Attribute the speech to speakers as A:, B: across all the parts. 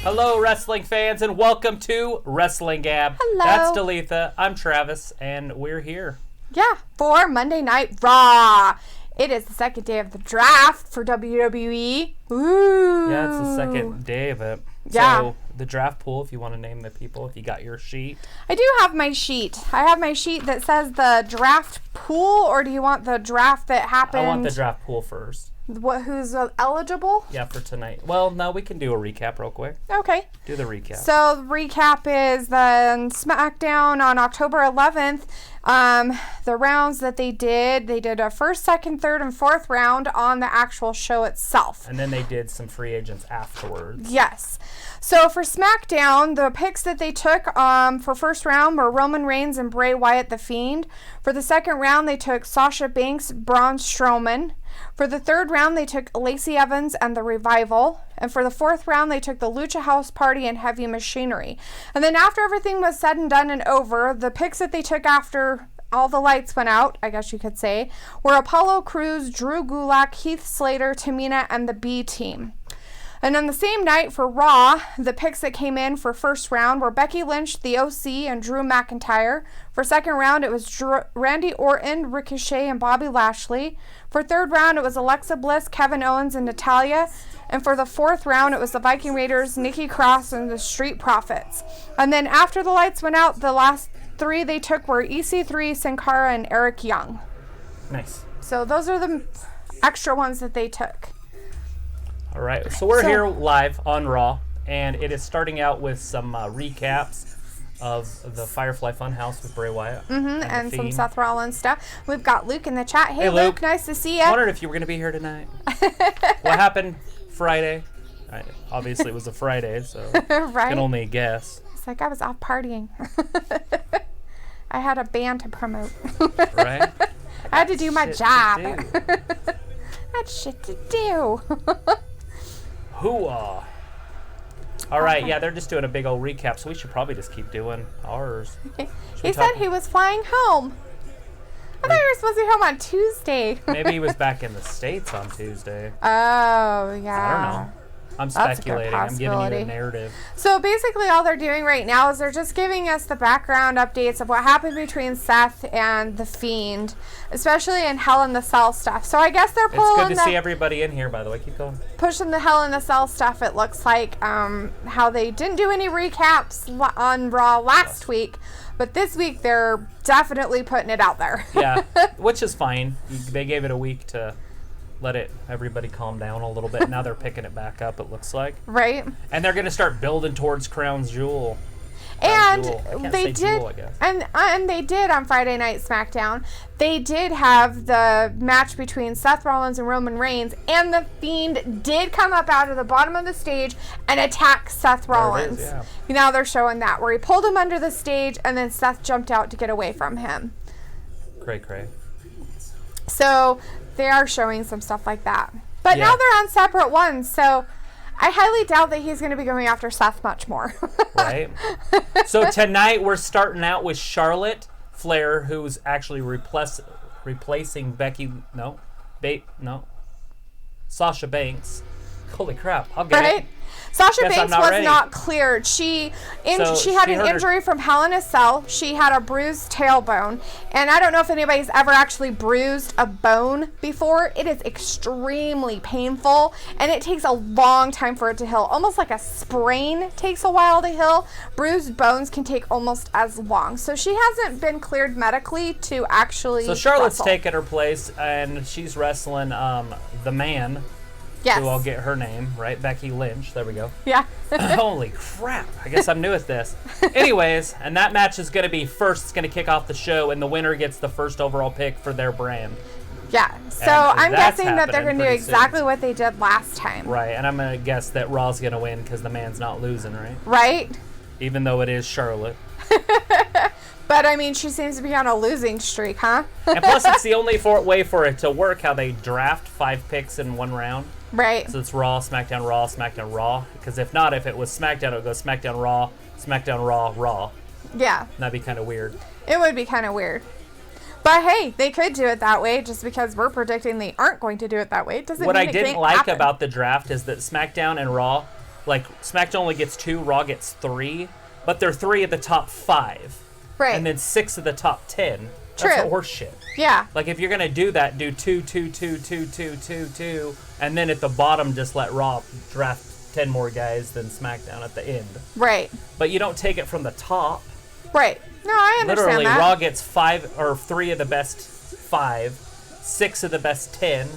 A: Hello, wrestling fans, and welcome to Wrestling Gab.
B: Hello.
A: That's Dalitha. I'm Travis, and we're here.
B: Yeah, for Monday Night Raw. It is the second day of the draft for WWE. Ooh.
A: Yeah, it's the second day of it.
B: Yeah.
A: So, the draft pool, if you want to name the people, if you got your sheet.
B: I do have my sheet. I have my sheet that says the draft pool, or do you want the draft that happened?
A: I want the draft pool first.
B: Who's eligible?
A: Yeah, for tonight. Well, no, we can do a recap real quick.
B: Okay.
A: Do the recap.
B: So the recap is the SmackDown on October 11th. The rounds that they did a first, second, third, and fourth round on the actual show itself.
A: And then they did some free agents afterwards.
B: Yes. So for SmackDown, the picks that they took for first round were Roman Reigns and Bray Wyatt the Fiend. For the second round, they took Sasha Banks, Braun Strowman. For the third round, they took Lacey Evans and the Revival. And for the fourth round, they took the Lucha House Party and Heavy Machinery. And then after everything was said and done and over, the picks that they took after all the lights went out, I guess you could say, were Apollo Crews, Drew Gulak, Heath Slater, Tamina, and the B Team. And on the same night for Raw, the picks that came in for first round were Becky Lynch, the OC, and Drew McIntyre. For second round, it was Randy Orton, Ricochet, and Bobby Lashley. For third round, it was Alexa Bliss, Kevin Owens, and Natalya. And for the fourth round, it was the Viking Raiders, Nikki Cross, and the Street Profits. And then after the lights went out, the last three they took were EC3, Sin Cara, and Eric Young.
A: Nice.
B: So those are the extra ones that they took.
A: All right, so we're here live on Raw, and it is starting out with some recaps of the Firefly Fun House with Bray Wyatt.
B: And some Seth Rollins stuff. We've got Luke in the chat. Hey,
A: Luke.
B: Nice to see you.
A: I wondered if you were going to be here tonight. What happened Friday? Obviously, it was a Friday, so
B: Right?
A: I can only guess.
B: It's like I was off partying. I had a band to promote.
A: Right?
B: I had to do my job.
A: I
B: Had shit to do.
A: Hoo-ah. All right, yeah, they're just doing a big old recap, so we should probably just keep doing ours.
B: He said he was flying home. I thought you were supposed to be home on Tuesday.
A: Maybe he was back in the States on Tuesday.
B: Oh, yeah.
A: I don't know. I'm
B: That's a good
A: speculating. I'm giving you a
B: possibility.
A: narrative.
B: So basically all they're doing right now is they're just giving us the background updates of what happened between Seth and The Fiend, especially in Hell in the Cell stuff. So I guess they're
A: It's good to see everybody in here, by the way. Keep going.
B: pushing the Hell in the Cell stuff. It looks like how they didn't do any recaps on Raw last week, but this week they're definitely putting it out there.
A: Yeah, which is fine. They gave it a week to let everybody calm down a little bit. Now they're picking it back up, it looks like.
B: Right.
A: And they're going to start building towards Crown Jewel.
B: And
A: they did, I guess.
B: And they did on Friday Night SmackDown. They did have the match between Seth Rollins and Roman Reigns, and the Fiend did come up out of the bottom of the stage and attack Seth Rollins.
A: There it is, yeah.
B: Now they're showing that where he pulled him under the stage, and then Seth jumped out to get away from him.
A: Cray.
B: So they are showing some stuff like that. But
A: Yeah.
B: now they're on separate ones, so I highly doubt that he's going to be going after Seth much more.
A: Right? So tonight we're starting out with Charlotte Flair, who's actually replacing Becky. Sasha Banks. Holy crap! I'll get it.
B: Sasha
A: Guess
B: Banks
A: I'm
B: was
A: ready.
B: not cleared. She had
A: she
B: an
A: hurt her-
B: injury from Hell in a Cell. She had a bruised tailbone. And I don't know if anybody's ever actually bruised a bone before. It is extremely painful, and it takes a long time for it to heal. Almost like a sprain takes a while to heal. Bruised bones can take almost as long. So she hasn't been cleared medically to actually
A: So Charlotte's
B: wrestle.
A: taking her place, and she's wrestling the man.
B: Yes.
A: Who I'll get her name, right? Becky Lynch. There we go.
B: Yeah.
A: Holy crap. I guess I'm new at this. Anyways, and that match is going to be first. It's going to kick off the show, and the winner gets the first overall pick for their brand.
B: Yeah. So
A: And
B: I'm
A: that's
B: guessing that they're going
A: happening
B: to do
A: pretty soon.
B: exactly what they did last time.
A: Right, and I'm going to guess that Raw's going to win because the man's not losing, right?
B: Right?
A: Even though it is Charlotte.
B: But, I mean, she seems to be on a losing streak, huh?
A: And plus, it's the only way for it to work, how they draft 5 picks in one round.
B: Right.
A: So it's Raw, SmackDown, Raw, SmackDown, Raw. Because if not, if it was SmackDown, it would go SmackDown, Raw, SmackDown, Raw, Raw.
B: Yeah.
A: And that'd be kind of weird.
B: It would be kind of weird. But hey, they could do it that way. Just because we're predicting they aren't going to do it that way doesn't
A: What
B: mean
A: I
B: it
A: didn't
B: can't
A: like
B: happen.
A: about the draft is that SmackDown and Raw like SmackDown only gets 2, Raw gets 3, but they're 3 of the top 5.
B: Right.
A: And then 6 of the top 10.
B: True.
A: That's horse shit.
B: Yeah.
A: Like, if you're going to do that, do 2, 2, 2, 2, 2, 2, 2, and then at the bottom, just let Raw draft 10 more guys than SmackDown at the end.
B: Right.
A: But you don't take it from the top.
B: Right. No, I understand
A: Literally,
B: that.
A: Raw gets 5 or 3 of the best 5, 6 of the best 10,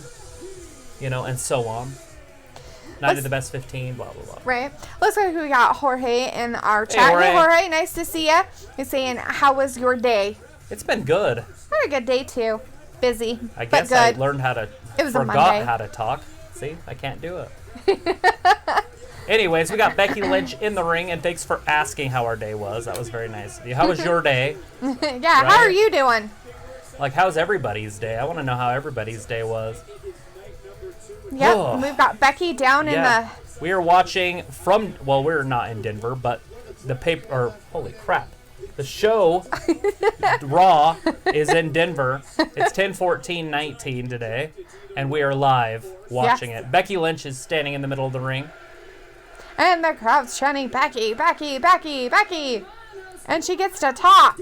A: and so on. 9 of the best 15, blah, blah, blah.
B: Right. Looks like we got Jorge in our chat.
A: Jorge.
B: Hey, Jorge, nice to see you. He's saying, how was your day?
A: It's been good.
B: I had a good day, too. Busy,
A: I
B: but
A: guess
B: good.
A: I learned how to,
B: It was a Monday.
A: forgot how to talk. See, I can't do it. Anyways, we got Becky Lynch in the ring, and thanks for asking how our day was. That was very nice of you. How was your day?
B: Yeah, how are you doing?
A: Like, how's everybody's day? I want to know how everybody's day was.
B: Yep,
A: Ugh.
B: we've got Becky down in the...
A: We are watching from, well, we're not in Denver, but the paper, or holy crap. The show, Raw, is in Denver. It's 10/14/19 today, and we are live watching it. Becky Lynch is standing in the middle of the ring.
B: And the crowd's chanting, Becky, Becky, Becky, Becky. And she gets to talk.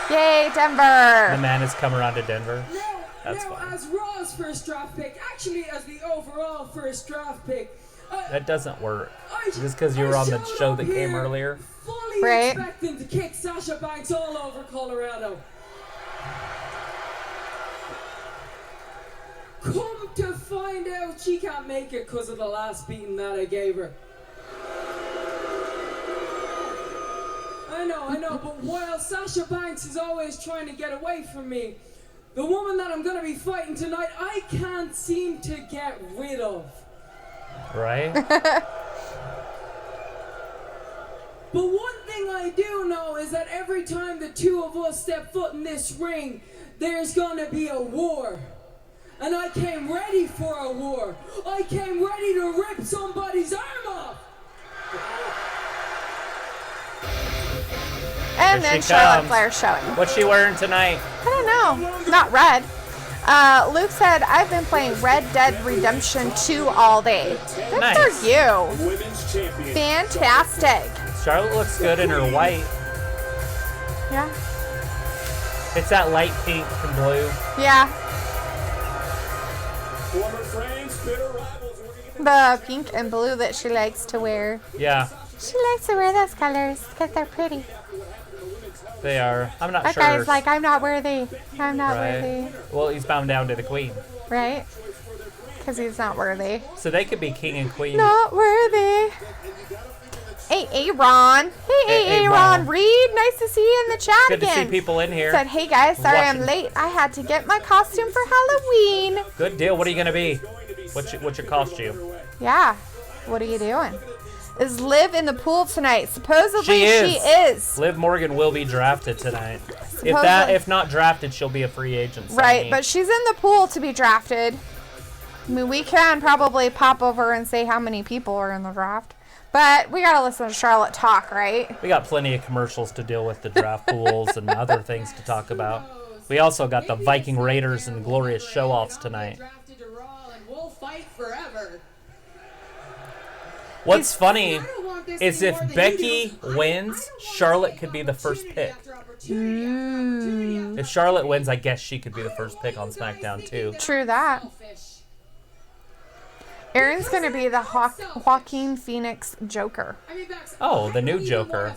B: Yay, Denver.
A: The man has come around to Denver. That's
C: now,
A: fine.
C: as Raw's first draft pick, actually as the overall first draft pick,
A: That doesn't work. Just because you were on the show that came earlier.
C: Fully
B: Right.
C: expecting to kick Sasha Banks all over Colorado. Come to find out, she can't make it because of the last beating that I gave her. I know, but while Sasha Banks is always trying to get away from me, the woman that I'm going to be fighting tonight, I can't seem to get rid of.
A: Right?
C: But one thing I do know is that every time the two of us step foot in this ring, there's gonna be a war. And I came ready for a war. I came ready to rip somebody's arm off.
B: And
A: Here
B: then
A: she
B: Charlotte
A: comes.
B: Flair showing.
A: What's she wearing tonight?
B: I don't know. Not red. Luke said, I've been playing Red Dead Redemption 2 all day. Good
A: Nice.
B: for you. Fantastic.
A: Charlotte looks good in her white.
B: Yeah.
A: It's that light pink and blue.
B: Yeah. The pink and blue that she likes to wear.
A: Yeah,
B: She likes to wear those colors because they're pretty.
A: they are. I'm not
B: That
A: sure.
B: guy's like, I'm not worthy. I'm not worthy.
A: Well, he's bound down to the queen.
B: Right? Because he's not worthy.
A: So they could be king and queen.
B: Not worthy. Hey, Aaron. Hey, Aaron Reed. Nice to see you in the chat
A: Good
B: again.
A: to see people in here.
B: Said, hey guys, sorry I'm
A: Watching.
B: late. I had to get my costume for Halloween.
A: Good deal. What are you gonna be? What's your costume?
B: Yeah. What are you doing? Is Liv in the pool tonight? Supposedly
A: She is.
B: she is.
A: Liv Morgan will be drafted tonight.
B: Supposedly.
A: If not drafted, she'll be a free agent.
B: Right,
A: signee.
B: but she's in the pool to be drafted. I mean, we can probably pop over and say how many people are in the draft. But we got to listen to Charlotte talk, right?
A: We got plenty of commercials to deal with, the draft pools and other things to talk about. We also got the Viking Raiders and Glorious Show-Offs tonight.
C: Drafted to Raw and we'll fight forever.
A: What's funny
C: I don't want this
A: is
C: any
A: if
C: more than
A: Becky
C: you do.
A: wins, Charlotte could be the first pick. If Charlotte wins, I guess she could be the first pick on SmackDown too.
B: True that. Aaron's going to be the Joaquin Phoenix Joker.
A: Oh, the new Joker.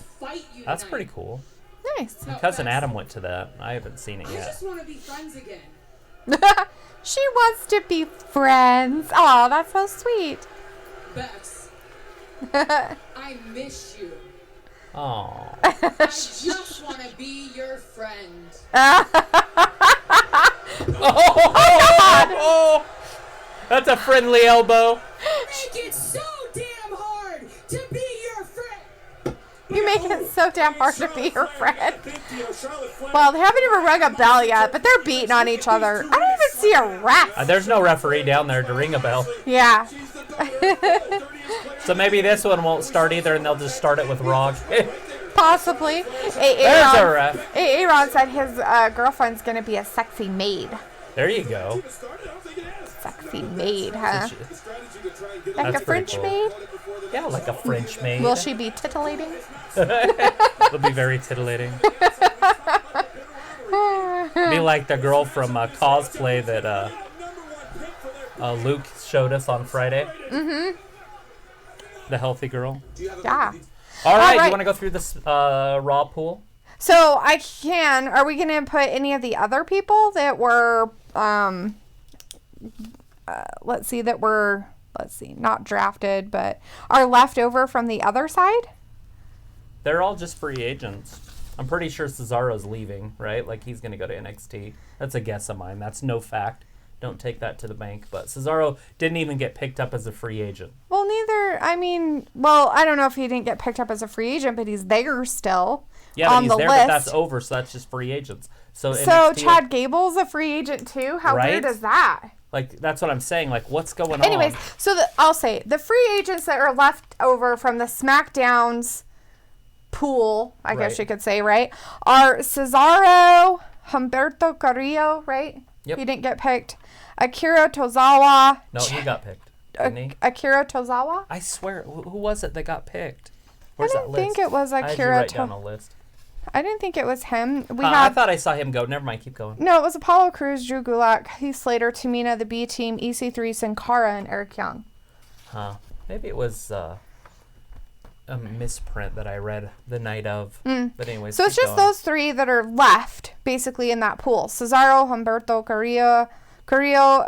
A: That's pretty cool.
B: Nice.
A: My cousin Adam went to that. I haven't seen it
C: I
A: yet.
C: just want to be friends again.
B: She wants to be friends. Oh, that's so sweet.
C: Bex, I miss you.
A: Oh,
C: I just want to be your friend.
A: oh, that's a friendly elbow.
C: Make it so damn hard to be your friend.
B: You make it so damn hard to be your friend. Well, they haven't even rung a bell yet, but they're beating on each other. I don't even see a ref.
A: There's no referee down there to ring a bell.
B: Yeah.
A: So maybe this one won't start either, and they'll just start it with Raw.
B: Possibly.
A: There's a ref.
B: Aaron said his girlfriend's going to be a sexy maid.
A: There you go.
B: Sexy maid, huh? Like
A: That's
B: a French
A: pretty cool.
B: maid?
A: Yeah, like a French maid.
B: Will she be titillating?
A: It'll be very titillating. Be like the girl from cosplay that Luke showed us on Friday. Mm-hmm. The healthy girl.
B: Yeah.
A: All right, you want to go through this Raw pool?
B: So I can. Are we going to put any of the other people that were, not drafted, but are left over from the other side?
A: They're all just free agents. I'm pretty sure Cesaro's leaving, right? Like, he's going to go to NXT. That's a guess of mine. That's no fact. Don't take that to the bank. But Cesaro didn't even get picked up as a free agent.
B: Well, I don't know if he didn't get picked up as a free agent, but he's there still.
A: Yeah,
B: on
A: but he's
B: the
A: there,
B: list.
A: but that's over, so that's just free agents. So NXT,
B: Chad Gable's a free agent too? How
A: Right?
B: weird is that?
A: Like, that's what I'm saying. Like, what's going on?
B: Anyways, so I'll say the free agents that are left over from the SmackDown's pool, I guess
A: Right.
B: you could say, right, are Cesaro, Humberto Carrillo, right?
A: Yep.
B: He didn't get picked. Akira Tozawa.
A: No, he got picked, didn't he?
B: Akira Tozawa?
A: I swear, who was it that got picked?
B: I
A: Where's that
B: didn't
A: list?
B: think it was
A: I had you
B: Akira
A: write down a list.
B: I didn't think it was him.
A: I thought I saw him go. Never mind, keep going.
B: No, it was Apollo Crews, Drew Gulak, Heath Slater, Tamina, the B Team, EC3, Sin Cara, and Eric Young.
A: Huh. Maybe it was a misprint that I read the night of. But anyways,
B: So it's
A: keep
B: just
A: going.
B: those three that are left, basically, in that pool. Cesaro, Humberto Carrillo,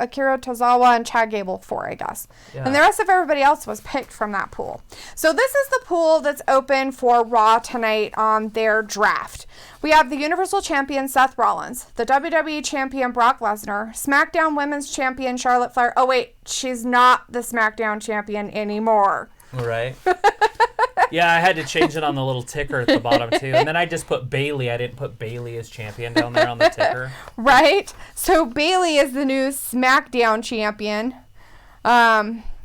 B: Akira Tozawa, and Chad Gable, 4, I guess.
A: Yeah.
B: And the rest of everybody else was picked from that pool. So this is the pool that's open for Raw tonight on their draft. We have the Universal Champion Seth Rollins, the WWE Champion Brock Lesnar, SmackDown Women's Champion Charlotte Flair. Oh, wait, she's not the SmackDown Champion anymore.
A: Right. Yeah, I had to change it on the little ticker at the bottom, too. And then I just put Bailey. I didn't put Bailey as champion down there on the ticker.
B: Right? So Bailey is the new SmackDown champion.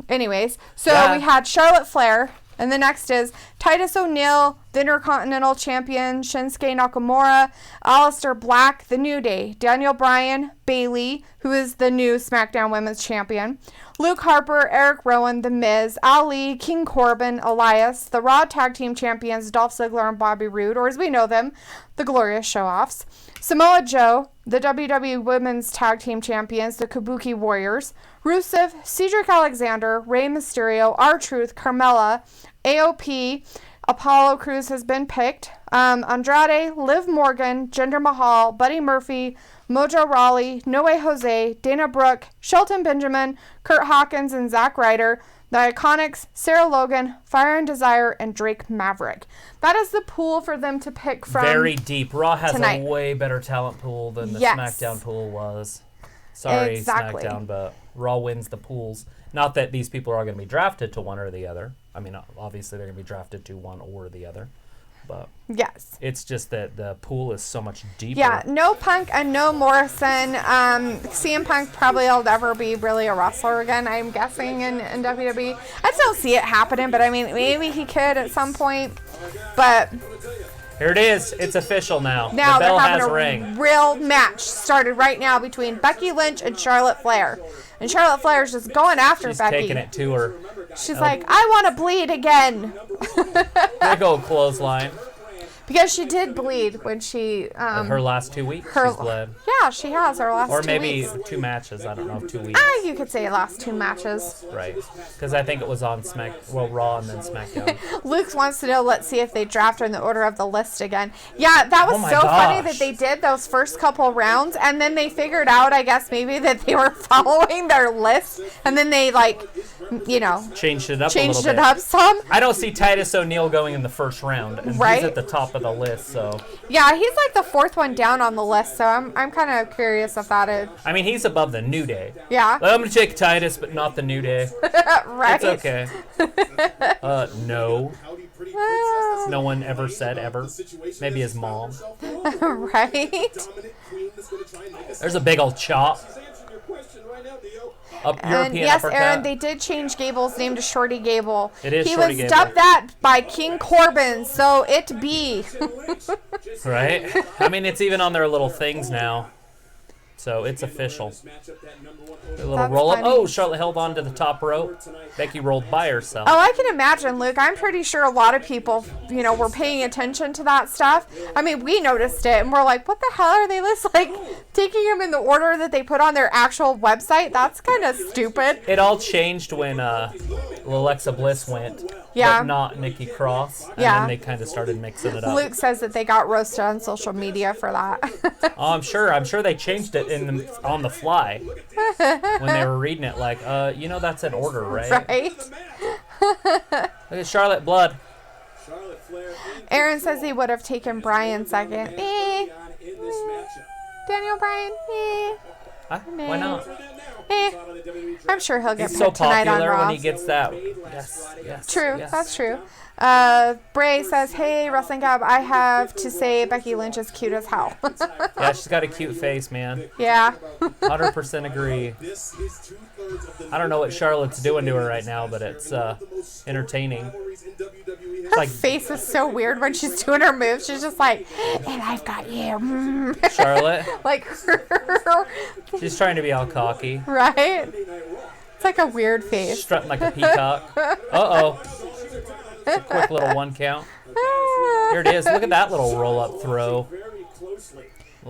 B: Anyways, so we had Charlotte Flair. And the next is Titus O'Neil, the Intercontinental Champion, Shinsuke Nakamura, Alistair Black, the New Day, Daniel Bryan, Bayley, who is the new SmackDown Women's Champion, Luke Harper, Eric Rowan, The Miz, Ali, King Corbin, Elias, the Raw Tag Team Champions, Dolph Ziggler and Bobby Roode, or as we know them, the Glorious Show-Offs, Samoa Joe, the WWE Women's Tag Team Champions, the Kabuki Warriors, Rusev, Cedric Alexander, Rey Mysterio, R-Truth, Carmella, AOP, Apollo Crews has been picked, Andrade, Liv Morgan, Jinder Mahal, Buddy Murphy, Mojo Rawley, No Way Jose, Dana Brooke, Shelton Benjamin, Kurt Hawkins, and Zack Ryder, the Iconics, Sarah Logan, Fire and Desire, and Drake Maverick. That is the pool for them to pick from.
A: Very deep. Raw has
B: tonight.
A: a way better talent pool than the
B: Yes.
A: SmackDown pool was. Sorry,
B: Exactly.
A: SmackDown, but Raw wins the pools. Not that these people are going to be drafted to one or the other. I mean, obviously they're going to be drafted to one or the other. But
B: Yes.
A: it's just that the pool is so much deeper.
B: Yeah, no Punk and no Morrison. CM Punk probably will never be really a wrestler again, I'm guessing, in WWE. I still see it happening, but I mean, maybe he could at some point. But
A: Here it is. It's official now.
B: now
A: The
B: they're
A: bell
B: having
A: has
B: a
A: rang.
B: real match started right now between Becky Lynch and Charlotte Flair. And Charlotte Flair's just going after
A: She's
B: Becky.
A: taking it to her.
B: She's like, I want to bleed again.
A: Big old clothesline.
B: Because she did bleed when she...
A: Her last 2 weeks,
B: her-
A: she's bled.
B: Yeah, she has her last
A: Or
B: 2
A: maybe
B: weeks.
A: 2 matches. I don't know, 2 weeks.
B: You could say last 2 matches.
A: Right. Because I think it was on Raw and then SmackDown.
B: Luke wants to know, let's see if they draft her in the order of the list again. Yeah, that was
A: Oh my
B: so funny
A: gosh.
B: that they did those first couple rounds, and then they figured out, I guess, maybe that they were following their list, and then they,
A: Changed it up a
B: changed
A: little
B: it
A: bit.
B: up some.
A: I don't see Titus O'Neil going in the first round. And
B: Right?
A: he's at the top of the list, so...
B: Yeah, he's like the 4th one down on the list, so I'm kind of curious if that is.
A: I mean, he's above the New Day.
B: Yeah,
A: I'm going to take Titus, but not the New Day.
B: right?
A: It's okay. No. No one ever said ever. Maybe his mom.
B: Right?
A: There's a big old chop. Up
B: And
A: European
B: yes,
A: uppercut.
B: Aaron, they did change Gable's name to Shorty Gable.
A: It is
B: he
A: Shorty
B: was
A: Gable.
B: dubbed that by King Corbin, so it be.
A: Right? I mean, it's even on their little things now. So it's official. A little
B: That's
A: roll up.
B: funny.
A: Oh, Charlotte held on to the top rope. Becky rolled by herself.
B: Oh, I can imagine, Luke. I'm pretty sure a lot of people, were paying attention to that stuff. I mean, we noticed it, and we're like, what the hell are they taking them in the order that they put on their actual website? That's kind of stupid.
A: It all changed when Alexa Bliss went,
B: Yeah.
A: but not Nikki Cross. And
B: Yeah.
A: then they kind of started mixing it up.
B: Luke says that they got roasted on social media for that.
A: Oh, I'm sure they changed it on the fly when they were reading it. Like, that's an order, right?
B: Right?
A: Look at Charlotte Blood.
B: Aaron says he would have taken Bryan second. Daniel Bryan.
A: Why not?
B: I'm sure he'll get
A: He's so
B: picked tonight on
A: popular
B: Raw.
A: when he gets that. Yes.
B: True,
A: yes.
B: that's true. Bray says, hey, Wrestling Gab, I have to say Becky Lynch is cute as hell.
A: Yeah, she's got a cute face, man.
B: Yeah.
A: 100% agree. I don't know what Charlotte's doing to her right now, but it's entertaining.
B: Her face is so weird when she's doing her moves. She's just like, and I've got you.
A: Charlotte,
B: Like,
A: she's trying to be all cocky.
B: right? It's like a weird face.
A: Strutting like a peacock. Uh-oh. It's a quick little 1 count. Here it is. Look at that little roll-up throw.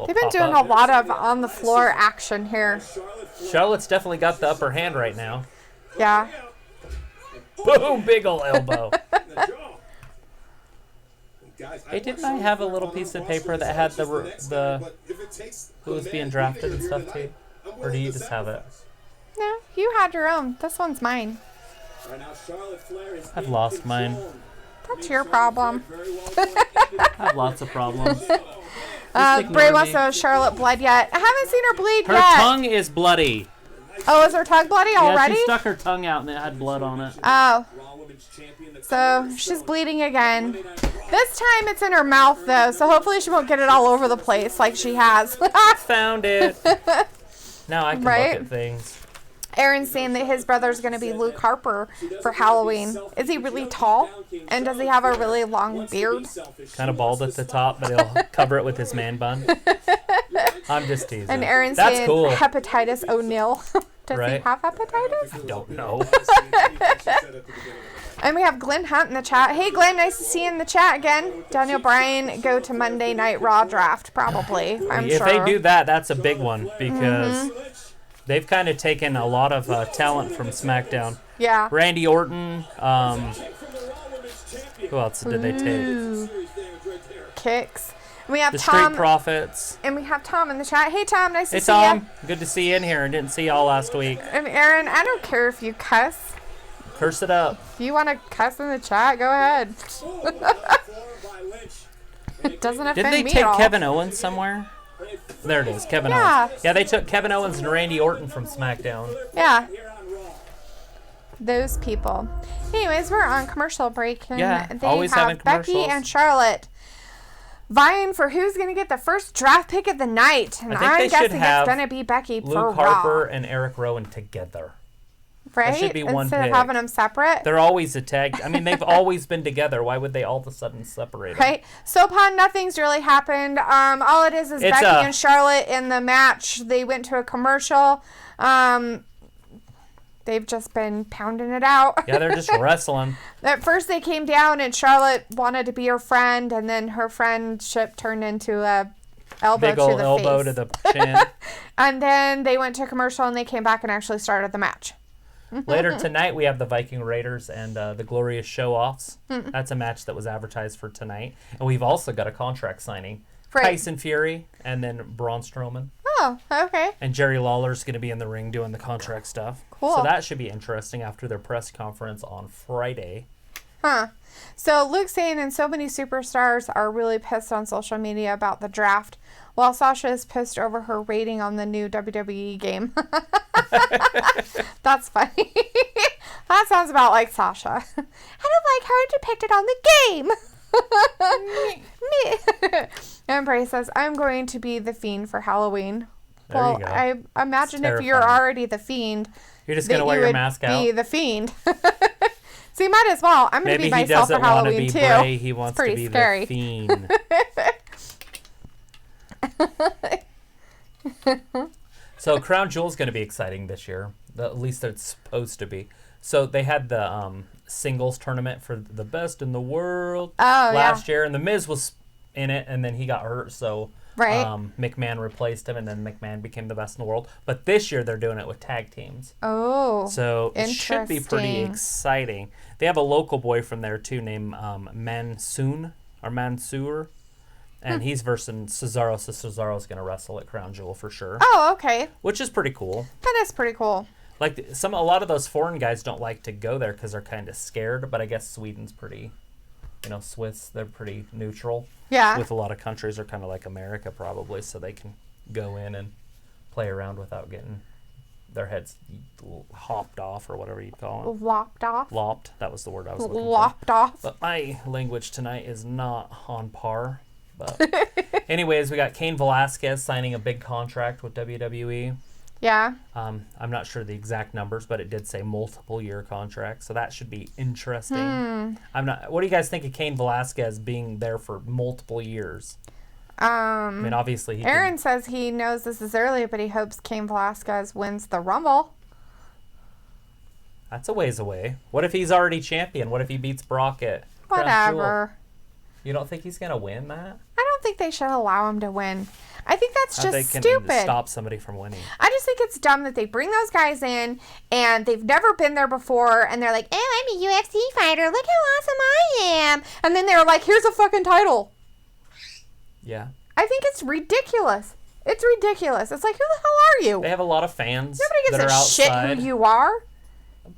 B: They've been doing a lot of on-the-floor action here.
A: Charlotte's definitely got the upper hand right now.
B: Yeah.
A: Boom, big ol' elbow. Hey, didn't I have a little piece of paper that had the who was being drafted and stuff too? Or do you just have it?
B: No, you had your own. This one's mine.
A: I've lost mine.
B: That's your problem.
A: I have lots of problems.
B: Bray wants to know Charlotte bled yet. I haven't seen her bleed
A: Her
B: yet.
A: tongue is bloody.
B: Oh, is her tongue bloody
A: Yeah,
B: already?
A: she stuck her tongue out and it had blood on it.
B: Oh. So she's bleeding again. This time it's in her mouth though, so hopefully she won't get it all over the place like she has.
A: Found it. Now I can
B: Right?
A: look at things.
B: Aaron's saying that his brother's going to be Luke Harper for Halloween. Is he really tall? And does he have a really long beard?
A: Kind of bald at the top, but he'll cover it with his man bun. I'm just teasing.
B: And Aaron's
A: That's
B: saying
A: cool.
B: hepatitis O'Neill. Does he
A: Right.
B: have hepatitis?
A: I don't know.
B: And we have Glenn Hunt in the chat. Hey, Glenn, nice to see you in the chat again. Daniel Bryan go to Monday Night Raw draft, probably. I'm
A: If
B: sure.
A: they do that, that's a big one because they've kind of taken a lot of talent from SmackDown.
B: Yeah.
A: Randy Orton. Who else did they take?
B: Ooh. Kicks. We have
A: The Street
B: Tom,
A: Profits.
B: and we have Tom in the chat. Hey, Tom, nice to
A: Hey,
B: see you.
A: Tom. Good to see you in here. I didn't see y'all last week.
B: And Aaron, I don't care if you cuss.
A: Curse it up.
B: If you want to cuss in the chat, go ahead. It doesn't offend
A: Didn't they
B: me
A: take
B: at all.
A: Kevin Owens somewhere? There it is, Kevin
B: Yeah.
A: Owens. Yeah, they took Kevin Owens and Randy Orton from SmackDown.
B: Yeah. Those people. Anyways, we're on commercial break. And
A: Yeah,
B: they
A: always
B: have
A: having
B: Becky
A: commercials.
B: and Charlotte vying for who's going to get the first draft pick of the night. And
A: I think
B: I'm
A: they should
B: guessing
A: have
B: it's going to be Becky for
A: Luke Harper
B: Raw.
A: and Eric Rowan together.
B: Right?
A: should be one
B: Instead
A: pick.
B: of having them separate.
A: They're always a tag. I mean, they've always been together. Why would they all of a sudden separate them?
B: Right. So upon nothing's really happened. All it is
A: It's
B: Becky and Charlotte in the match. They went to a commercial. They've just been pounding it out.
A: Yeah, they're just wrestling.
B: At first they came down and Charlotte wanted to be her friend, and then her friendship turned into a elbow
A: Big
B: to
A: old
B: the
A: elbow
B: face.
A: to the chin.
B: And then they went to commercial and they came back and actually started the match.
A: Later tonight, we have the Viking Raiders and the Glorious Show-Offs. That's a match that was advertised for tonight. And we've also got a contract signing.
B: Right.
A: Tyson Fury and then Braun Strowman.
B: Oh, okay.
A: And Jerry Lawler's going to be in the ring doing the contract stuff.
B: Cool.
A: So that should be interesting after their press conference on Friday.
B: Huh. So Luke's saying, and so many superstars are really pissed on social media about the draft, while Sasha is pissed over her rating on the new WWE game. That's funny. That sounds about like Sasha. I don't like how I depicted on the game. And Bray says, I'm going to be the Fiend for Halloween.
A: There
B: well,
A: you go.
B: I imagine
A: It's
B: if you're
A: terrifying.
B: already the Fiend,
A: You're just
B: that
A: going to wear
B: you
A: your
B: would
A: mask out.
B: be the Fiend. So you might as well. I'm going to
A: Maybe
B: be
A: he
B: myself for
A: doesn't want to
B: Halloween
A: be
B: too.
A: Bray. He wants
B: It's
A: to
B: pretty
A: be
B: scary.
A: the Fiend. So Crown Jewel's going to be exciting this year. At least it's supposed to be. So they had the singles tournament for the best in the world last year, and The Miz was in it, and then he got hurt, so McMahon replaced him, and then McMahon became the best in the world. But this year they're doing it with tag teams.
B: Oh,
A: so it should be pretty exciting. They have a local boy from there too named Mansoor, and he's versing Cesaro, so Cesaro's going to wrestle at Crown Jewel for sure.
B: Oh, okay.
A: Which is pretty cool.
B: That is pretty cool.
A: Like a lot of those foreign guys don't like to go there because they're kind of scared. But I guess Sweden's pretty, Swiss, they're pretty neutral.
B: Yeah.
A: With a lot of countries, are kind of like America probably, so they can go in and play around without getting their heads hopped off or whatever you'd call it.
B: Lopped off.
A: Lopped. That was the word I was looking
B: Lopped
A: for.
B: off.
A: But my language tonight is not on par. But anyways, we got Cain Velasquez signing a big contract with WWE.
B: Yeah.
A: I'm not sure the exact numbers, but it did say multiple year contract, so that should be interesting. What do you guys think of Cain Velasquez being there for multiple years? I mean, obviously,
B: Aaron says he knows this is early, but he hopes Cain Velasquez wins the Rumble.
A: That's a ways away. What if he's already champion? What if he beats Brock at
B: Whatever.
A: You don't think he's gonna win that?
B: I don't think they should allow him to win. I think that's just
A: they
B: stupid.
A: Can stop somebody from winning.
B: I just think it's dumb that they bring those guys in and they've never been there before and they're like, oh, I'm a UFC fighter. Look how awesome I am. And then they're like, here's a fucking title.
A: Yeah.
B: I think it's ridiculous. It's ridiculous. It's like, who the hell are you?
A: They have a lot of fans.
B: Nobody gives a shit who you are.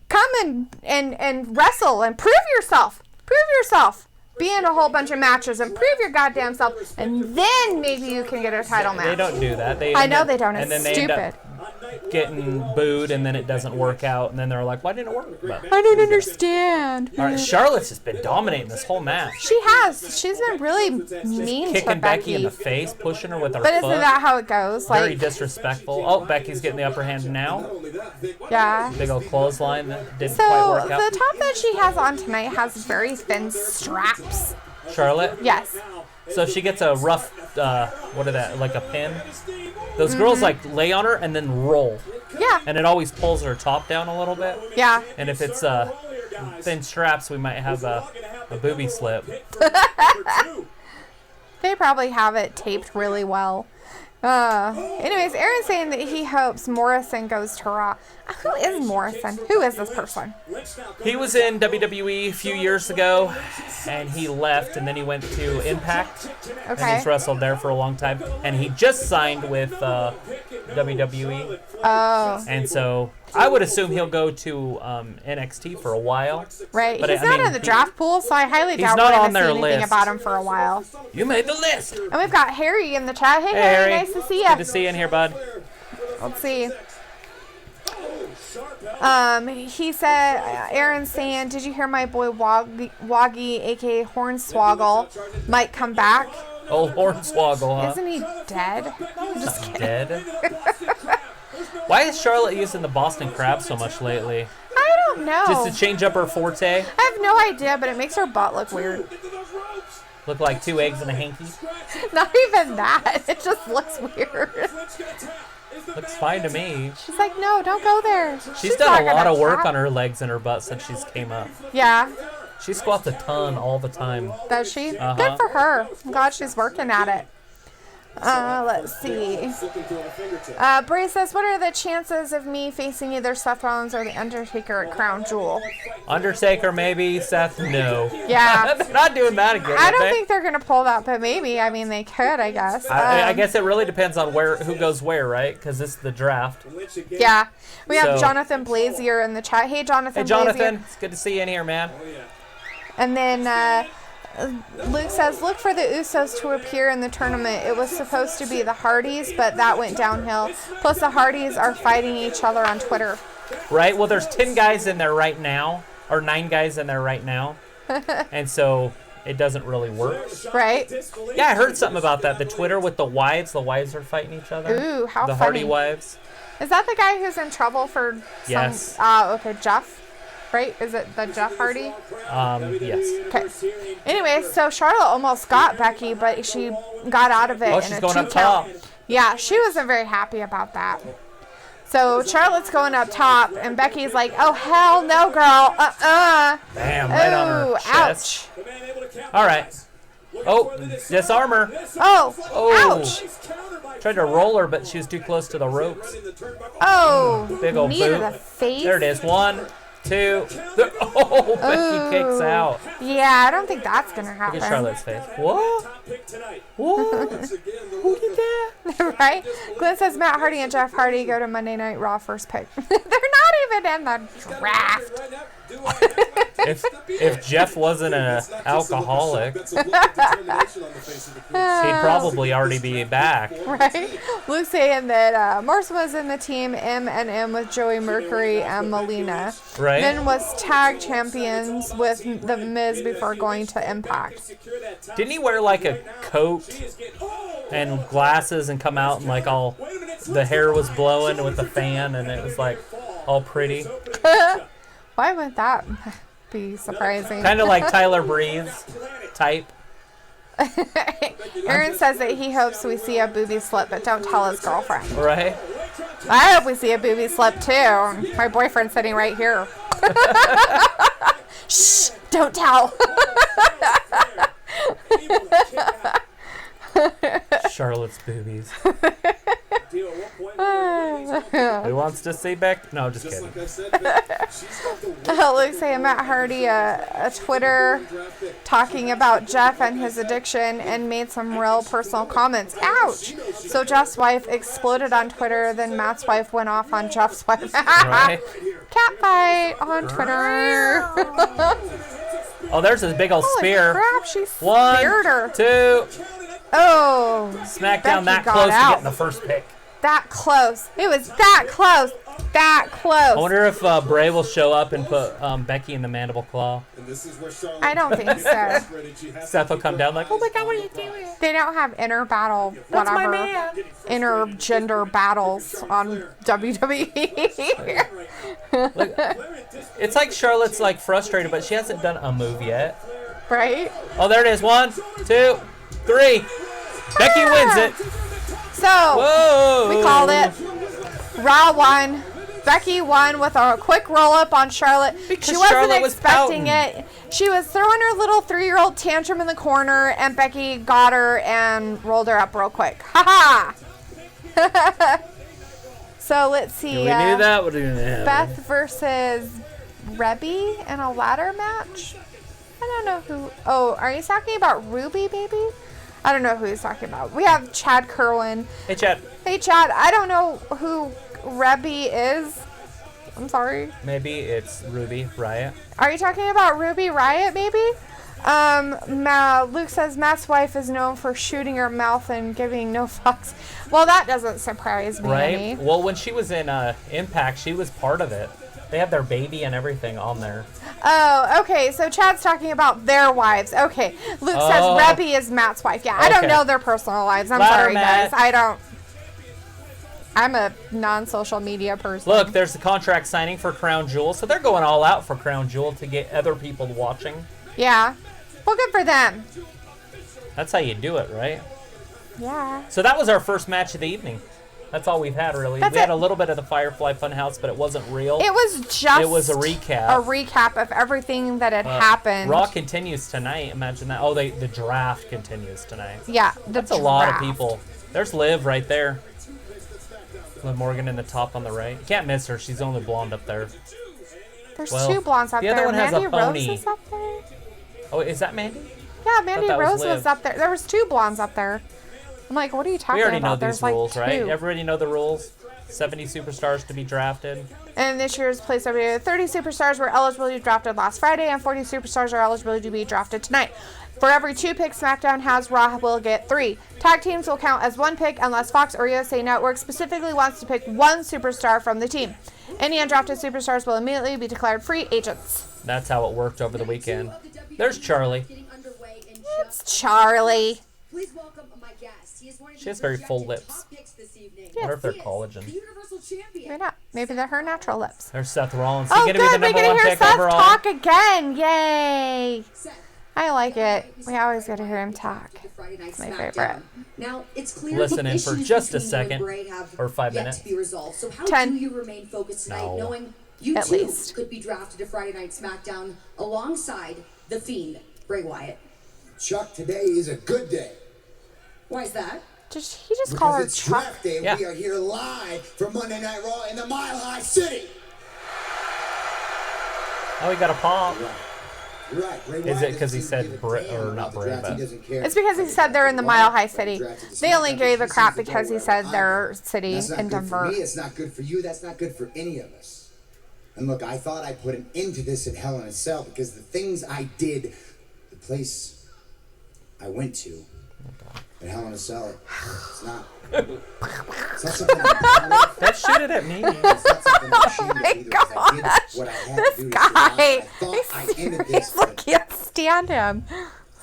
B: Come and wrestle and prove yourself. Prove yourself. Be in a whole bunch of matches and prove your goddamn self, and then maybe you can get a title match.
A: They don't do that.
B: I know they don't.
A: And
B: It's
A: then they
B: stupid.
A: end up getting booed, and then it doesn't work out, and then they're like, why didn't it work? But,
B: I don't understand.
A: all right, Charlotte's just been dominating this whole match.
B: She has. She's been really mean
A: Kicking
B: to Becky
A: in the face, pushing her with her
B: But
A: foot.
B: isn't that how it goes?
A: Very disrespectful. Oh, Becky's getting the upper hand now.
B: Yeah.
A: Big old clothesline that didn't
B: So
A: quite work out.
B: the top that she has on tonight has very thin straps.
A: Charlotte?
B: Yes.
A: So she gets a rough, like a pin? Those girls lay on her and then roll.
B: Yeah.
A: And it always pulls her top down a little bit.
B: Yeah.
A: And if it's thin straps, we might have a booby slip.
B: They probably have it taped really well. Anyways, Aaron's saying that he hopes Morrison goes to Raw. Who is Morrison? Who is this person?
A: He was in WWE a few years ago, and he left, and then he went to Impact.
B: Okay.
A: And he's wrestled there for a long time. And he just signed with WWE.
B: Oh.
A: And so I would assume he'll go to NXT for a while.
B: Right.
A: But
B: He's not in the draft pool, so I highly doubt we're going to see anything about him for a while.
A: You made the list.
B: And we've got Harry in the chat. Hey, Harry, nice to see you.
A: Good to see you in here, bud.
B: Let's see. He said, Aaron's saying, did you hear my boy Woggy, a.k.a. Hornswoggle, might come back?
A: Old Hornswoggle, huh?
B: Isn't he dead? I'm just kidding.
A: Dead? Why is Charlotte using the Boston Crab so much lately?
B: I don't know.
A: Just to change up her forte?
B: I have no idea, but it makes her butt look weird.
A: Look like 2 eggs and a hanky?
B: Not even that. It just looks weird.
A: Looks fine to me.
B: She's like, no, don't go there.
A: She's done a lot of work on her legs and her butt since she's came up.
B: Yeah.
A: She squats a ton all the time.
B: Does she? Good for her. I'm glad she's working at it. Let's see. Bray says, what are the chances of me facing either Seth Rollins or The Undertaker at Crown Jewel?
A: Undertaker, maybe. Seth, no.
B: Yeah.
A: They're not doing that again.
B: I don't think they're going to pull that, but maybe. I mean, they could, I guess.
A: I guess it really depends on who goes where, right? Because it's the draft.
B: Yeah. We have Jonathan Blazier in the chat. Hey, Jonathan.
A: Hey, Jonathan. It's good to see you in here, man.
B: And then Luke says, look for the Usos to appear in the tournament. It was supposed to be the Hardys, but that went downhill. Plus, the Hardys are fighting each other on Twitter.
A: Right? Well, there's 10 guys in there right now, or 9 guys in there right now. And so it doesn't really work.
B: Right?
A: Yeah, I heard something about that. The Twitter with the wives. The wives are fighting each other.
B: Ooh, how funny.
A: The Hardy wives.
B: Is that the guy who's in trouble for some...
A: Yes.
B: Okay, Jeff. Right? Is it the Jeff Hardy?
A: Yes.
B: Okay. Anyway, so Charlotte almost got Becky, but she got out of it.
A: Oh, she's going up top.
B: Yeah, she wasn't very happy about that. So Charlotte's going up top, and Becky's like, "Oh hell no, girl!
A: Bam, right on her
B: Ooh,
A: chest.
B: ouch!
A: All right. Oh, disarmor.
B: Oh,
A: Oh.
B: ouch!
A: Tried to roll her, but she was too close to the ropes.
B: Oh,
A: Big old
B: knee to
A: boot.
B: the face.
A: There it is. 1, 2, 3. Oh, Becky kicks out.
B: Yeah, I don't think that's gonna
A: Look
B: happen.
A: at Charlotte's face. What? What? Who did that?
B: Right? Glenn says Matt Hardy and Jeff Hardy go to Monday Night Raw first pick. They're not even in the draft.
A: If Jeff wasn't an alcoholic, he'd probably already be back.
B: Right? Luke's saying that Morrison was in the team M&M with Joey Mercury and Melina.
A: Right.
B: Then was tag champions with The Miz before going to Impact.
A: Didn't he wear like a coat and glasses and come out and like all the hair was blowing with the fan and it was like all pretty?
B: Why would that be surprising?
A: Kind of like Tyler Breeze type.
B: Aaron says that he hopes we see a booby slip, but don't tell his girlfriend.
A: Right?
B: I hope we see a booby slip too. My boyfriend's sitting right here. Shh! Don't tell.
A: Charlotte's boobies. Who wants to see Becky? No, just kidding.
B: Luke saying Matt Hardy a Twitter talking about Jeff and his addiction and made some real personal comments. Ouch! So Jeff's wife exploded on Twitter, then Matt's wife went off on Jeff's wife.
A: Right?
B: Cat fight on Twitter.
A: Oh, there's this big old
B: Holy
A: spear.
B: crap, she
A: 1,
B: speared her.
A: 2.
B: Oh,
A: Smackdown that
B: Becky got
A: close to
B: out.
A: getting the first pick.
B: That close. It was that close. That
A: I
B: close.
A: wonder if Bray will show up and put Becky in the mandible claw.
B: I don't think so.
A: Seth will come down like, oh my god, what are you doing?
B: They don't have inner battle,
A: That's my
B: whatever,
A: man.
B: intergender battles on WWE.
A: Look, it's like Charlotte's like frustrated, but she hasn't done a move yet.
B: Right?
A: Oh, there it is. 1, 2, 3. Becky wins it.
B: So,
A: Whoa.
B: we called it. Raw won. Becky won with a quick roll-up on Charlotte.
A: Because
B: She wasn't
A: Charlotte was
B: expecting
A: pouting.
B: it. She was throwing her little 3-year-old tantrum in the corner, and Becky got her and rolled her up real quick. Ha-ha! So, let's see.
A: We knew that would happen.
B: Beth versus Rebby in a ladder match? I don't know who. Oh, are you talking about Ruby, baby? I don't know who he's talking about. We have Chad Kerwin.
A: Hey, Chad.
B: Hey, Chad. I don't know who Rebby is. I'm sorry.
A: Maybe it's Ruby Riot.
B: Are you talking about Ruby Riot, maybe? Luke says Matt's wife is known for shooting her mouth and giving no fucks. Well, that doesn't surprise me
A: Right?
B: any.
A: Well, when she was in Impact, she was part of it. They have their baby and everything on there.
B: Oh, okay. So Chad's talking about their wives. Okay. Luke says
A: Oh.
B: Rebby is Matt's wife. Yeah, I don't
A: Okay.
B: know their personal lives. I'm
A: Ladder
B: sorry,
A: Matt.
B: guys. I don't. I'm a non-social media person.
A: Look, there's the contract signing for Crown Jewel, so they're going all out for Crown Jewel to get other people watching.
B: Yeah. Well, good for them.
A: That's how you do it, right?
B: Yeah.
A: So that was our first match of the evening. That's all we've had, really.
B: That's
A: We had
B: it.
A: a little bit of the Firefly Fun House, but it wasn't real.
B: It was just.
A: It was a recap.
B: A recap of everything that had happened.
A: Raw continues tonight. Imagine that. Oh, the draft continues tonight.
B: Yeah.
A: That's a lot of people. There's Liv right there. Liv Morgan in the top on the right. You can't miss her. She's the only blonde up there.
B: There's
A: Well,
B: 2 blondes up
A: the
B: there.
A: other one has a
B: Mandy
A: pony.
B: Rose is up there.
A: Oh, is that Mandy?
B: Yeah, Mandy
A: that was
B: Rose
A: Liv.
B: was up there. There was 2 blondes up there. I'm like, what are you talking
A: We already
B: about?
A: know
B: There's
A: these
B: like
A: rules,
B: 2.
A: right? Everybody know the rules. 70 superstars to be drafted.
B: And this year's place every year, 30 superstars were eligible to be drafted last Friday, and 40 superstars are eligible to be drafted tonight. For every 2 picks SmackDown has, Raw will get 3. Tag teams will count as 1 pick unless Fox or USA Network specifically wants to pick 1 superstar from the team. Any undrafted superstars will immediately be declared free agents.
A: That's how it worked over the weekend. There's Charlie.
B: It's Charlie.
D: Please welcome my guest. He is one of
A: She has very full lips. I wonder if they're collagen.
D: Universal champion.
B: Maybe not. Maybe they're her natural lips.
A: There's Seth Rollins.
B: Oh,
A: He's going to be the
B: good. We're
A: number
B: going
A: 1
B: to hear
A: pick
B: Seth
A: overall.
B: talk again. Yay. I like it. We always get to hear him talk.
D: It's
B: my favorite.
D: Now, it's clear
A: Listen
D: the
A: in for
D: issues
A: just a
D: between you and
A: second,
D: Bray have
A: or 5
D: yet
A: minutes.
D: to be resolved. So how
B: 10.
D: do you remain focused tonight,
A: No.
D: knowing you
B: At
D: too
B: least.
D: could be drafted to Friday Night SmackDown alongside the Fiend, Bray Wyatt?
E: Chuck, today is a good day.
D: Why is that?
B: Did he just call her
E: Because it's
B: Chuck?
E: draft day.
A: Yeah.
E: We are here live for Monday Night Raw in the Mile High City.
A: Oh, he got a pop.
E: You're right. Bray
A: Is
E: Wyatt
A: it 'cause he
E: doesn't
A: said
E: give a
A: Bray-
E: damn
A: or
E: about
A: not
E: the
A: Bray,
E: draft.
A: but-
E: He doesn't care.
B: It's because he said they're in the Mile High City. They only gave a crap because he said their city
E: That's not
B: in
E: good for
B: Denver.
E: me. It's not good for you. That's not good for any of us. And look, I thought I'd put an end to this at Hell in a Cell because the things I did, the place I went to at Hell in a Cell, it's not something I'm proud of.
A: Don't shoot it at me.
E: It's not something I'm ashamed of either, because I did what I had
B: This
E: to do to
B: guy.
E: survive. I thought I ended this,
B: I
E: but
B: can't stand him.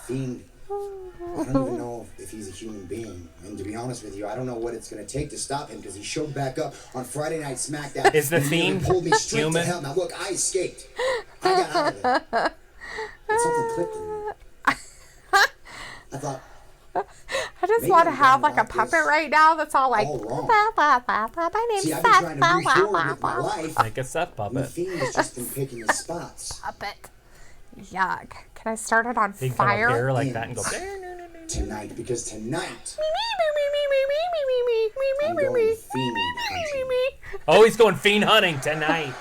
E: Fiend, I don't even know if he's a human being. And to be honest with you, I don't know what it's going to take to stop him because he showed back up on Friday Night SmackDown.
A: Is the
E: and nearly
A: Fiend
E: pulled me straight
A: human?
E: to hell. Now look, I escaped. I got out of there. But something clicked in me. I thought,
B: I just
E: maybe
B: want to
E: I'm
B: have
E: going
B: like a
E: about
B: puppet
E: this
B: right now that's all like,
E: all wrong.
B: my name's
E: see, I've been
B: Seth.
E: trying to move forward with my life.
A: Make a Seth
E: And the
A: puppet.
E: Fiend has just been picking his spots.
B: Puppet. Yuck. Can I start it on
A: He can come up
B: fire?
A: here like that and go.
E: Tonight, because tonight I'm going Fiend hunting.
A: Oh, he's going fiend hunting tonight.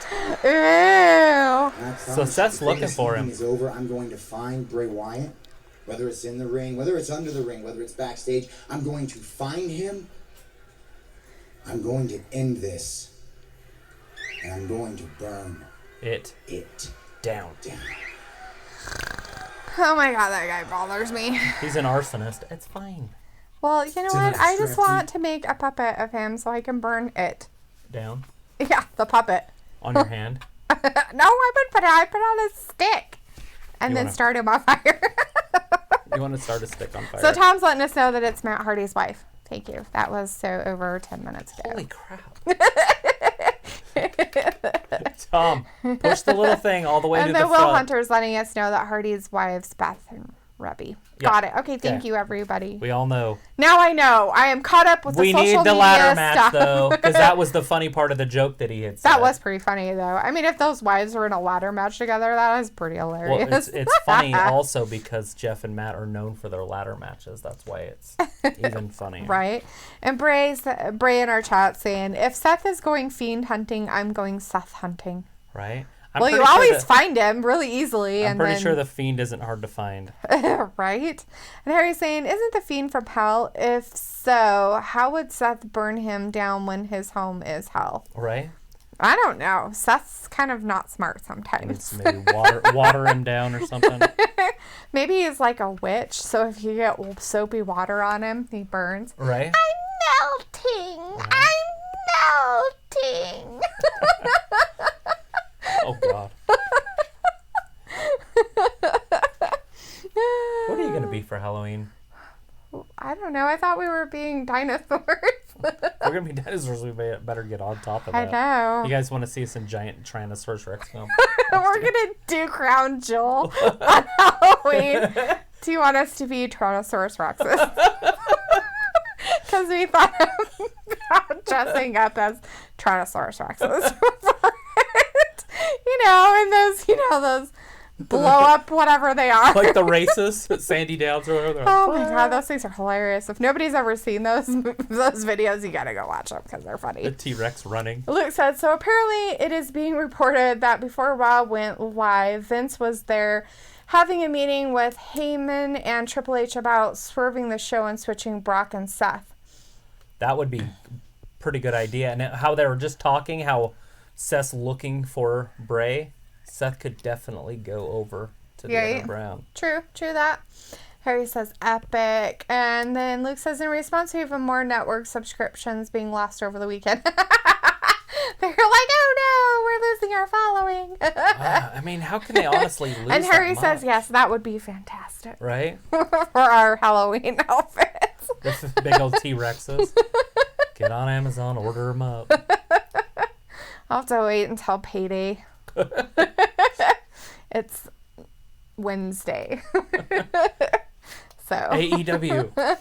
B: Ew.
E: And I
A: So
E: promise
A: Seth's
E: before
A: looking
E: this
A: for
E: evening
A: him.
E: is over, I'm going to find Bray Wyatt, whether it's in the ring, whether it's under the ring, whether it's backstage. I'm going to find him. I'm going to end this, and I'm going to burn
A: It
E: it
A: down.
E: down.
B: Oh my god, that guy bothers me.
A: He's an arsonist. It's fine.
B: Well, you know what? I just want to make a puppet of him so I can burn it.
A: Down
B: Yeah, the puppet.
A: on your hand.
B: No, I put it on a stick and
A: You
B: then
A: wanna-
B: start him on fire.
A: You want to start a stick on fire?
B: So Tom's letting us know that it's Matt Hardy's wife. Thank you. That was so over 10 minutes ago.
A: Holy crap. Tom, push the little thing all the way to
B: And
A: the
B: then Will
A: front.
B: Hunter's letting us know that Hardy's wife's Beth and Rebby.
A: Yeah.
B: Got it. Okay, thank
A: Okay.
B: you, everybody.
A: We all know.
B: Now I know. I am caught up with the
A: We
B: social
A: need the
B: media
A: ladder match,
B: stuff.
A: though, because that was the funny part of the joke that he had said.
B: That was pretty funny, though. I mean, if those wives were in a ladder match together, that is pretty hilarious.
A: Well, it's funny also because Jeff and Matt are known for their ladder matches. That's why it's even funnier.
B: Right? And Bray in our chat saying, if Seth is going fiend hunting, I'm going Seth hunting.
A: Right?
B: Well, you
A: pretty sure
B: always
A: that-
B: find him really easily.
A: I'm
B: and
A: pretty
B: then,
A: sure the Fiend isn't hard to find.
B: right? And Harry's saying, isn't the fiend from hell? If so, how would Seth burn him down when his home is hell?
A: Right?
B: I don't know. Seth's kind of not smart sometimes.
A: It's maybe water him down or something.
B: Maybe he's like a witch, so if you get soapy water on him, he burns.
A: Right?
B: I'm melting. I'm melting.
A: Oh, God. What are you going to be for Halloween?
B: I don't know. I thought we were being dinosaurs.
A: We're going to be dinosaurs. We better get on top of
B: I
A: that.
B: know.
A: You guys want to see us in giant Tyrannosaurus Rex film?
B: We're going to do Crown Jewel on Halloween. Do you want us to be Tyrannosaurus Rexes? Because we thought about dressing up as Tyrannosaurus Rexes. And those blow up whatever they are.
A: Like the races at Sandy Downs or whatever.
B: Oh my god, those things are hilarious. If nobody's ever seen those videos, you gotta go watch them because they're funny.
A: The T-Rex running.
B: Luke said, so apparently it is being reported that before Raw went live, Vince was there having a meeting with Heyman and Triple H about swerving the show and switching Brock and Seth.
A: That would be a pretty good idea. And how they were just talking, how Seth's looking for Bray. Seth could definitely go over to the other Brown.
B: True that. Harry says epic. And then Luke says, in response to even more network subscriptions being lost over the weekend. They're like, oh no, we're losing our following.
A: I mean, how can they honestly lose
B: And Harry
A: that
B: says,
A: much?
B: yes, that would be fantastic.
A: Right?
B: For our Halloween outfits.
A: With big old T-Rexes. Get on Amazon, order them up.
B: I'll have to wait until payday. It's Wednesday. So.
A: AEW.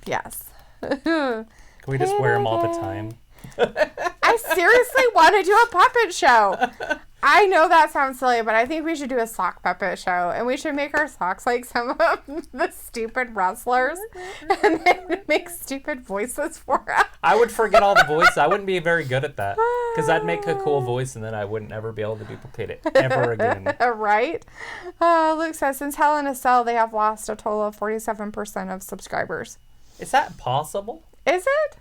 B: Yes.
A: Can we just wear them all the time?
B: I seriously want to do a puppet show. I know that sounds silly, but I think we should do a sock puppet show. And we should make our socks like some of the stupid wrestlers. And then make stupid voices for us.
A: I would forget all the voices. I wouldn't be very good at that. Because I'd make a cool voice and then I wouldn't ever be able to duplicate it ever again.
B: Right? Luke says, since Hell in a Cell, they have lost a total of 47% of subscribers.
A: Is that possible?
B: Is it?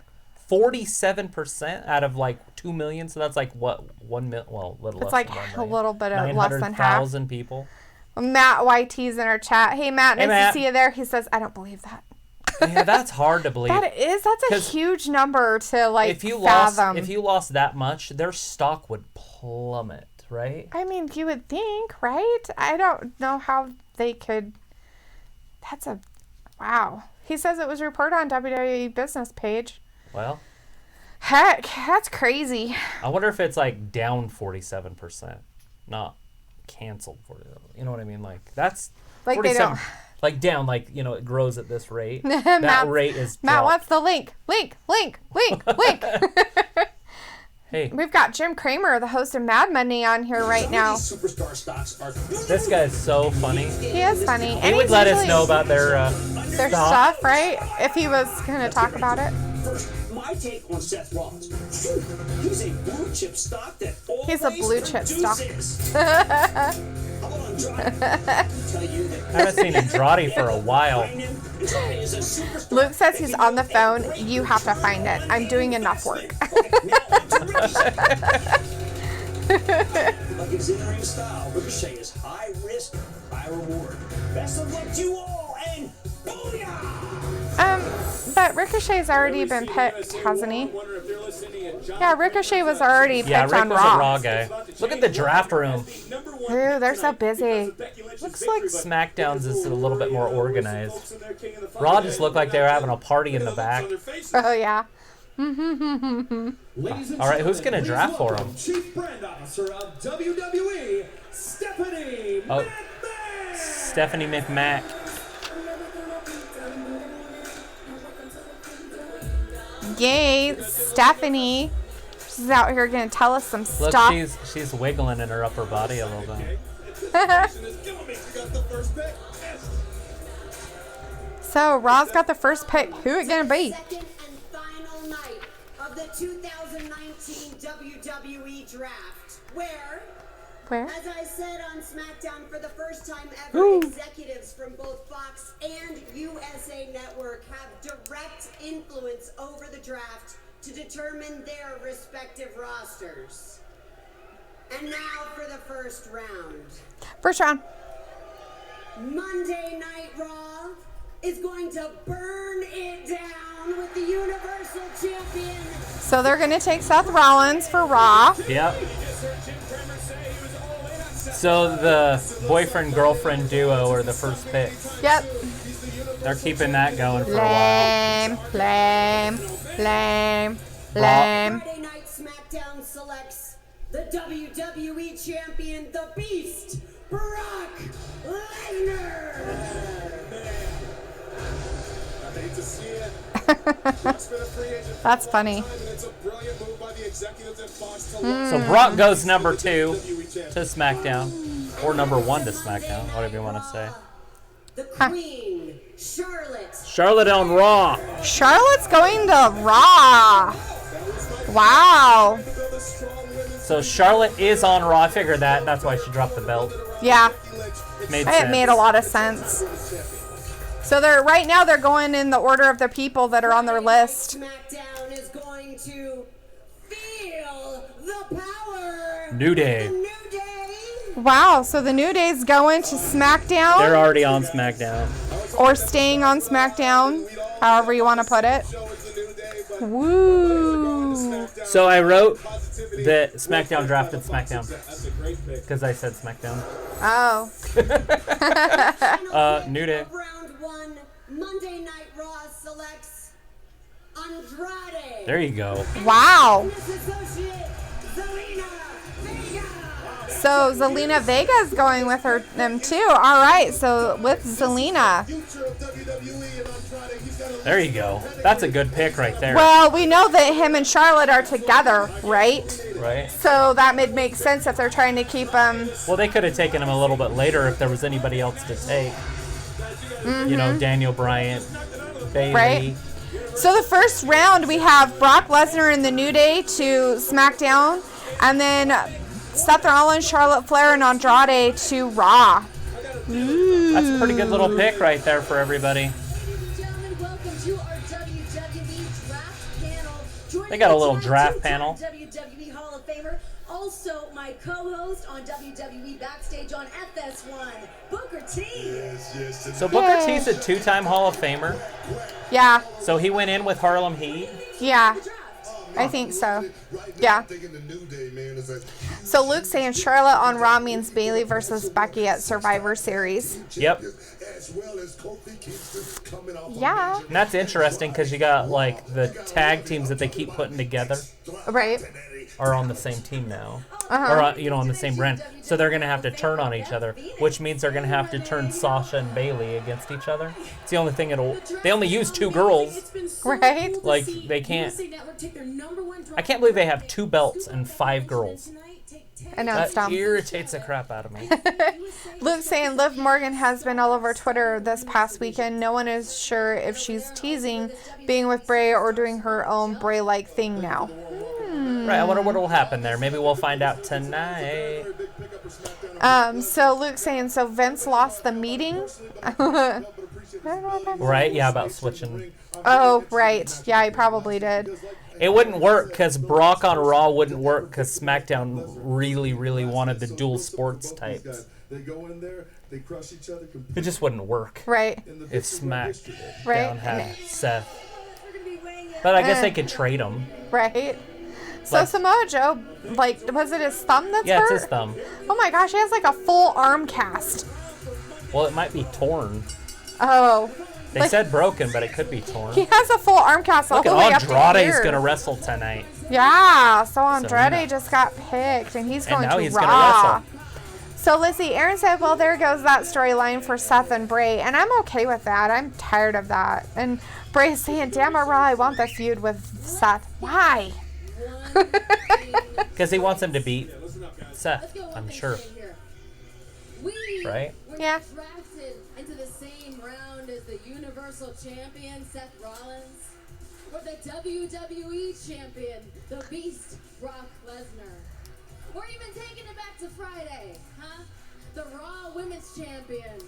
A: 47% out of like 2 million, so that's like what, 1 million? Well, a little
B: It's
A: less
B: like
A: than 1
B: a
A: million.
B: little bit of less than half.
A: 900,000 people.
B: Matt YT's in our chat. Hey Matt, nice
A: Matt.
B: to see you there. He says, I don't believe that.
A: Yeah, that's hard to believe.
B: That's a
A: 'Cause
B: huge number to like
A: if you
B: fathom.
A: lost, if you lost that much, their stock would plummet, right?
B: I mean, you would think, right? I don't know how they could. Wow. He says it was reported on WWE business page.
A: Well,
B: Heck, that's crazy.
A: I wonder if it's like down 47%, not canceled 47%. You know what I mean? Like that's
B: Like
A: 47,
B: they don't.
A: like down, like, you know, it grows at this rate.
B: Matt-
A: That rate is
B: Matt
A: dropped.
B: wants the link. Link.
A: Hey,
B: We've got Jim Cramer, the host of Mad Money, on here right now.
F: Superstar stocks are
A: this guy's so funny.
B: He is funny.
A: He
B: And
A: would
B: he's
A: let us
B: usually-
A: know about their
B: their stuff, right? If he was going to talk about it.
F: First, my take on Seth Rollins. He's a blue chip stock that always
B: He's a blue chip stock.
F: produces. How about Andrade? Tell you that
A: I haven't seen Andrade for a while.
F: Andrade is a superstar.
B: Luke says he's on the phone. You have to find it. I'm doing enough work.
F: Like his in-ring style, Ricochet is high risk, high reward. Best of luck to you all, and booyah!
B: But Ricochet's already been picked, hasn't he? Yeah, Ricochet was already picked
A: Yeah, Rick
B: on
A: was a
B: Raw.
A: Raw guy. Look at the draft room.
B: Ooh, they're so busy.
A: Looks like SmackDown's is a little bit more organized. Raw just looked like they were having a party in the back.
B: Oh, yeah.
A: All right, who's gonna draft for him?
G: Chief Brand Officer of WWE, Stephanie
A: Oh,
G: McMahon.
A: Stephanie McMahon.
B: Yay, Stephanie. She's out here going to tell us some
A: Look,
B: stuff.
A: she's wiggling in her upper body a little bit.
B: So, Raw's got the first pick. Who it going to be?
D: Second and final night of the 2019 WWE Draft, where,
B: Where?
D: as I said on SmackDown for the first time ever, executives from both Fox and USA Network have direct influence over the draft to determine their respective rosters. And now for the first round.
B: First round.
D: Monday Night Raw is going to burn it down with the Universal Champion.
B: So, they're going to take Seth Rollins for Raw.
A: Yep. So the boyfriend-girlfriend duo are the first picks.
B: Yep.
A: They're keeping that going for a while.
B: Lame.
D: Friday Night SmackDown selects the WWE Champion, the Beast, Brock Lesnar.
B: That's funny.
A: So Brock goes number 2 to SmackDown, or number 1 to SmackDown, whatever you want to say.
D: The Queen, Charlotte.
A: Charlotte on Raw.
B: Charlotte's going to Raw. Wow.
A: So Charlotte is on Raw. I figured that. That's why she dropped the belt.
B: Yeah,
A: Made
B: it
A: sense.
B: made a lot of sense. So right now they're going in the order of the people that are on their list.
D: SmackDown is going to feel the power.
A: New Day.
D: The New Day.
B: Wow, so the New Day's going to SmackDown
A: They're already on SmackDown.
B: or staying on SmackDown, however you want to put it. Woo.
A: So I wrote that SmackDown drafted SmackDown because I said SmackDown.
B: Oh.
A: New Day.
D: Of round 1, Monday Night Raw selects Andrade.
A: There you go.
B: Wow.
D: His associate, Zelina Vega.
B: So Zelina Vega's going with them too. All right, so with Zelina.
A: There you go. That's a good pick right there.
B: Well, we know that him and Charlotte are together, right?
A: Right.
B: So that would make sense if they're trying to keep them.
A: Well, they could have taken him a little bit later if there was anybody else to take. You know, Daniel Bryan, Bayley.
B: Right. So the first round, we have Brock Lesnar and the New Day to SmackDown, and then Seth Rollins, Charlotte Flair, and Andrade to Raw.
A: That's a pretty good little pick right there for everybody.
D: Gentlemen, welcome to our WWE draft panel. Joining
A: They got a
D: me
A: little
D: tonight,
A: draft
D: two-time
A: panel.
D: WWE Hall of Famer, also my co-host on WWE Backstage on FS1, Booker T.
A: So Booker
B: Yay.
A: T's a 2-time Hall of Famer.
B: Yeah,
A: So he went in with Harlem Heat.
B: yeah, I think so. Yeah. So Luke's saying Charlotte on Raw means Bayley versus Becky at Survivor Series.
A: Yep.
B: Yeah.
A: And that's interesting because you got like the tag teams that they keep putting together
B: Right.
A: are on the same team now.
B: Uh-huh.
A: Or, on the same brand. So they're going to have to turn on each other, which means they're going to have to turn Sasha and Bayley against each other. It's the only thing they only use 2 girls.
B: Right?
A: Like, they can't. I can't believe they have 2 belts and 5 girls.
B: I know, it's
A: That
B: dumb.
A: irritates the crap out of me.
B: Luke saying Liv Morgan has been all over Twitter this past weekend. No one is sure if she's teasing being with Bray or doing her own Bray-like thing now.
A: Right, I wonder what will happen there. Maybe we'll find out tonight.
B: So Luke saying, so Vince lost the meeting?
A: Right? Yeah, about switching.
B: Oh, right. Yeah, he probably did.
A: It wouldn't work because Brock on Raw wouldn't work because SmackDown really, really wanted the dual sports types.
H: They go in there, they crush each other
A: It just wouldn't work
B: Right.
A: if SmackDown
B: Right.
A: had Seth. But I guess they could trade him.
B: Right. So
A: Like-
B: Samoa Joe, like, was it his thumb that's
A: Yeah,
B: hurt?
A: it's his thumb.
B: Oh my gosh, he has like a full arm cast.
A: Well, it might be torn.
B: Oh.
A: They
B: Like,
A: said broken, but it could be torn.
B: he has a full arm cast all
A: Look
B: the way
A: at
B: up to
A: Andrade's
B: here.
A: going to wrestle tonight.
B: Yeah, so Andrade
A: Zelina.
B: just got picked, and he's going
A: And now
B: to
A: he's
B: Raw.
A: gonna wrestle.
B: So Lizzie, Aaron said, well, there goes that storyline for Seth and Bray, and I'm okay with that. I'm tired of that. And Bray's saying, damn it, Raw, I want the feud with Seth. Why?
A: Because he wants him to beat Seth, I'm sure. Right?
B: Yeah.
I: Drafted into the same round as the Universal Champion Seth Rollins, or the WWE Champion, the Beast Brock Lesnar, or even taking it back to Friday, huh? The Raw Women's Champion,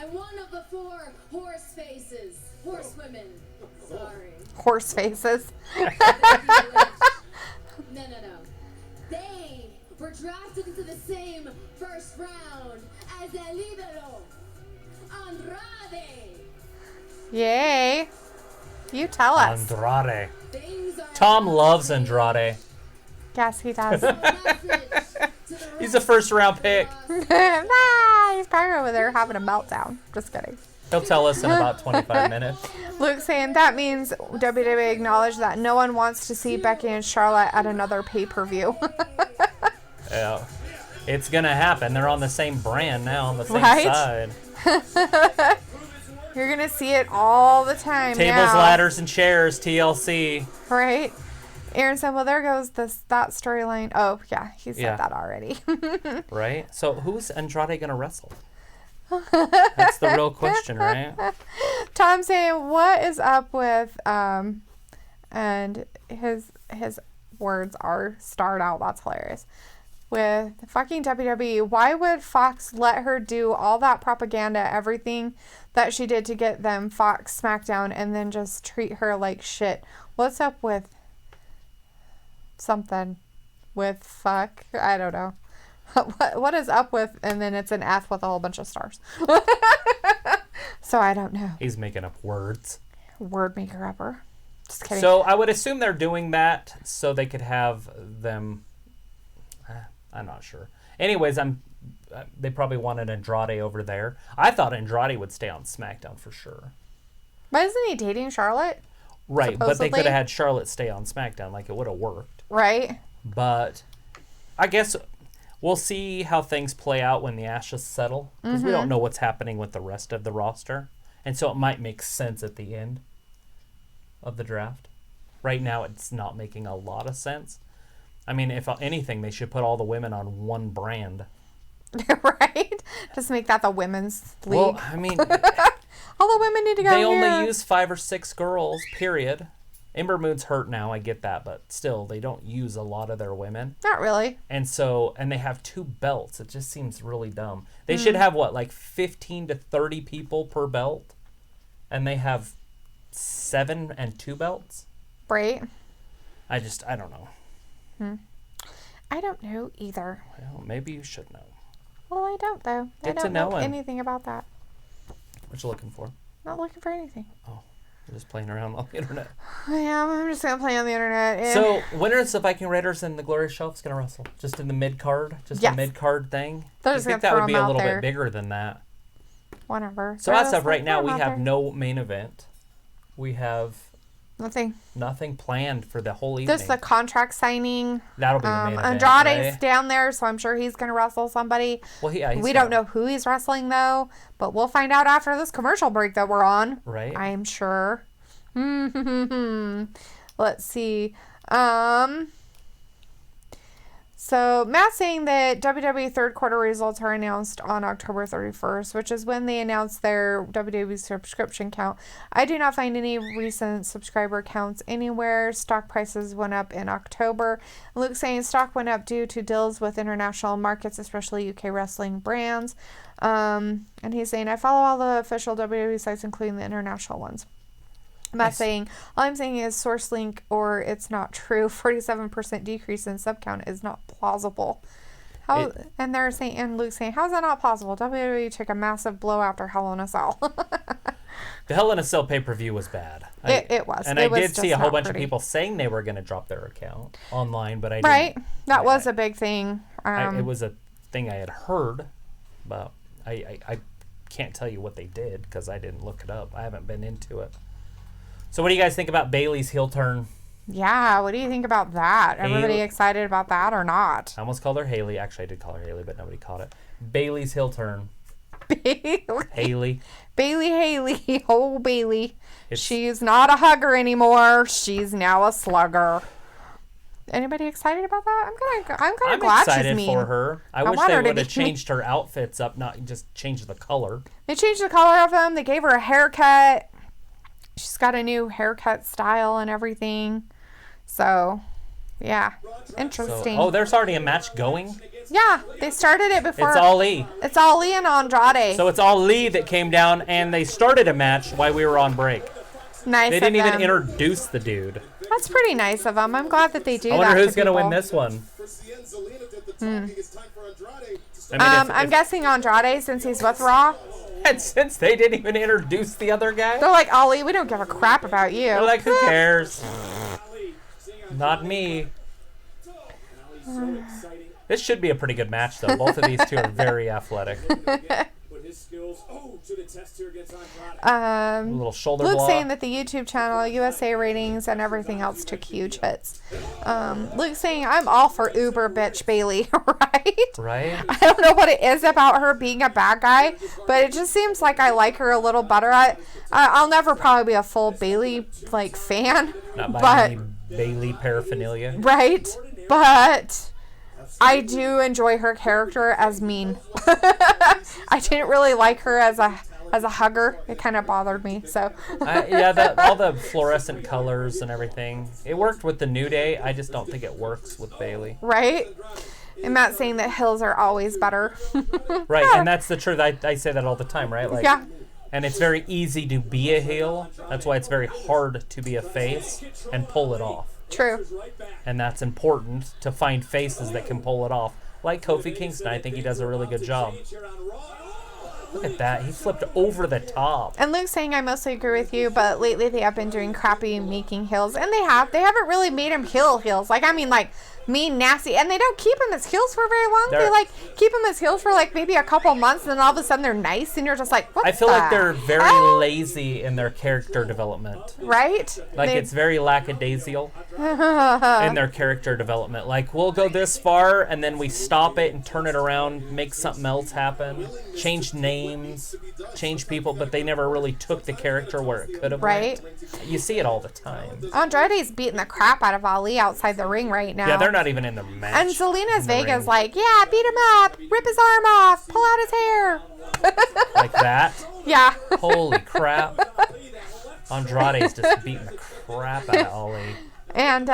I: and one of the 4 horsewomen. Sorry.
B: Horse faces.
I: No. They were drafted into the same first round as El Libero, Andrade.
B: Yay. You tell us.
A: Andrade.
I: Things are
A: Tom loves Andrade.
B: Yes, he does.
A: He's a first-round pick.
B: Nah, he's probably over there having a meltdown. Just kidding.
A: He'll tell us in about 25 minutes.
B: Luke saying that means WWE acknowledged that no one wants to see Becky and Charlotte at another pay-per-view.
A: Yeah. It's going to happen. They're on the same brand now, on the same
B: Right?
A: side.
B: You're going to see it all the time
A: Tables,
B: now.
A: ladders, and chairs, TLC.
B: Right? Aaron said, well, there goes that storyline. Oh, yeah, he said
A: Yeah.
B: that already.
A: Right? So who's Andrade going to wrestle? That's the real question, right?
B: Tom saying, what is up with, and his words are starred out. That's hilarious. With fucking WWE, why would Fox let her do all that propaganda, everything that she did to get them Fox SmackDown, and then just treat her like shit? What's up with something with fuck? I don't know. What is up with, and then it's an F with a whole bunch of stars. So I don't know.
A: He's making up words.
B: Word maker upper. Just kidding.
A: So I would assume they're doing that so they could have them. I'm not sure. Anyways, they probably wanted Andrade over there. I thought Andrade would stay on SmackDown for sure.
B: But isn't he dating Charlotte?
A: Right, but they
B: Supposedly.
A: could have had Charlotte stay on SmackDown. Like, it would have worked.
B: Right?
A: But I guess We'll see how things play out when the ashes settle, because we don't know what's happening with the rest of the roster. And so it might make sense at the end of the draft. Right now, it's not making a lot of sense. I mean, if anything, they should put all the women on one brand.
B: Right? Just make that the women's league.
A: Well, I mean,
B: all the women need to go
A: they
B: here.
A: only use 5 or 6 girls, period. Ember Moon's hurt now, I get that, but still, they don't use a lot of their women.
B: Not really.
A: And they have 2 belts. It just seems really dumb. They should have, 15 to 30 people per belt? And they have 7 and 2 belts?
B: Right.
A: I don't know.
B: I don't know either.
A: Well, maybe you should know.
B: Well, I don't, though. I don't know anything about that.
A: What you looking for?
B: Not looking for anything.
A: Oh, you're just playing around on the internet.
B: I am. I'm just going to play on the internet. Yeah.
A: So, winners of Viking Raiders and the Glorious Shelf's going to wrestle? Just in the mid-card? Just a mid-card thing?
B: They're
A: I
B: just
A: think
B: gonna
A: that
B: throw
A: would be
B: them
A: a
B: out
A: little
B: there.
A: bit bigger than that.
B: Whatever.
A: So, as of right now, we have no main event. We have nothing planned for the whole evening.
B: Just the contract signing.
A: That'll be the main event,
B: Andrade's
A: right?
B: down there, so I'm sure he's going to wrestle somebody.
A: Well, yeah,
B: we don't know who he's wrestling, though, but we'll find out after this commercial break that we're on.
A: Right.
B: I'm sure. Let's see. So Matt's saying that WWE third quarter results are announced on October 31st, which is when they announced their WWE subscription count. I do not find any recent subscriber counts anywhere. Stock prices went up in October. Luke's saying stock went up due to deals with international markets, especially UK wrestling brands. And he's saying, I follow all the official WWE sites, including the international ones. I'm not saying, all I'm saying is source link or it's not true. 47% decrease in sub count is not plausible. And they're saying, and Luke's saying, how is that not possible? WWE took a massive blow after Hell in a Cell.
A: The Hell in a Cell pay-per-view was bad.
B: It was.
A: And I did see a whole bunch of people saying they were going to drop their account online, but I didn't.
B: Right. That was a big thing.
A: It was a thing I had heard, but I can't tell you what they did because I didn't look it up. I haven't been into it. So what do you guys think about Bayley's heel turn?
B: Yeah, what do you think about that? Everybody excited about that or not?
A: I almost called her Haley. Actually, I did call her Haley, but nobody caught it. Bayley's heel turn. Haley.
B: Bayley. Oh, Bayley. She's not a hugger anymore. She's now a slugger. Anybody excited about that? I'm kind of glad she's mean.
A: I'm excited for her. I wish they would have changed her outfits up, not just changed the color.
B: They changed the color of them. They gave her a haircut. She's got a new haircut style and everything. So, yeah. Interesting.
A: There's already a match going?
B: Yeah, they started it before.
A: It's Ali.
B: It's Ali and Andrade.
A: So it's Ali that came down and they started a match while we were on break.
B: Nice.
A: They didn't even introduce the dude.
B: That's pretty nice of them. I'm glad that they do that.
A: I wonder who's going to win this one.
B: I'm guessing Andrade since he's with Raw.
A: And since they didn't even introduce the other guy.
B: They're like, Ali, we don't give a crap about you.
A: They're like, who cares? Not me. This should be a pretty good match, though. Both of these two are very athletic.
B: A
A: little shoulder
B: Luke's
A: block.
B: saying that the YouTube channel, USA ratings, and everything else took huge hits. Luke's saying, I'm all for Uber bitch Bayley, right?
A: Right.
B: I don't know what it is about her being a bad guy, but it just seems like I like her a little better. I'll never probably be a full Bayley fan.
A: Not by any Bayley paraphernalia.
B: Right, but I do enjoy her character as mean. I didn't really like her as a hugger. It kind of bothered me. So
A: all the fluorescent colors and everything. It worked with the New Day. I just don't think it works with Bayley.
B: Right. And Matt's saying that heels are always better.
A: Right, and that's the truth. I say that all the time, right? Like,
B: yeah.
A: And it's very easy to be a heel. That's why it's very hard to be a face and pull it off.
B: True.
A: And that's important to find faces that can pull it off. Like Kofi Kingston, I think he does a really good job. Look at that. He flipped over the top.
B: And Luke's saying, I mostly agree with you, but lately they have been doing crappy making heels. And they haven't really made him heels. Like, I mean, like, mean, nasty, and they don't keep them as heels for very long. They like keep them as heels for like maybe a couple months, and then all of a sudden they're nice, and you're just like, what?
A: I feel like they're very
B: hell?
A: lazy in their character development.
B: Right?
A: Like it's very lackadaisical in their character development. Like we'll go this far, and then we stop it and turn it around, make something else happen, change names, change people, but they never really took the character where it could have.
B: Right.
A: You see it all the time.
B: Andrade's beating the crap out of Ali outside the ring right now.
A: Yeah, they're not even in the match.
B: And Selena's Vega's like, yeah, beat him up, rip his arm off, pull out his hair.
A: Like that?
B: Yeah.
A: Holy crap. Andrade's just beating the crap out of Ali.
B: And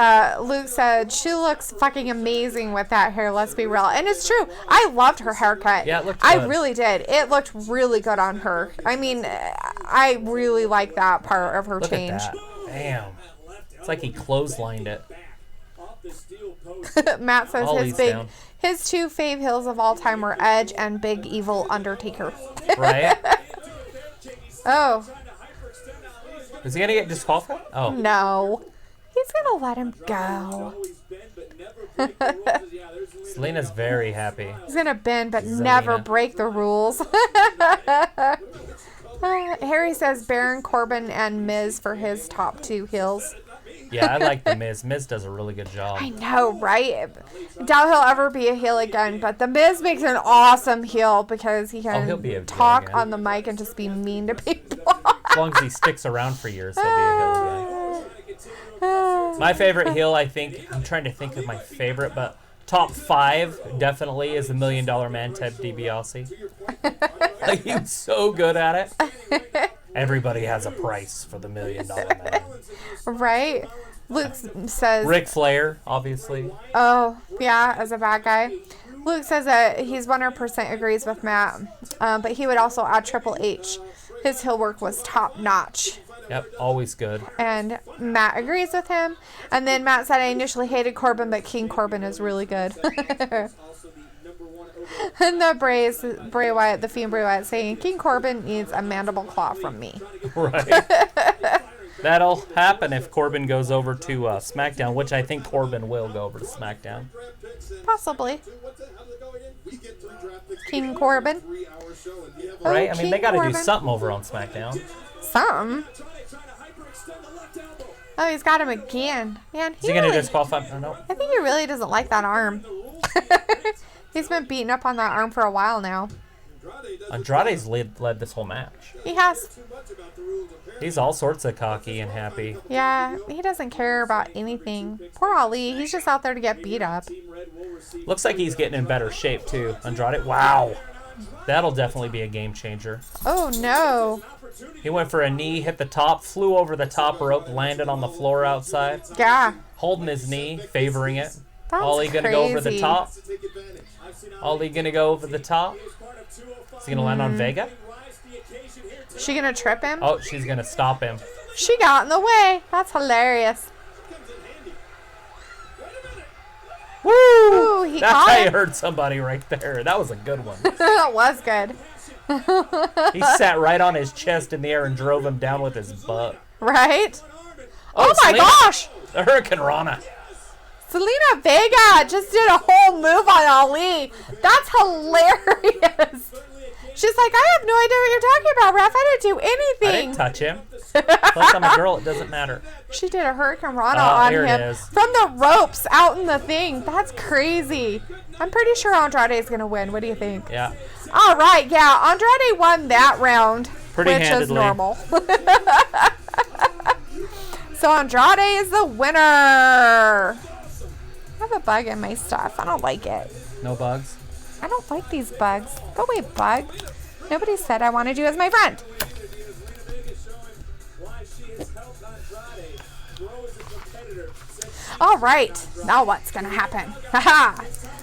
B: Luke said, she looks fucking amazing with that hair, let's be real. And it's true. I loved her haircut.
A: Yeah, it looked
B: I
A: good.
B: really did. It looked really good on her. I mean, I really like that part of her
A: Look
B: change.
A: at that. Damn. It's like he clotheslined it.
B: Matt says
A: Ollie's down.
B: his two fave heels of all time were Edge and Big Evil Undertaker.
A: Right?
B: Oh.
A: Is he going to get disqualified? Oh.
B: No. He's going to let him go.
A: Selena's very happy.
B: He's going to bend but never break the rules. Harry says Baron Corbin and Miz for his top two heels.
A: Yeah, I like the Miz. Miz does a really good job.
B: I know, right? Doubt he'll ever be a heel again, but the Miz makes an awesome heel because he can
A: he'll be a heel
B: talk
A: again.
B: on the mic and just be mean to people.
A: As long as he sticks around for years, he'll be a heel again. My favorite heel, I think, I'm trying to think of my favorite, but top 5 definitely is the $1 Million Man, Ted DiBiase. Like, he's so good at it. Everybody has a price for the $1 Million Man.
B: Right? Luke says...
A: Ric Flair, obviously.
B: Oh, yeah, as a bad guy. Luke says that he's 100% agrees with Matt, but he would also add Triple H. His heel work was top notch.
A: Yep, always good.
B: And Matt agrees with him. And then Matt said, I initially hated Corbin, but King Corbin is really good. And the Bray Wyatt, the Fiend Bray Wyatt saying, King Corbin needs a mandible claw from me.
A: Right. That'll happen if Corbin goes over to SmackDown, which I think Corbin will go over to SmackDown.
B: Possibly. King Corbin.
A: Right?
B: Oh,
A: I mean, they
B: King
A: got to do
B: Corbin.
A: something over on SmackDown.
B: Something. Oh, he's got him again. Man,
A: Is he going to disqualify? Oh, no.
B: I think he really doesn't like that arm. He's been beating up on that arm for a while now.
A: Andrade's led this whole match.
B: He has.
A: He's all sorts of cocky and happy.
B: Yeah, he doesn't care about anything. Poor Ali, he's just out there to get beat up.
A: Looks like he's getting in better shape, too. Andrade, wow. That'll definitely be a game changer.
B: Oh, no.
A: He went for a knee, hit the top, flew over the top rope, landed on the floor outside.
B: Yeah.
A: Holding his knee, favoring it.
B: That's
A: Ollie gonna go over the
B: crazy.
A: top. Ollie gonna go over the top. Is he gonna land on Vega?
B: She gonna trip him?
A: Oh, she's gonna stop him.
B: She got in the way. That's hilarious.
A: Woo!
B: He
A: That's
B: caught
A: how you
B: him.
A: heard somebody right there. That was a good one.
B: That was good.
A: He sat right on his chest in the air and drove him down with his butt.
B: Right? Oh my
A: Selena-
B: gosh!
A: The Hurricane Rana.
B: Selena Vega just did a whole move on Ali. That's hilarious. She's like, I have no idea what you're talking about, Ref. I didn't do
A: I
B: anything.
A: didn't touch him. Plus, I'm a girl. It doesn't matter.
B: She did a Hurricane Rana
A: Oh,
B: on
A: here it
B: him
A: is.
B: from the ropes out in the thing. That's crazy. I'm pretty sure Andrade is going to win. What do you think?
A: Yeah.
B: All right, yeah. Andrade won that round,
A: Pretty
B: which is
A: handedly.
B: normal. So Andrade is the winner. I have a bug in my stuff. I don't like it.
A: No bugs.
B: I don't like these bugs. Go away, bug. Nobody said I wanted you as my friend. All right. Now what's going to happen? Haha.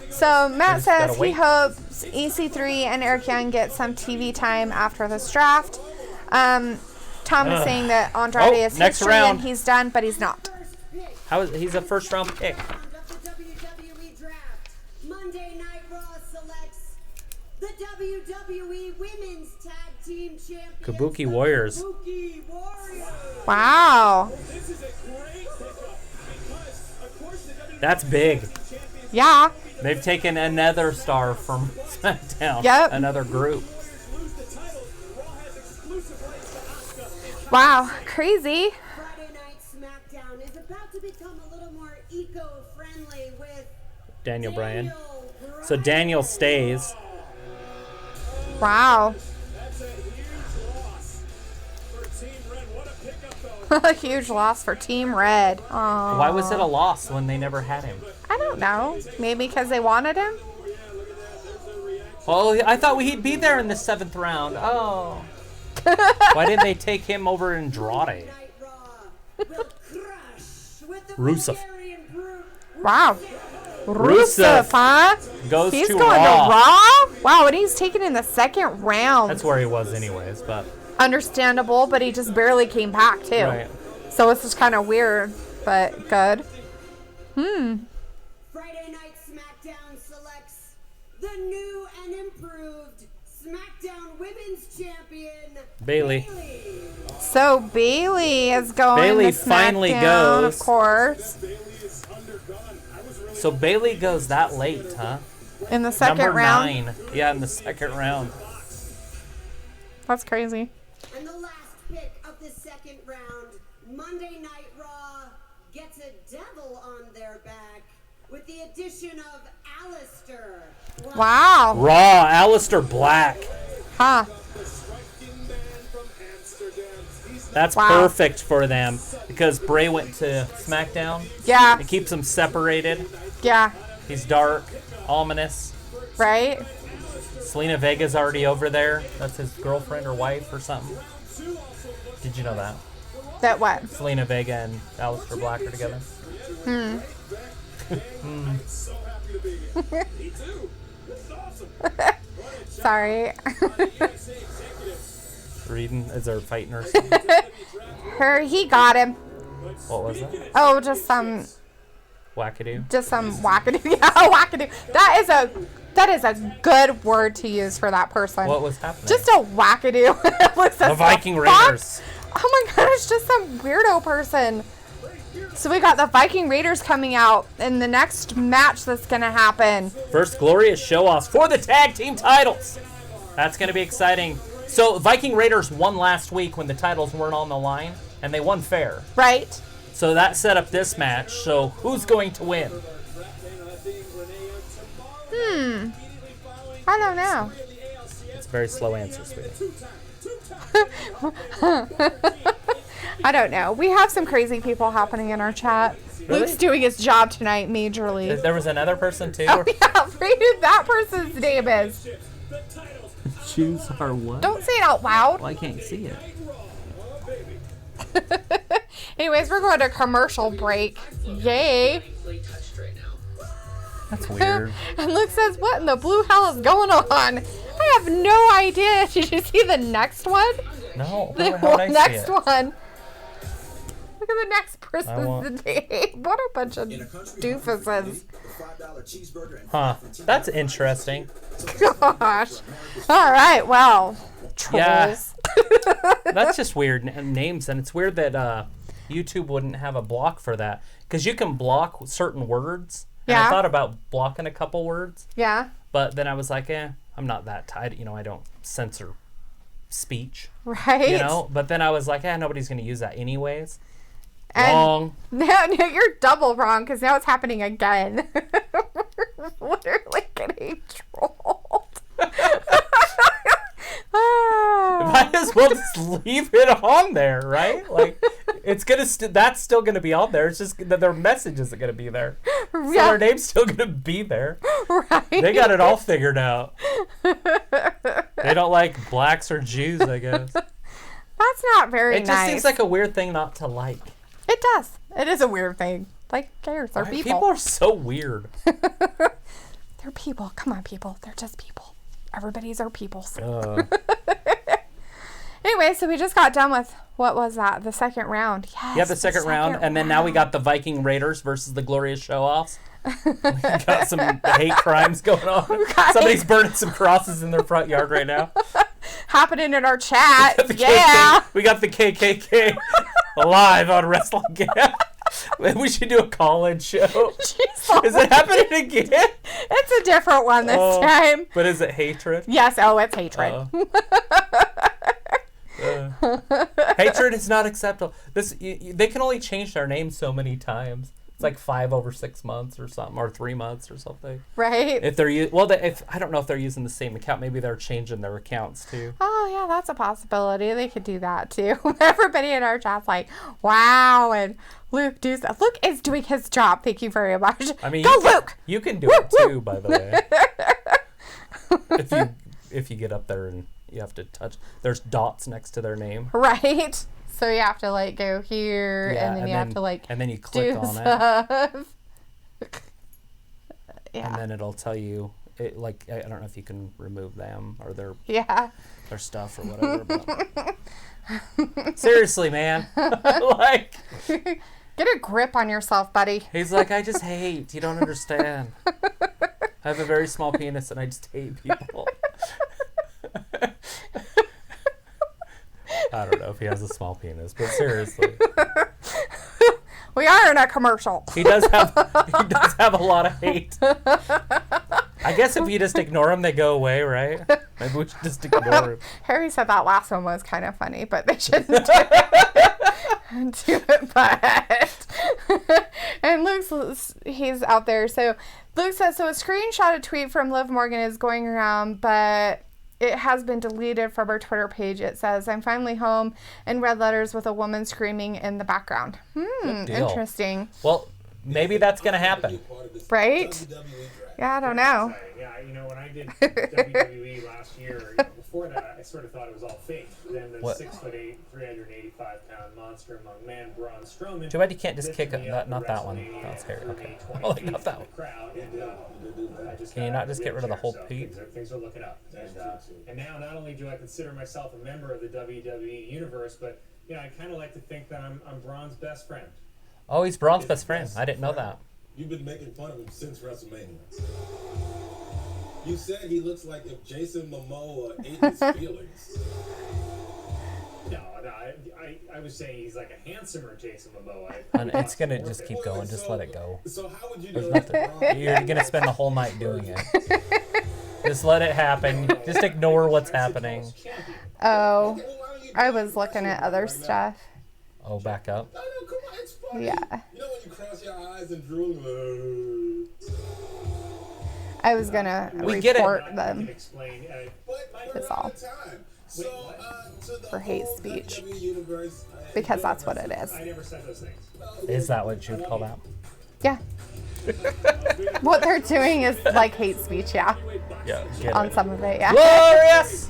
B: So Matt
A: just
B: says
A: gotta
B: he
A: wait.
B: hopes EC3 and Eric Young get some TV time after this draft. Tom is saying that Andrade
A: Oh,
B: is
A: next
B: history
A: round.
B: and he's done, but he's not.
A: He's a first round pick?
D: The WWE Draft. Monday Night Raw selects the WWE Women's Tag Team Champions.
A: Kabuki Warriors.
D: Kabuki Warriors.
B: Wow.
A: That's big.
B: Yeah.
A: They've taken another star from SmackDown.
B: Yep.
A: Another group.
B: Wow, crazy.
D: Friday Night SmackDown is about to become a little more eco-friendly with
A: Daniel Bryan. So Daniel stays.
B: Wow.
G: That's a huge loss for Team Red. What a pickup, though.
B: A huge loss for Team Red. Aww.
A: Why was it a loss when they never had him?
B: I don't know. Maybe because they wanted him?
A: Oh, I thought he'd be there in the 7th round. Oh. Why didn't they take him over Andrade? Rusev.
B: Wow.
A: Rusev
B: huh?
A: goes
B: He's
A: to
B: going
A: Raw.
B: to Raw? Wow, and he's taken in the 2nd round.
A: That's where he was anyways, but...
B: Understandable, but he just barely came back, too.
A: Right.
B: So it's just kind of weird, but good.
D: Friday Night SmackDown selects the new and improved SmackDown Women's Champion,
A: Bayley.
B: So Bayley is going
A: Bayley
B: to SmackDown,
A: finally goes.
B: of course.
A: So Bayley goes that late, huh?
B: In the 2nd
A: Number
B: round.
A: 9. Yeah, in the 2nd round.
B: That's crazy.
D: and the last pick of the 2nd round, Monday Night Raw gets a devil on their back with the addition of Alistair.
B: Wow.
A: Raw, Alistair Black.
B: Huh.
A: That's
B: Wow.
A: perfect for them because Bray went to SmackDown.
B: Yeah.
A: It keeps them separated.
B: Yeah.
A: He's dark, ominous.
B: Right?
A: Selena Vega's already over there. That's his girlfriend or wife or something. Did you know that?
B: That what?
A: Selena Vega and Alistair Black are together.
B: Sorry.
A: Reading, is there fighting or something?
B: He got him.
A: What was that?
B: Oh, just some
A: Wackadoo?
B: wackadoo. Yeah, wackadoo. That is a good word to use for that person.
A: What was happening?
B: Just a wackadoo. What's
A: the
B: that,
A: Viking
B: fuck?
A: Raiders.
B: Oh my gosh, just some weirdo person. So we got the Viking Raiders coming out in the next match that's going to happen.
A: First glorious show-offs for the tag team titles. That's going to be exciting. So Viking Raiders won last week when the titles weren't on the line, and they won fair.
B: Right?
A: So that set up this match. So who's going to win?
B: I don't know.
A: It's a very slow answer, sweetie.
B: I don't know. We have some crazy people happening in our chat.
A: Really?
B: Luke's doing his job tonight majorly.
A: There was another person too?
B: Oh, yeah, read who that person's name is.
A: Choose our what?
B: Don't say it out loud.
A: Well, I can't see it.
B: Anyways, we're going to commercial break. Yay.
A: That's weird.
B: And Luke says, what in the blue hell is going on? I have no idea. Did you see the next one?
A: No.
B: The
A: How would I see
B: next
A: it?
B: one. Look at the next
A: I
B: person's
A: won't.
B: name. What a bunch of doofuses.
A: Huh. That's interesting.
B: Gosh. All right, well,
A: Yeah.
B: trolls.
A: That's just weird names, and it's weird that YouTube wouldn't have a block for that because you can block certain words. And I
B: Yeah.
A: thought about blocking a couple words,
B: Yeah,
A: but then I was like, I'm not that tight. I don't censor speech,
B: right?
A: But then I was like, nobody's going to use that anyways.
B: And
A: Wrong.
B: No, you're double wrong because now it's happening again. We're literally getting trolled.
A: Might as well just leave it on there, right? Like, it's gonna that's still gonna be on there. It's just that their message isn't gonna be there. So
B: Yeah.
A: their name's still gonna be there.
B: Right.
A: They got it all figured out. They don't like blacks or Jews, I guess.
B: That's not very
A: It
B: nice.
A: just seems like a weird thing not to like.
B: It does. It is a weird thing. Like, cares? They're people.
A: People are so weird.
B: They're people. Come on, people. They're just people. Everybody's our peoples. Anyway, so we just got done with, what was that? The 2nd round. Yes,
A: Yeah, the second round. And then now we got the Viking Raiders versus the Glorious Show-Offs. We got some hate crimes going on. Somebody's burning some crosses in their front yard right now.
B: Happening in our chat.
A: The
B: Yeah.
A: We got the KKK live on Wrestling Gap. Maybe we should do a call-in show.
B: Jeez,
A: Is it happening again?
B: It's a different one this time.
A: But is it hatred?
B: Yes. Oh, it's hatred.
A: Hatred is not acceptable. They can only change their name so many times. It's like 5 over 6 months or something, or 3 months or something.
B: Right.
A: If they're if I don't know if they're using the same account, maybe they're changing their accounts too.
B: Oh yeah, that's a possibility. They could do that too. Everybody in our chat's like, "Wow!" And Luke Luke is doing his job. Thank you very much.
A: I mean,
B: Luke.
A: You can do it too, by the way. if you get up there and you have to touch, there's dots next to their name.
B: Right. So you have to like go here, and then you have to like,
A: and then you click on
B: stuff.
A: it.
B: Yeah.
A: And then it'll tell you, I don't know if you can remove them or their stuff or whatever. But seriously, man, like,
B: get a grip on yourself, buddy.
A: He's like, I just hate. You don't understand. I have a very small penis, and I just hate people. I don't know if he has a small penis, but seriously.
B: We are in a commercial.
A: He does have a lot of hate. I guess if you just ignore them, they go away, right? Maybe we should just ignore him.
B: Harry said that last one was kind of funny, but they shouldn't do it. But and Luke's he's out there. So Luke says, so a screenshot tweet from Liv Morgan is going around, but it has been deleted from her Twitter page. It says, I'm finally home, in red letters with a woman screaming in the background. Interesting.
A: Well, maybe that's going to happen.
B: Right? Yeah, I don't know.
G: Yeah, when I did WWE last year, before that, I sort of thought it was all fake. Then the 6'8", 385-pound monster among man, Braun Strowman.
A: Too bad you can't just kick it. Not that one. That's Harry. Okay. Oh, not that one. Can you not just get rid of the whole peep?
G: Things are looking up. And now, not only do I consider myself a member of the WWE universe, but I kind of like to think that I'm Braun's best friend.
A: Oh, he's Braun's best friend. I didn't know that.
H: You've been making fun of him since WrestleMania. You said he looks like if Jason Momoa ate his feelings.
G: No, I was saying he's like a handsomer Jason Momoa.
A: And it's going to just keep going. Just let it go.
H: So how would you know?
A: You're going to spend the whole night doing it. Just let it happen. Just ignore what's happening.
B: Oh, I was looking at other stuff.
A: Oh, back up.
H: No, come on, it's funny.
B: Yeah.
H: You know when you cross your eyes and drool?
B: I was gonna report them. That's all. For hate speech. Because that's what it is.
G: I never said those things.
A: Is that what you would call that?
B: Yeah. What they're doing is like hate speech, yeah.
A: Yeah.
B: On some of it, yeah.
A: Glorious!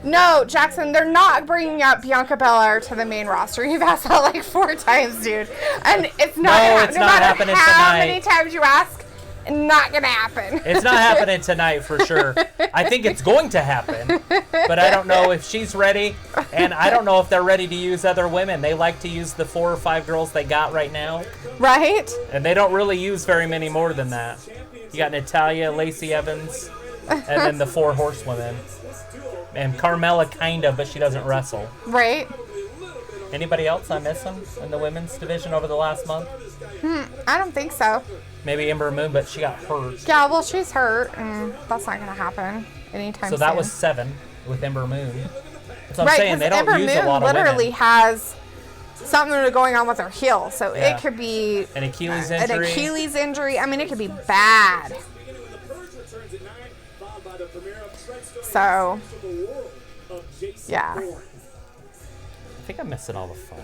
B: No, Jackson, they're not bringing up Bianca Belair to the main roster. You've asked that like 4 times, dude. And it's not gonna happen. No matter
A: happening
B: how
A: tonight.
B: many times you ask, not gonna happen.
A: It's not happening tonight for sure. I think it's going to happen, but I don't know if she's ready, and I don't know if they're ready to use other women. They like to use the 4 or 5 girls they got right now.
B: Right?
A: And they don't really use very many more than that. You got Natalya, Lacey Evans, and then the 4 horsewomen. And Carmella kind of, but she doesn't wrestle.
B: Right.
A: Anybody else I'm missing in the women's division over the last month?
B: I don't think so.
A: Maybe Ember Moon, but she got hurt.
B: Yeah, well, she's hurt, and that's not going to happen anytime soon.
A: So that was 7 with Ember Moon. That's what
B: right,
A: I'm saying. They don't
B: Ember
A: use
B: Moon
A: a lot of
B: literally
A: women.
B: has something going on with her heel, so it could be
A: an Achilles injury.
B: An Achilles injury. I mean, it could be bad. So, yeah.
A: I think I'm missing all the fun.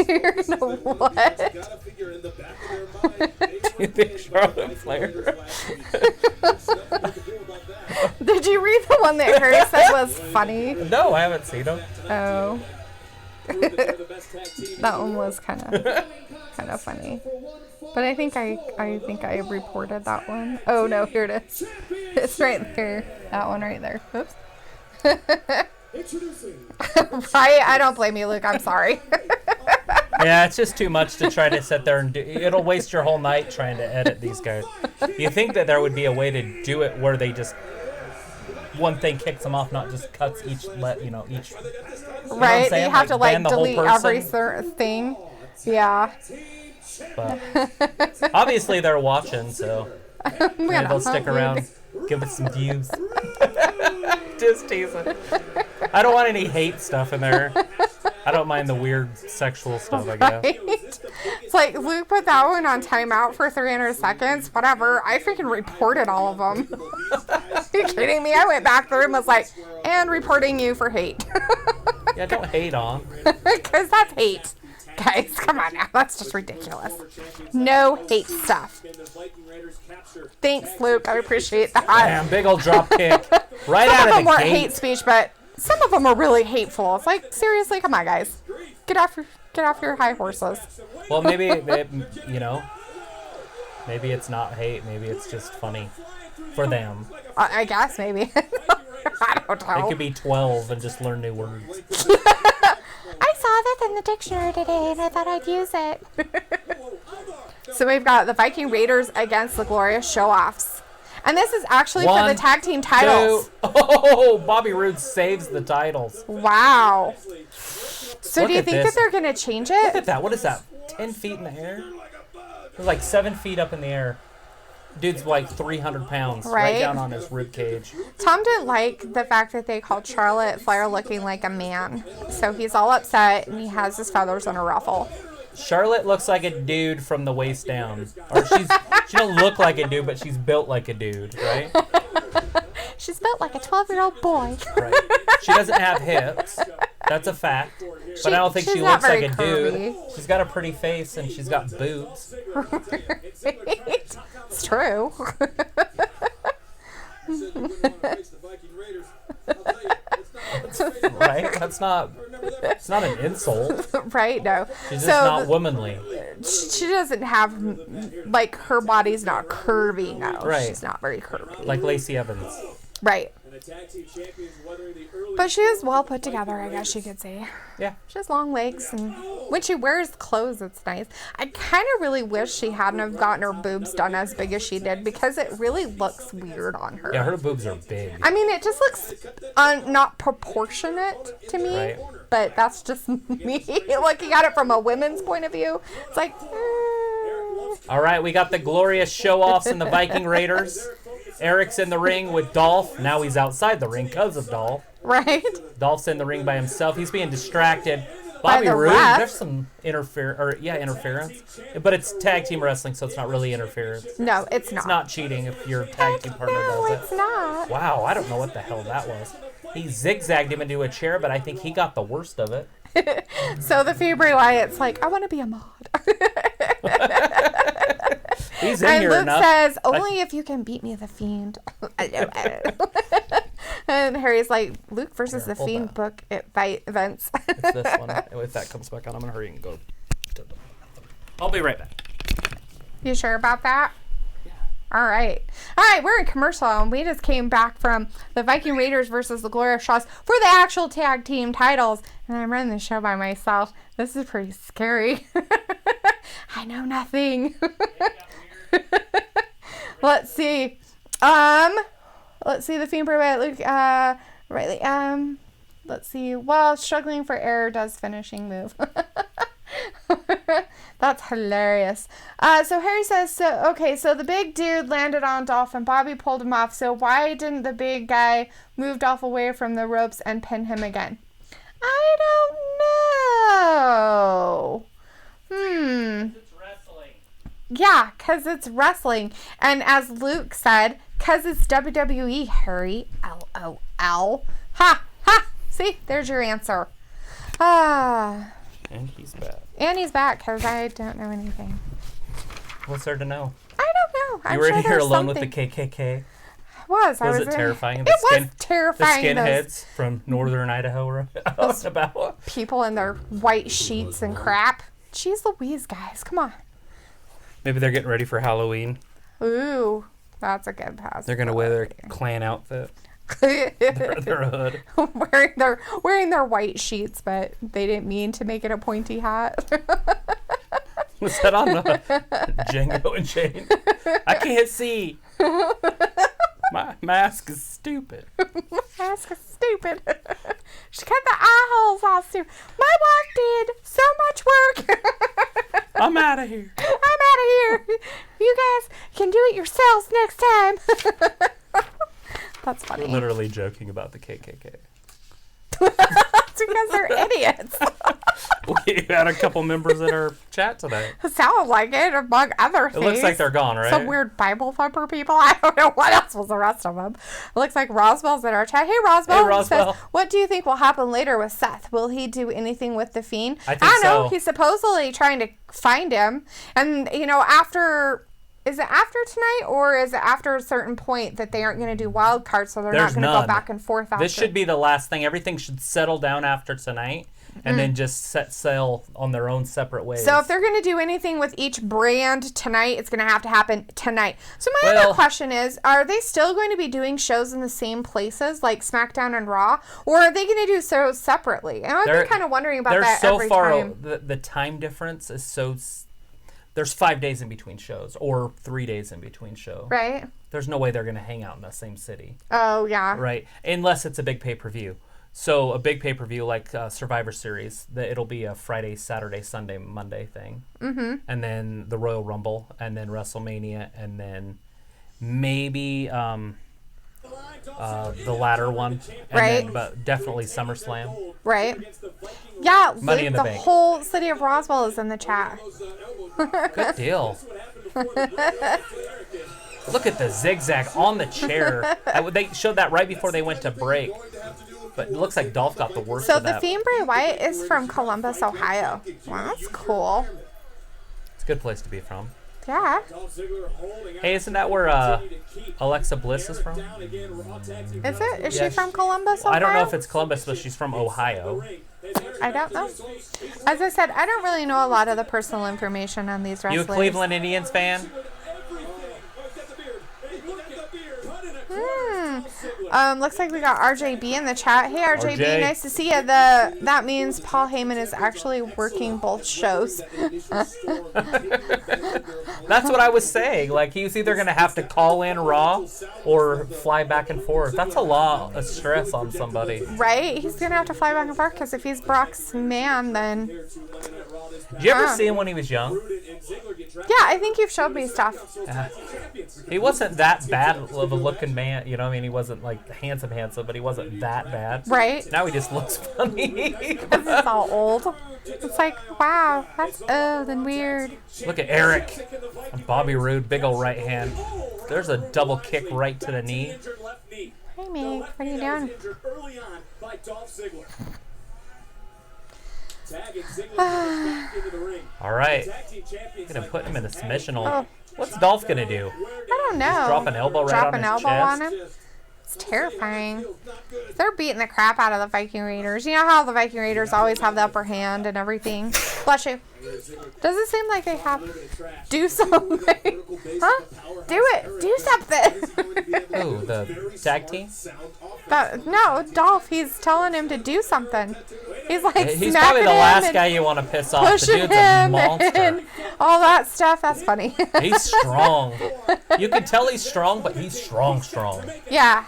B: You're gonna what?
A: Do you think Charlotte Flair?
B: Did you read the one that Harry said was funny?
A: No, I haven't seen them.
B: Oh. That one was kind of funny. But I think I reported that one. Oh no, here it is. It's right there. That one right there. Oops. Right? I don't blame you, Luke. I'm sorry.
A: Yeah, it's just too much to try to sit there and do. It'll waste your whole night trying to edit these guys. You think that there would be a way to do it where they just one thing kicks them off, not just cuts each.
B: Right? You have to like delete every certain thing. Yeah.
A: But obviously they're watching, so
B: We
A: maybe
B: gotta
A: they'll stick
B: hunt
A: around, give us some views. Just teasing. I don't want any hate stuff in there. I don't mind the weird sexual stuff, I guess.
B: Right? It's like, Luke put that one on timeout for 300 seconds. Whatever. I freaking reported all of them. Are you kidding me? I went back through and was like, and reporting you for hate.
A: Yeah, don't hate on.
B: Because that's hate. Guys, come on now. That's just ridiculous. No hate stuff. Thanks, Luke. I appreciate that.
A: Damn, big old drop kick. Right
B: Some
A: out
B: of
A: of
B: them
A: the
B: weren't
A: gate.
B: hate speech, but some of them are really hateful. It's like, seriously, come on, guys. Get off your high horses.
A: Well, maybe, maybe it's not hate. Maybe it's just funny for them.
B: I guess, maybe. I don't know.
A: They could be 12 and just learn new words.
B: I saw that in the dictionary today, and I thought I'd use it. So we've got the Viking Raiders against the Glorious Show-Offs. And this is actually for the tag team titles.
A: 2. Oh, Bobby Roode saves the titles.
B: Wow. So
A: Look
B: do you
A: at
B: think
A: this.
B: that they're going to change
A: Look
B: it?
A: at that. What is that? 10 feet in the air? It's like 7 feet up in the air. Dude's like 300 pounds. Right down on his rib cage.
B: Tom didn't like the fact that they called Charlotte Flair looking like a man. So he's all upset, and he has his feathers in a ruffle.
A: Charlotte looks like a dude from the waist down. Or she don't look like a dude, but she's built like a dude, right?
B: She's built like a 12-year-old boy.
A: Right. She doesn't have hips. That's a fact. But I don't think she looks like a dude. She's got a pretty face and she's got boobs.
B: It's true.
A: Right? It's not an insult.
B: Right? No.
A: She's just not womanly.
B: She doesn't have, like, her body's not curvy, no.
A: Right.
B: She's not very curvy.
A: Like Lacey Evans.
B: Right. But she is well put together, I guess you could say.
A: Yeah.
B: She has long legs, and when she wears clothes, it's nice. I kind of really wish she hadn't have gotten her boobs done as big as she did, because it really looks weird on her.
A: Yeah, her boobs are big.
B: I mean, it just looks not proportionate to me,
A: Right.
B: but that's just me looking at it from a women's point of view. It's like,
A: All right, we got the Glorious Show-Offs and the Viking Raiders. Eric's in the ring with Dolph. Now he's outside the ring because of Dolph.
B: Right.
A: Dolph's in the ring by himself. He's being distracted.
B: By
A: Bobby
B: the
A: Roode,
B: ref.
A: there's some interference. But it's tag team wrestling, so it's not really interference.
B: No, it's not.
A: It's not cheating if your tag team partner
B: No,
A: does it.
B: it's not.
A: Wow, I don't know what the hell that was. He zigzagged him into a chair, but I think he got the worst of it.
B: So the Bray Wyatt's like, I want to be a mod.
A: He's in
B: and
A: here
B: Luke
A: enough.
B: says, only if you can beat me, the Fiend. I know. And Harry's like, Luke versus
A: Here,
B: the
A: hold
B: Fiend
A: that.
B: book events.
A: It's this one. If that comes back on, I'm going to hurry and go to the bathroom. I'll be right back.
B: You sure about that? All right. All right, we're in commercial, and we just came back from the Viking Raiders versus the Glorious Shows for the actual tag team titles, and I'm running the show by myself. This is pretty scary. I know nothing. Let's see. Let's see the Fiend Bray Luke. Riley. Let's see. Well, struggling for air does finishing move. That's hilarious. So Harry says, so the big dude landed on Dolph and Bobby pulled him off. So why didn't the big guy move Dolph away from the ropes and pin him again? I don't know.
A: It's wrestling.
B: Yeah, because it's wrestling. And as Luke said, because it's WWE, Harry. LOL. Ha! Ha! See, there's your answer.
A: And he's back.
B: And he's back because I don't know anything.
A: What's there to know?
B: I don't know.
A: You were in here alone with the KKK.
B: Was
A: it terrifying?
B: It was terrifying.
A: The skinheads from northern Idaho were out about.
B: People in their white sheets and crap. Jeez Louise, guys. Come on.
A: Maybe they're getting ready for Halloween.
B: Ooh, that's a good pass.
A: They're going to wear their clan outfit. their hood.
B: wearing their white sheets, but they didn't mean to make it a pointy hat.
A: Was that on the Django and Shane? I can't see. My mask is stupid.
B: My mask is stupid. She cut the eye holes all stupid. My wife did so much work.
A: I'm out of here.
B: I'm out of here. You guys can do it yourselves next time. That's funny.
A: We're literally joking about the KKK.
B: That's because they're idiots.
A: We had a couple members in our chat today.
B: It sounded like it, among other things.
A: It looks like they're gone, right?
B: Some weird Bible thumper people. I don't know what else was the rest of them. It looks like Roswell's in our chat. Hey, Roswell.
A: Hey, Roswell.
B: Says, what do you think will happen later with Seth? Will he do anything with the Fiend?
A: I think
B: don't know.
A: so.
B: He's supposedly trying to find him. And, you know, after... Is it after tonight, or is it after a certain point that they aren't going to do wild cards, so they're
A: There's
B: not going to go
A: none.
B: back and forth after?
A: This should be the last thing. Everything should settle down after tonight, and then just set sail on their own separate ways.
B: So if they're going to do anything with each brand tonight, it's going to have to happen tonight. So my other question is, are they still going to be doing shows in the same places, like SmackDown and Raw, or are they going to do shows separately? And I've been kind of wondering about that every time.
A: The time difference is so... There's 5 days in between shows, or 3 days in between shows.
B: Right.
A: There's no way they're going to hang out in the same city.
B: Oh, yeah.
A: Right. Unless it's a big pay-per-view. So a big pay-per-view like Survivor Series, it'll be a Friday, Saturday, Sunday, Monday thing. Mm-hmm. And then the Royal Rumble, and then WrestleMania, and then maybe the latter one. And
B: right.
A: Then, but definitely SummerSlam.
B: Right. Yeah,
A: Money in the
B: the
A: Bank.
B: whole city of Roswell is in the chat.
A: Good deal. Look at the zigzag on the chair. They showed that right before they went to break. But it looks like Dolph got the worst
B: So
A: of that.
B: the Fiend Bray Wyatt is from Columbus, Ohio. Wow, that's cool.
A: It's a good place to be from.
B: Yeah.
A: Hey, isn't that where Alexa Bliss is from?
B: Is it? Is she from Columbus, Ohio?
A: I don't know if it's Columbus, but she's from Ohio.
B: I don't know. As I said, I don't really know a lot of the personal information on these
A: You
B: wrestlers.
A: a Cleveland Indians fan?
B: Looks like we got RJB in the chat. Hey, RJB,
A: RJ.
B: nice to see you. That means Paul Heyman is actually working both shows.
A: That's what I was saying. Like, he's either going to have to call in Raw or fly back and forth. That's a lot of stress on somebody.
B: Right? He's going to have to fly back and forth because if he's Brock's man, then...
A: Did you ever see him when he was young?
B: Yeah, I think you've showed me stuff.
A: He wasn't that bad of a looking man. You know, I mean, he wasn't like handsome, but he wasn't that bad.
B: Right.
A: Now he just looks funny.
B: Because he's all old. It's like, wow, that's old and weird.
A: Look at Eric. And Bobby Roode, big old right hand. There's a double kick right to the knee.
B: Hey, Meg, what are you doing?
A: All right. Gonna put him in a submission hold. What's Dolph gonna do?
B: I don't know.
A: Drop an elbow right
B: Drop
A: on
B: an
A: his
B: elbow
A: chest?
B: on him? It's terrifying. They're beating the crap out of the Viking Raiders. You know how the Viking Raiders always have the upper hand and everything? Bless you. Does it seem like they have... Do something. Huh? Do it. Do something.
A: Ooh, the tag team?
B: No, Dolph, he's telling him to do something. He's like
A: He's
B: smacking
A: probably the
B: him
A: last
B: and
A: guy you want to piss off. The
B: pushing
A: dude's a
B: him
A: monster.
B: and all that stuff. That's funny.
A: He's strong. You can tell he's strong, but he's strong.
B: Yeah.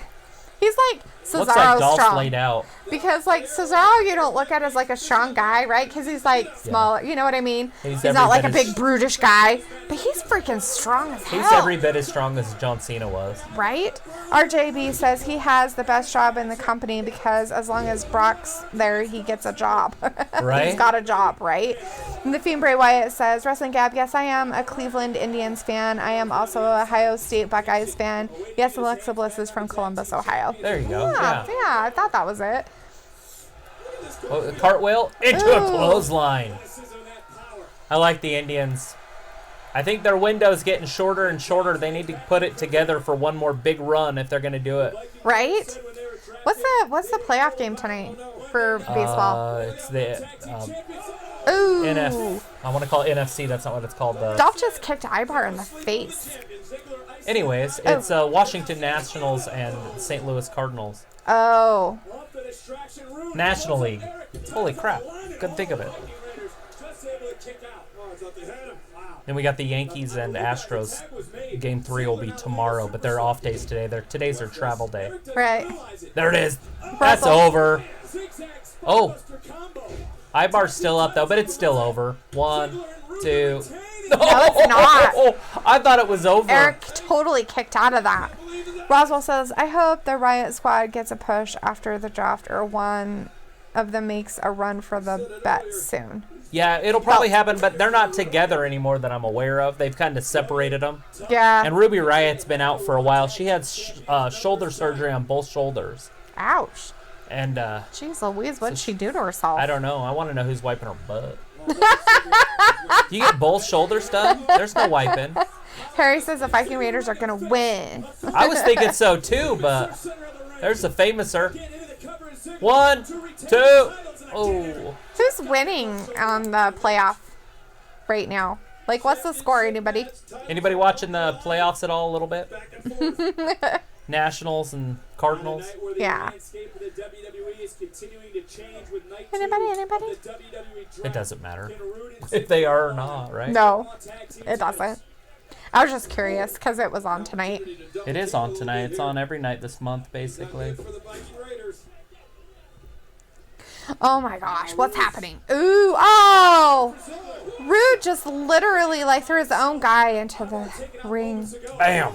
B: He's like
A: Looks like
B: Cesaro's
A: Dolph's
B: strong.
A: laid out.
B: Because, like, Cesaro, you don't look at as, like, a strong guy, right? Because he's, like, smaller. You know what I mean?
A: He's
B: not, like, a
A: every bit
B: big, brutish guy. But he's freaking strong as hell.
A: He's every bit as strong as John Cena was.
B: Right? RJB says he has the best job in the company because as long as Brock's there, he gets a job.
A: Right?
B: He's got a job, right? And the Fiend Bray Wyatt says, Wrestling Gab, yes, I am a Cleveland Indians fan. I am also a Ohio State Buckeyes fan. Yes, Alexa Bliss is from Columbus, Ohio.
A: There you go.
B: Yeah, I thought that was it.
A: Oh, the cartwheel into a clothesline. I like the Indians. I think their window's getting shorter and shorter. They need to put it together for one more big run if they're going to do it.
B: Right? What's the playoff game tonight for baseball?
A: It's the
B: Ooh.
A: NF. I want to call it NFC. That's not what it's called, though.
B: Dolph just kicked Ibar in the face.
A: Anyways, it's Washington Nationals and St. Louis Cardinals.
B: Oh.
A: National League. Holy crap. Couldn't think of it. Then we got the Yankees and Astros. Game 3 will be tomorrow, but they're off days today. Today's their travel day.
B: Right.
A: There it is. That's over. Oh. Ibar's still up, though, but it's still over. 1, 2.
B: No, it's not.
A: I thought it was over.
B: Eric totally kicked out of that. Roswell says, I hope the Riot Squad gets a push after the draft or one of them makes a run for the bet soon.
A: Yeah, it'll probably happen, but they're not together anymore that I'm aware of. They've kind of separated them.
B: Yeah.
A: And Ruby Riot's been out for a while. She had shoulder surgery on both shoulders.
B: Ouch.
A: And,
B: jeez Louise, what'd she do to herself?
A: I don't know. I want to know who's wiping her butt. Do you get both shoulders done? There's no wiping.
B: Harry says the Viking Raiders are going to win.
A: I was thinking so too, but there's the famouser. 1, 2. Oh.
B: Who's winning on the playoff right now? Like, what's the score? Anybody?
A: Anybody watching the playoffs at all a little bit? Nationals and Cardinals?
B: Yeah. Anybody?
A: It doesn't matter if they are or not, right?
B: No, it doesn't. I was just curious because it was on tonight.
A: It is on tonight. It's on every night this month, basically.
B: Oh my gosh, what's happening? Ooh, oh! Rude just literally like threw his own guy into the ring.
A: Bam!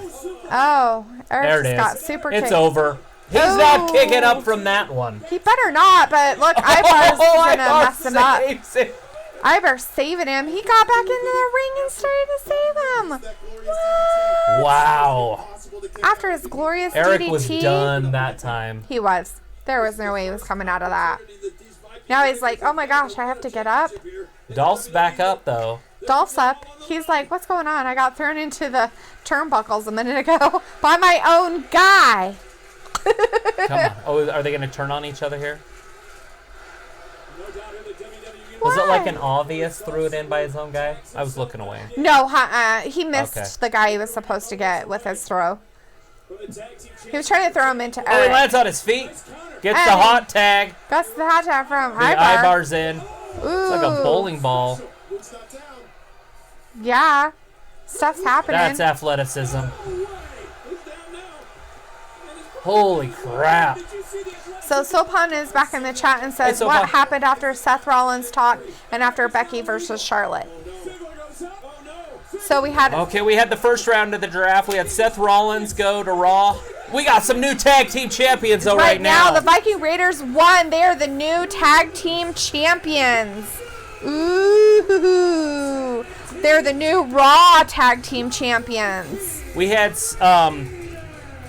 B: Oh, Eric
A: There it
B: just
A: is.
B: got super
A: It's
B: kicked.
A: over. He's not kicking up from that one.
B: He better not, but look, Ibar's gonna mess him up.
A: It.
B: Ibar's saving him. He got back into the ring and started to save him. What?
A: Wow.
B: After his glorious
A: Eric
B: DDT,
A: was done that time.
B: He was. There was no way he was coming out of that. Now he's like, oh my gosh, I have to get up.
A: Dolph's back up, though.
B: Dolph's up. He's like, what's going on? I got thrown into the turnbuckles a minute ago by my own guy.
A: Come on. Oh, are they going to turn on each other here? Was it like an obvious threw it in by his own guy? I was looking away.
B: No, he missed the guy he was supposed to get with his throw. He was trying to throw him into
A: Oh, he
B: Eric.
A: lands on his feet. Gets
B: And
A: the hot tag.
B: That's the hot tag from
A: The
B: Ibar.
A: Ibar's in.
B: Ooh.
A: It's like a bowling ball.
B: Yeah. Stuff's happening.
A: That's athleticism. Holy crap.
B: So Sopan is back in the chat and says,
A: Hey,
B: what
A: Sopan.
B: happened after Seth Rollins talk and after Becky versus Charlotte? So we had...
A: Okay, we had the first round of the draft. We had Seth Rollins go to Raw. We got some new tag team champions, though, right now.
B: the Viking Raiders won. They are the new tag team champions. Ooh. They're the new Raw tag team champions.
A: We had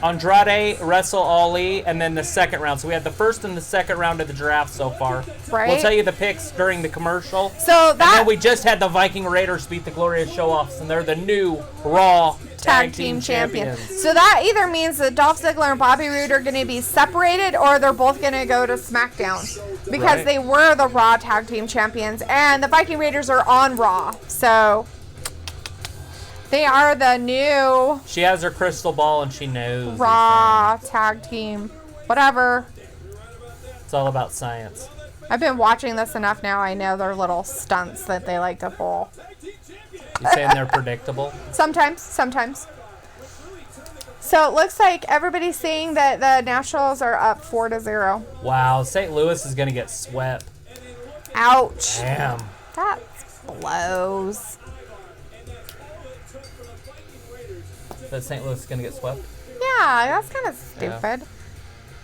A: Andrade wrestle Ali, and then the second round. So we had the first and the second round of the draft so far.
B: Right.
A: We'll tell you the picks during the commercial.
B: So
A: And then we just had the Viking Raiders beat the Glorious Show-Offs, and they're the new Raw
B: tag team champions. So that either means that Dolph Ziggler and Bobby Roode are going to be separated, or they're both going to go to SmackDown because
A: Right.
B: they were the Raw tag team champions, and the Viking Raiders are on Raw. So they are the new
A: She has her crystal ball, and she knows.
B: Raw tag team. Whatever.
A: It's all about science.
B: I've been watching this enough now. I know their little stunts that they like to pull.
A: You saying they're predictable?
B: Sometimes. So it looks like everybody's saying that the Nationals are up 4-0.
A: Wow, St. Louis is going to get swept.
B: Ouch.
A: Damn.
B: That blows.
A: That St. Louis is going to get swept?
B: Yeah, that's kind of stupid.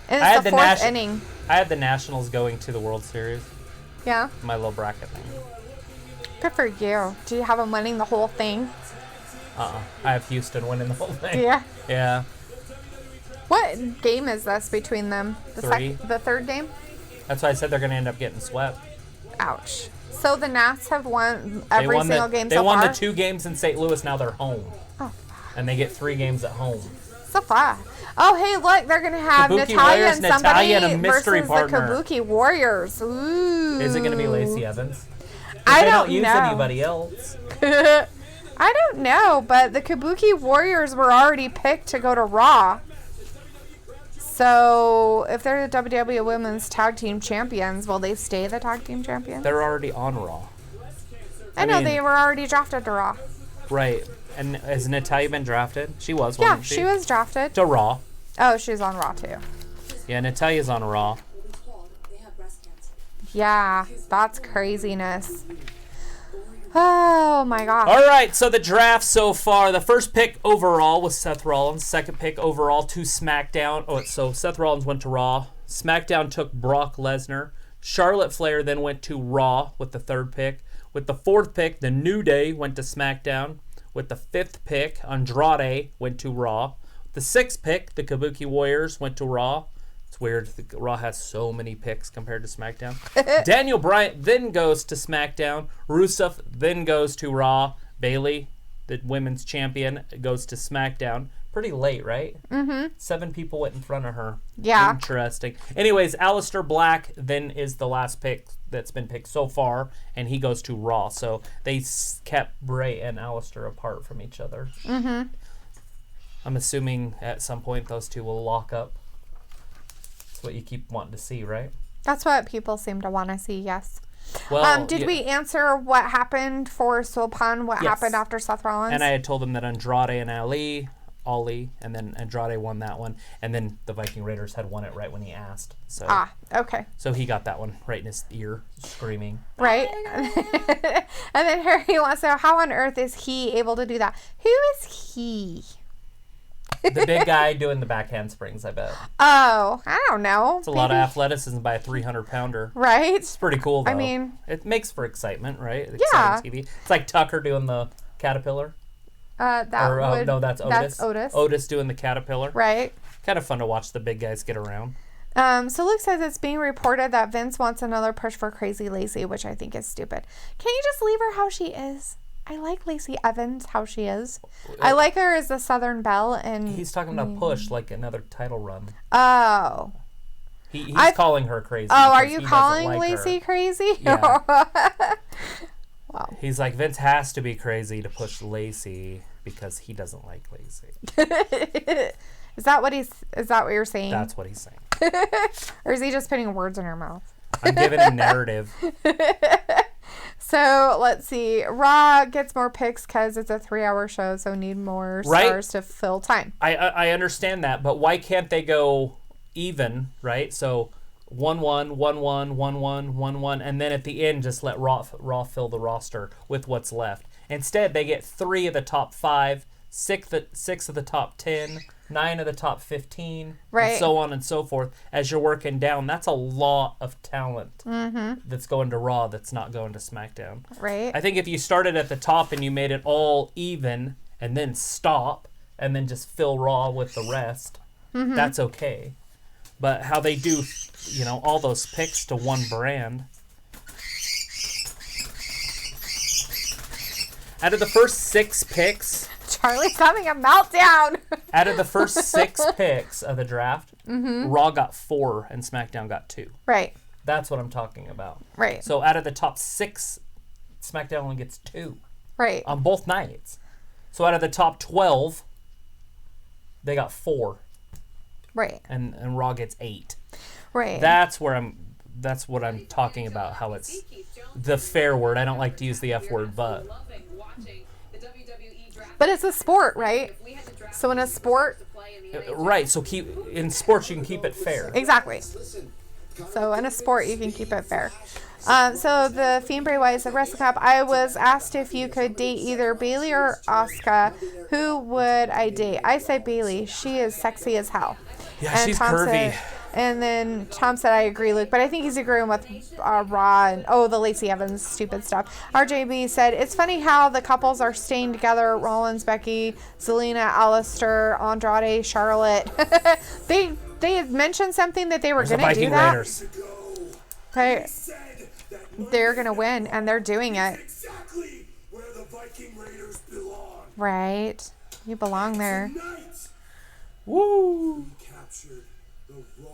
B: And
A: I had
B: it's the
A: the
B: fourth inning.
A: I had the Nationals going to the World Series.
B: Yeah.
A: My little bracket thing.
B: Good for you. Do you have them winning the whole thing?
A: I have Houston winning the whole thing.
B: Yeah.
A: Yeah.
B: What game is this between them?
A: Three.
B: The third game?
A: That's why I said they're going to end up getting swept.
B: Ouch. So the Nats have won every single game
A: They
B: so
A: won
B: far?
A: the 2 games in St. Louis. Now they're home.
B: Oh.
A: And they get 3 games at home.
B: So far. Oh, hey, look, they're going to have
A: Kabuki
B: Natalia
A: Warriors,
B: and somebody
A: Natalia and a mystery
B: versus
A: partner.
B: the Kabuki Warriors. Ooh.
A: Is it going to be Lacey Evans?
B: I
A: They
B: don't
A: use
B: know.
A: anybody else.
B: I don't know, but the Kabuki Warriors were already picked to go to Raw. So, if they're the WWE Women's Tag Team Champions, will they stay the Tag Team Champions?
A: They're already on Raw.
B: I know,
A: mean-
B: they were already drafted to Raw.
A: Right. And has Natalia been drafted? She was,
B: Yeah,
A: wasn't
B: she was drafted.
A: To Raw.
B: Oh, she's on Raw too.
A: Yeah, Natalia's on Raw.
B: Yeah, that's craziness. Oh my gosh.
A: All right, so the draft so far, the first pick overall was Seth Rollins. Second pick overall to SmackDown. So Seth Rollins went to Raw. SmackDown took Brock Lesnar. Charlotte Flair then went to Raw with the third pick. With the fourth pick, the New Day went to SmackDown. With the fifth pick, Andrade went to Raw. The sixth pick, the Kabuki Warriors went to Raw. It's weird. Raw has so many picks compared to SmackDown. Daniel Bryan then goes to SmackDown. Rusev then goes to Raw. Bayley, the women's champion, goes to SmackDown. Pretty late, right? Mm-hmm. 7 people went in front of her.
B: Yeah.
A: Interesting. Anyways, Alistair Black then is the last pick that's been picked so far, and he goes to Raw. So they kept Bray and Alistair apart from each other.
B: Mm-hmm.
A: I'm assuming at some point those two will lock up. That's what you keep wanting to see, right?
B: That's what people seem to want to see, yes.
A: Well,
B: did we answer what happened for Sulpan? What
A: Yes.
B: happened after Seth Rollins?
A: And I had told him that Andrade and Ali, and then Andrade won that one, and then the Viking Raiders had won it right when he asked. So,
B: okay.
A: So he got that one right in his ear, screaming.
B: Right. And then Harry wants to know, how on earth is he able to do that? Who is he?
A: The big guy doing the back handsprings, I bet.
B: Oh, I don't know.
A: It's a lot of athleticism by a 300-pounder.
B: Right?
A: It's pretty cool, though.
B: I mean...
A: It makes for excitement, right?
B: Yeah.
A: Exciting TV. It's like Tucker doing the caterpillar.
B: No,
A: that's Otis.
B: That's Otis.
A: Otis doing the caterpillar.
B: Right.
A: Kind of fun to watch the big guys get around.
B: So Luke says it's being reported that Vince wants another push for Crazy Lacey, which I think is stupid. Can you just leave her how she is? I like Lacey Evans how she is. I like her as the Southern Belle, and
A: he's talking about push like another title run.
B: Oh.
A: He's calling her crazy.
B: Oh, are you calling Lacey crazy?
A: Yeah.
B: Wow.
A: He's like, Vince has to be crazy to push Lacey because he doesn't like Lacey.
B: Is that what you're saying?
A: That's what he's saying.
B: Or is he just putting words in her mouth?
A: I'm giving a narrative.
B: So let's see. Raw gets more picks because it's a 3-hour show, so need more stars to fill time.
A: I understand that, but why can't they go even, right? So 1-1, 1-1, 1-1, 1-1, and then at the end just let Raw fill the roster with what's left. Instead, they get 3 of the top 5, 6 of the top 10, 9 of the top 15, and so on and so forth. As you're working down, that's a lot of talent that's going to Raw that's not going to SmackDown.
B: Right.
A: I think if you started at the top and you made it all even and then stop and then just fill Raw with the rest, that's okay. But how they do, all those picks to one brand. Out of the first 6 picks...
B: Charlie's having a meltdown.
A: Out of the first 6 picks of the draft, Raw got 4 and SmackDown got 2.
B: Right.
A: That's what I'm talking about.
B: Right.
A: So out of the top 6, SmackDown only gets 2.
B: Right.
A: On both nights. So out of the top 12, they got 4.
B: Right.
A: And Raw gets 8.
B: Right.
A: That's what I'm talking about, how it's the fair word. I don't like to use the F word, but
B: it's a sport, right? So in a sport,
A: right, so in sports you can keep it fair.
B: Exactly. So in a sport you can keep it fair. So the Fiend Bray Wyatt said, Wrestle Cup, I was asked if you could date either Bayley or Asuka. Who would I date? I said Bayley. She is sexy as hell.
A: Yeah, she's curvy.
B: And then Tom said, I agree, Luke. But I think he's agreeing with Raw and, the Lacey Evans stupid stuff. RJB said, it's funny how the couples are staying together. Rollins, Becky, Zelina, Alistair, Andrade, Charlotte. They had mentioned something that they were going to do that.
A: Raiders.
B: They're going to win, and they're doing it.
H: Exactly where the Viking Raiders belong.
B: Right. You belong there.
A: Woo!
H: Captured the Raw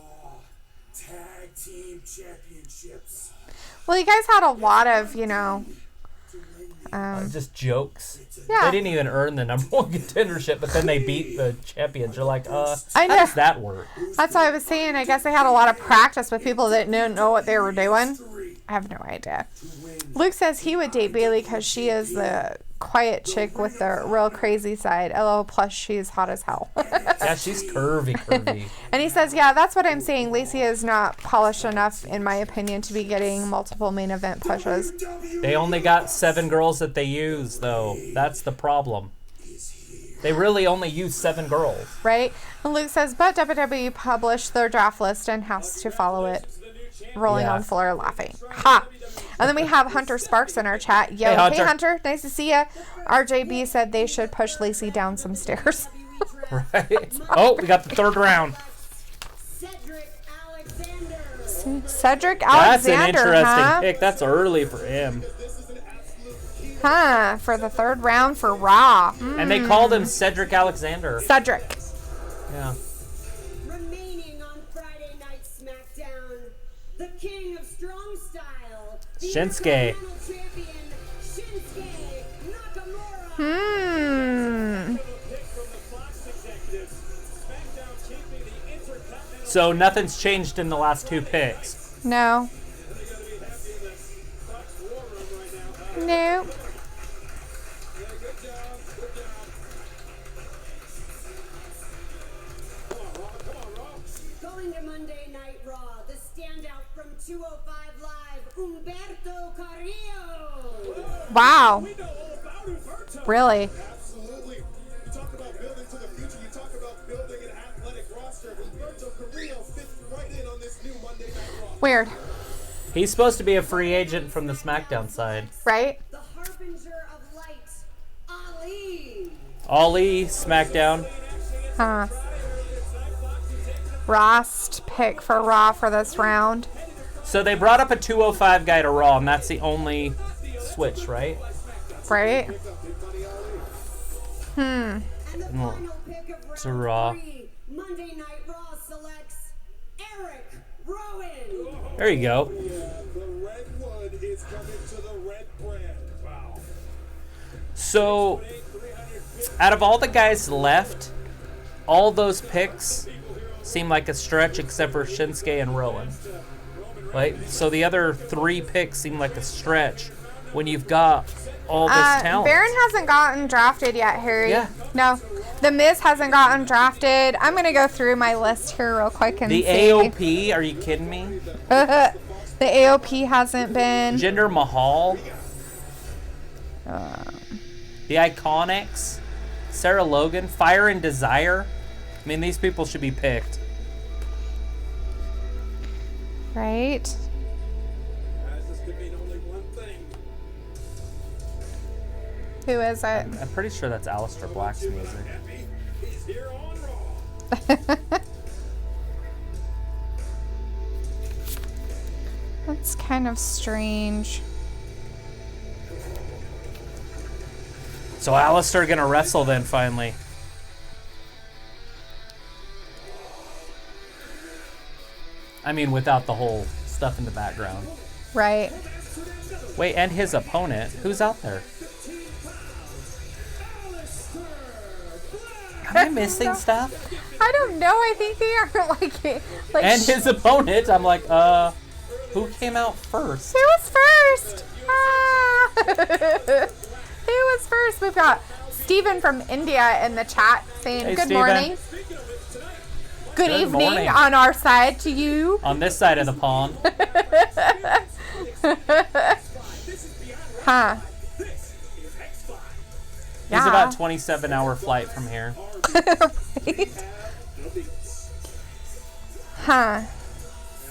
H: Tag Team Championships.
B: Well, you guys had a lot of,
A: just jokes.
B: Yeah.
A: They didn't even earn the number 1 contendership, but then they beat the champions. You're like,
B: I
A: how
B: know.
A: does that work?
B: That's what I was saying. I guess they had a lot of practice with people that didn't know what they were doing. I have no idea. Luke says he would date Bailey because she is the quiet chick with the real crazy side. LOL, plus she's hot as hell.
A: Yeah, she's curvy.
B: And he says, yeah, that's what I'm saying. Lacey is not polished enough, in my opinion, to be getting multiple main event pushes.
A: They only got 7 girls that they use, though. That's the problem. They really only use 7 girls.
B: Right? And Luke says, but WWE published their draft list and has to follow it. Rolling on floor laughing. Ha! And then we have Hunter Sparks in our chat. Yo, hey Hunter. Nice to see ya. RJB said they should push Lacey down some stairs.
A: Right. Oh, we got the 3rd round.
B: Cedric Alexander.
A: That's an interesting pick. That's early for him.
B: For the 3rd round for Raw.
A: And they called him Cedric Alexander.
B: Cedric.
A: Yeah.
D: Remaining on Friday Night SmackDown, the king of strong style, the
A: Shinsuke.
D: champion, Shinsuke Nakamura.
A: So nothing's changed in the last 2 picks.
B: No. No.
D: Going to Monday Night Raw, the standout from 205 Live, Humberto Carrillo.
B: Wow. Really?
H: Absolutely. You talk about building to the future. You talk about building an athletic roster. Humberto Carrillo fits right in on this new Monday Night Raw.
B: Weird.
A: He's supposed to be a free agent from the SmackDown side.
B: Right?
D: The harbinger of light, Ali.
A: Ali, SmackDown.
B: Huh. Rost pick for Raw for this round.
A: So they brought up a 205 guy to Raw, and that's the only switch, right?
B: Right?
D: And the final pick of
A: To Raw.
D: round 3, Monday Night Raw selects Eric Rowan.
A: There you go.
H: The red one is coming to the red brand. Wow.
A: So, out of all the guys left, all those picks seem like a stretch except for Shinsuke and Rowan. Right? So the other 3 picks seem like a stretch when you've got all this talent.
B: Baron hasn't gotten drafted yet, Harry.
A: Yeah.
B: No. The Miz hasn't gotten drafted. I'm going to go through my list here real quick and
A: The
B: see.
A: AOP, are you kidding me?
B: The AOP hasn't been.
A: Jinder Mahal. The Iconics. Sarah Logan. Fire and Desire. I mean, these people should be picked.
B: Right?
H: This could mean only one thing.
B: Who is it?
A: I'm pretty sure that's Alistair Black's music.
H: He's here on Raw.
B: That's kind of strange.
A: So Alistair gonna wrestle then finally. I mean, without the whole stuff in the background.
B: Right.
A: Wait, and his opponent. Who's out there? Am I missing stuff?
B: I don't know. I think they are like
A: And his opponent, I'm like, who came out first?
B: Who was first? Ah. Who was first? We've got Steven from India in the chat saying
A: Hey,
B: good
A: Steven.
B: morning. Good evening
A: morning.
B: on our side to you.
A: On this side of the pond.
B: Huh.
A: He's about 27-hour flight from here.
B: Right? Huh.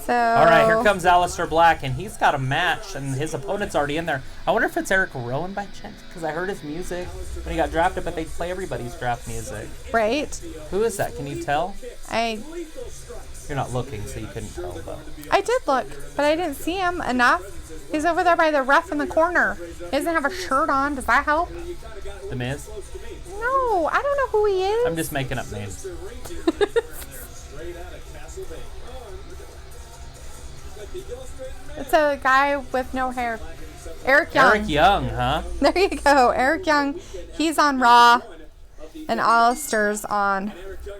B: So.
A: All right, here comes Alistair Black, and he's got a match, and his opponent's already in there. I wonder if it's Eric Rowan by chance, because I heard his music when he got drafted, but they play everybody's draft music.
B: Right?
A: Who is that? Can you tell?
B: You're
A: not looking, so you couldn't tell, though.
B: I did look, but I didn't see him enough. He's over there by the ref in the corner. He doesn't have a shirt on. Does that help?
A: The Miz?
B: No, I don't know who he is.
A: I'm just making up names.
B: It's a guy with no hair. Eric Young.
A: Eric Young, huh?
B: There you go. Eric Young. He's on Raw. And Alistair's on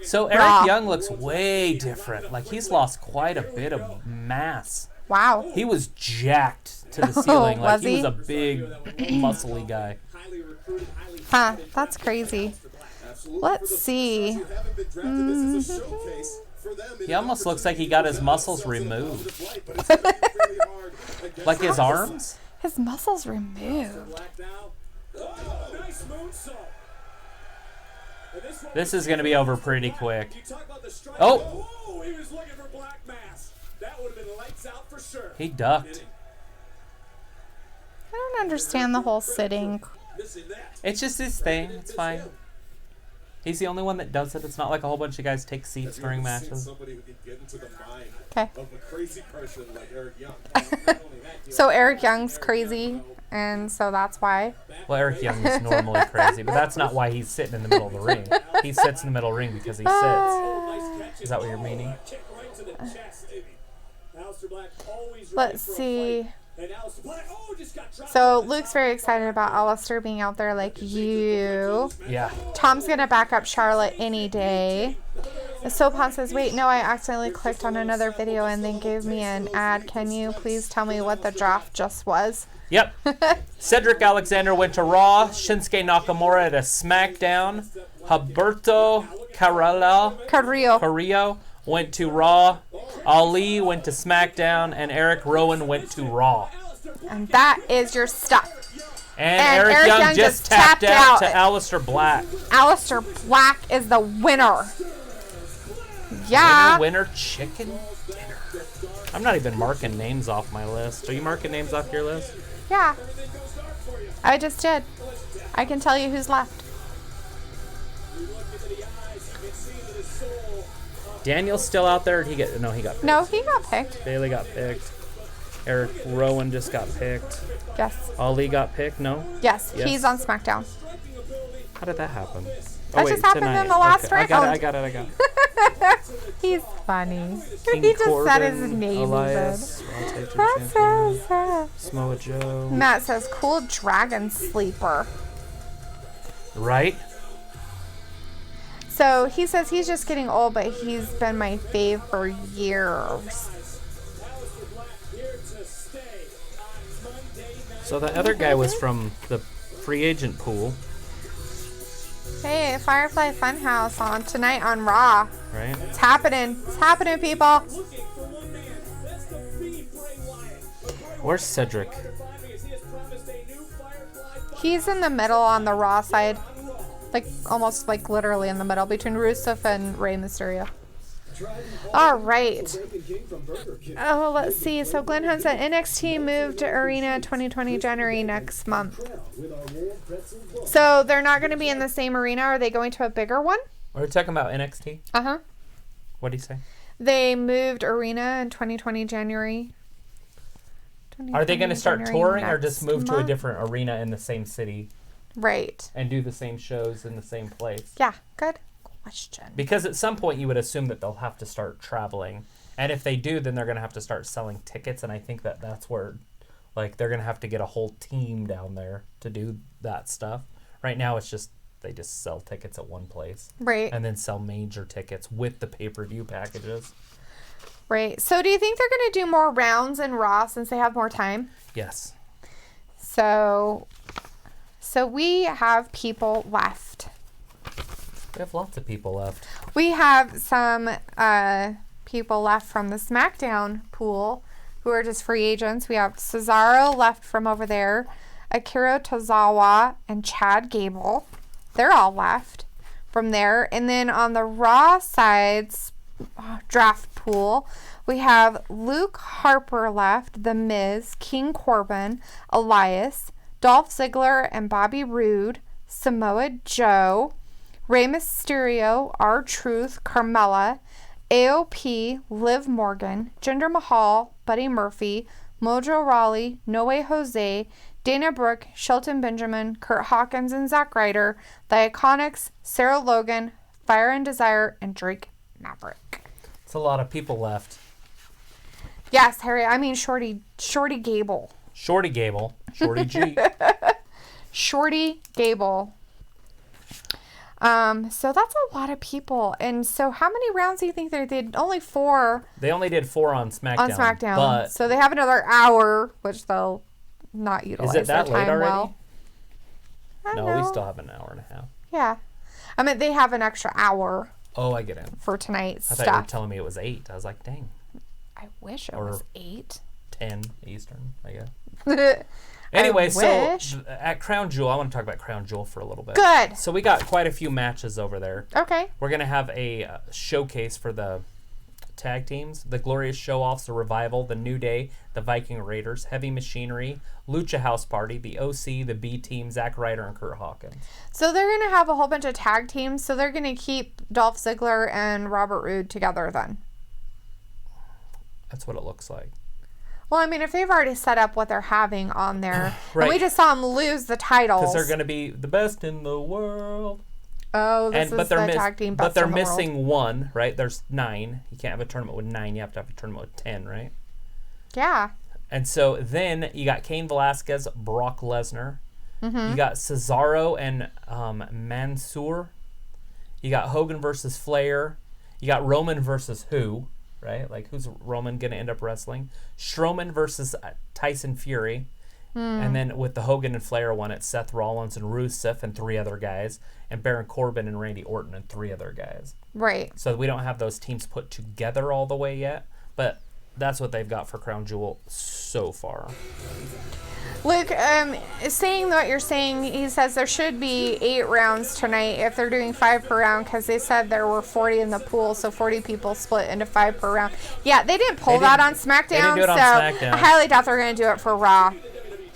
A: So
B: Raw.
A: Eric Young looks way different. Like, he's lost quite a bit of mass.
B: Wow.
A: He was jacked to the ceiling. Like
B: Was
A: he was
B: he?
A: a big, muscly guy.
B: Huh, that's crazy. Let's see.
A: He almost looks like he got his muscles removed. Like his arms?
B: His muscles removed.
A: This is going to be over pretty quick. Oh! He ducked.
B: I don't understand the whole sitting.
A: It's just his thing. It's fine. He's the only one that does it. It's not like a whole bunch of guys take seats during matches.
B: Okay. So Eric Young's crazy, and so that's why.
A: Well, Eric Young is normally crazy, but that's not why he's sitting in the middle of the ring. He sits in the middle of the ring because he sits. Is that what you're meaning?
B: Let's see. So Luke's very excited about Alistair being out there like you.
A: Yeah.
B: Tom's going to back up Charlotte any day. Sopan says, wait, no, I accidentally clicked on another video and then gave me an ad. Can you please tell me what the draft just was?
A: Yep. Cedric Alexander went to Raw. Shinsuke Nakamura to SmackDown. Humberto Carrillo went to Raw. Ali went to SmackDown. And Eric Rowan went to Raw.
B: And that is your stuff.
A: And Eric Young just tapped out to Alistair Black.
B: Alistair Black is the winner. Yeah.
A: Winner chicken dinner. I'm not even marking names off my list. Are you marking names off your list?
B: Yeah. I just did. I can tell you who's left.
A: Daniel's still out there. He got picked.
B: No, he got picked.
A: Bailey got picked. Eric Rowan just got picked.
B: Yes.
A: Ali got picked. No.
B: Yes. He's on SmackDown.
A: How did that happen?
B: That just happened in the last round.
A: I got it.
B: He's funny.
A: King
B: He just
A: Corbin,
B: said his name.
A: Elias,
B: That's so sad.
A: Samoa Joe.
B: Matt says, cool dragon sleeper.
A: Right?
B: So he says he's just getting old, but he's been my fave for years.
A: So the other guy was from the free agent pool.
B: Hey, Firefly Fun House on tonight on Raw.
A: Right?
B: It's happening. It's happening, people.
A: Where's Cedric?
B: He's in the middle on the Raw side. Like, almost like literally in the middle between Rusev and Rey Mysterio. All right. Oh, let's see. So Glenn Hunt said NXT moved to Arena 2020 January next month. So they're not going to be in the same arena. Are they going to a bigger one?
A: Are we talking about NXT?
B: Uh-huh.
A: What did he say?
B: They moved arena in 2020 January.
A: Are they going to start touring or just move to a
B: month?
A: different arena in the same city?
B: Right.
A: And do the same shows in the same place?
B: Yeah, good question.
A: Because at some point you would assume that they'll have to start traveling. And if they do, then they're going to have to start selling tickets. And I think that that's where, like, they're going to have to get a whole team down there to do that stuff. Right now it's just, they just sell tickets at one place.
B: Right.
A: And then sell major tickets with the pay-per-view packages.
B: Right. So do you think they're going to do more rounds in Raw since they have more time?
A: Yes.
B: So we have people left.
A: We have lots of people left.
B: We have some people left from the SmackDown pool who are just free agents. We have Cesaro left from over there, Akira Tozawa, and Chad Gable. They're all left from there. And then on the Raw side's draft pool, we have Luke Harper left, The Miz, King Corbin, Elias, Dolph Ziggler and Bobby Roode, Samoa Joe, Rey Mysterio, R-Truth, Carmella, AOP, Liv Morgan, Jinder Mahal, Buddy Murphy, Mojo Rawley, No Way Jose, Dana Brooke, Shelton Benjamin, Kurt Hawkins and Zack Ryder, The Iconics, Sarah Logan, Fire and Desire, and Drake Maverick.
A: It's a lot of people left.
B: Yes, Harry. I mean Shorty Gable.
A: Shorty Gable. Shorty G.
B: Shorty Gable. So that's a lot of people. And so how many rounds do you think they did? Only 4.
A: They only did 4 on SmackDown. But
B: so they have another hour, which they'll not utilize
A: is it that
B: their
A: late
B: time
A: already?
B: well. I
A: No,
B: don't
A: we
B: know.
A: still have an hour and a half.
B: Yeah. I mean, they have an extra hour
A: Oh, I get it.
B: for tonight's
A: I thought you were
B: stuff.
A: telling me it was 8. I was like, dang,
B: I wish it
A: Or-
B: was 8.
A: 10 Eastern, I guess.
B: I
A: Anyway, so
B: wish.
A: at Crown Jewel, I want to talk about Crown Jewel for a little bit.
B: Good.
A: So we got quite a few matches over there.
B: Okay.
A: We're going to have a showcase for the tag teams, the Glorious Show-Offs, the Revival, the New Day, the Viking Raiders, Heavy Machinery, Lucha House Party, the OC, the B Team, Zack Ryder, and Kurt Hawkins.
B: So they're going to have a whole bunch of tag teams. So they're going to keep Dolph Ziggler and Robert Roode together then.
A: That's what it looks like.
B: Well, I mean, if they've already set up what they're having on there,
A: Right.
B: and we just saw them lose the titles.
A: Because they're going to be the best in the world.
B: Oh, this is the tag team best
A: But they're
B: in the world.
A: missing 1, right? There's 9. You can't have a tournament with 9. You have to have a tournament with 10, right?
B: Yeah.
A: And so then you got Cain Velasquez, Brock Lesnar. You got Cesaro and Mansoor. You got Hogan versus Flair. You got Roman versus who, right? Like, who's Roman going to end up wrestling? Strowman versus Tyson Fury. And then with the Hogan and Flair one, it's Seth Rollins and Rusev and 3 other guys. And Baron Corbin and Randy Orton and 3 other guys.
B: Right.
A: So we don't have those teams put together all the way yet. But that's what they've got for Crown Jewel so far.
B: Luke, saying what you're saying, he says there should be 8 rounds tonight if they're doing 5 per round because they said there were 40 in the pool, so 40 people split into 5 per round. Yeah, they didn't pull that on SmackDown,
A: They didn't do it on
B: so
A: SmackDown.
B: I highly doubt they're going to do it for Raw.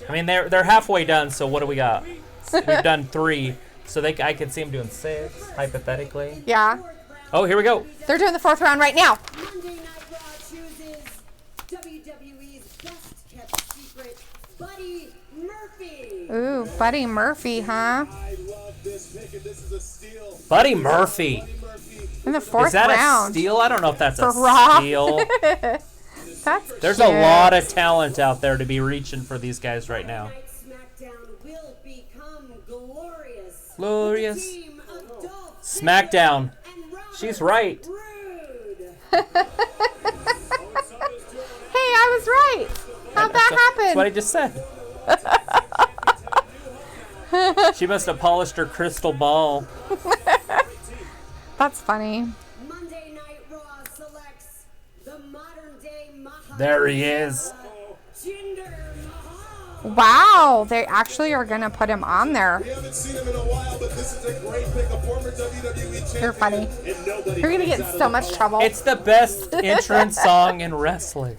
A: I mean, they're halfway done, so what do we got? We've done 3. So I could see them doing 6, hypothetically.
B: Yeah.
A: Oh, here we go.
B: They're doing the 4th round right now.
D: Monday Night Raw chooses WWE's best kept secret, Buddy Murphy.
B: Ooh, Buddy Murphy, huh?
H: I love this pick, and this is a steal.
A: Buddy Murphy.
B: In the 4th
A: Is that
B: round.
A: a steal? I don't know if that's
B: For
A: a
B: Raw.
A: steal.
B: That's
A: There's
B: cute.
A: a lot of talent out there to be reaching for these guys right now.
D: SmackDown will become glorious.
A: Glorious.
D: With the team of Dolph
A: SmackDown.
D: and Robert
A: She's right.
D: Roode.
B: Hey, I was right. How'd that
A: That's what I
B: happen?
A: just said. She must have polished her crystal ball.
B: That's funny.
D: Monday Night Raw selects the modern day Mahal.
A: There he is.
D: Jinder Mahal.
B: Wow, they actually are going to put him on there.
H: We haven't seen him in a while, but this is a great pick, a former WWE champion.
B: You're funny.
H: And nobody
B: You're going to
H: comes
B: get
H: out of
B: so
H: the
B: much
H: Hall.
B: trouble.
A: It's the best entrance song in wrestling.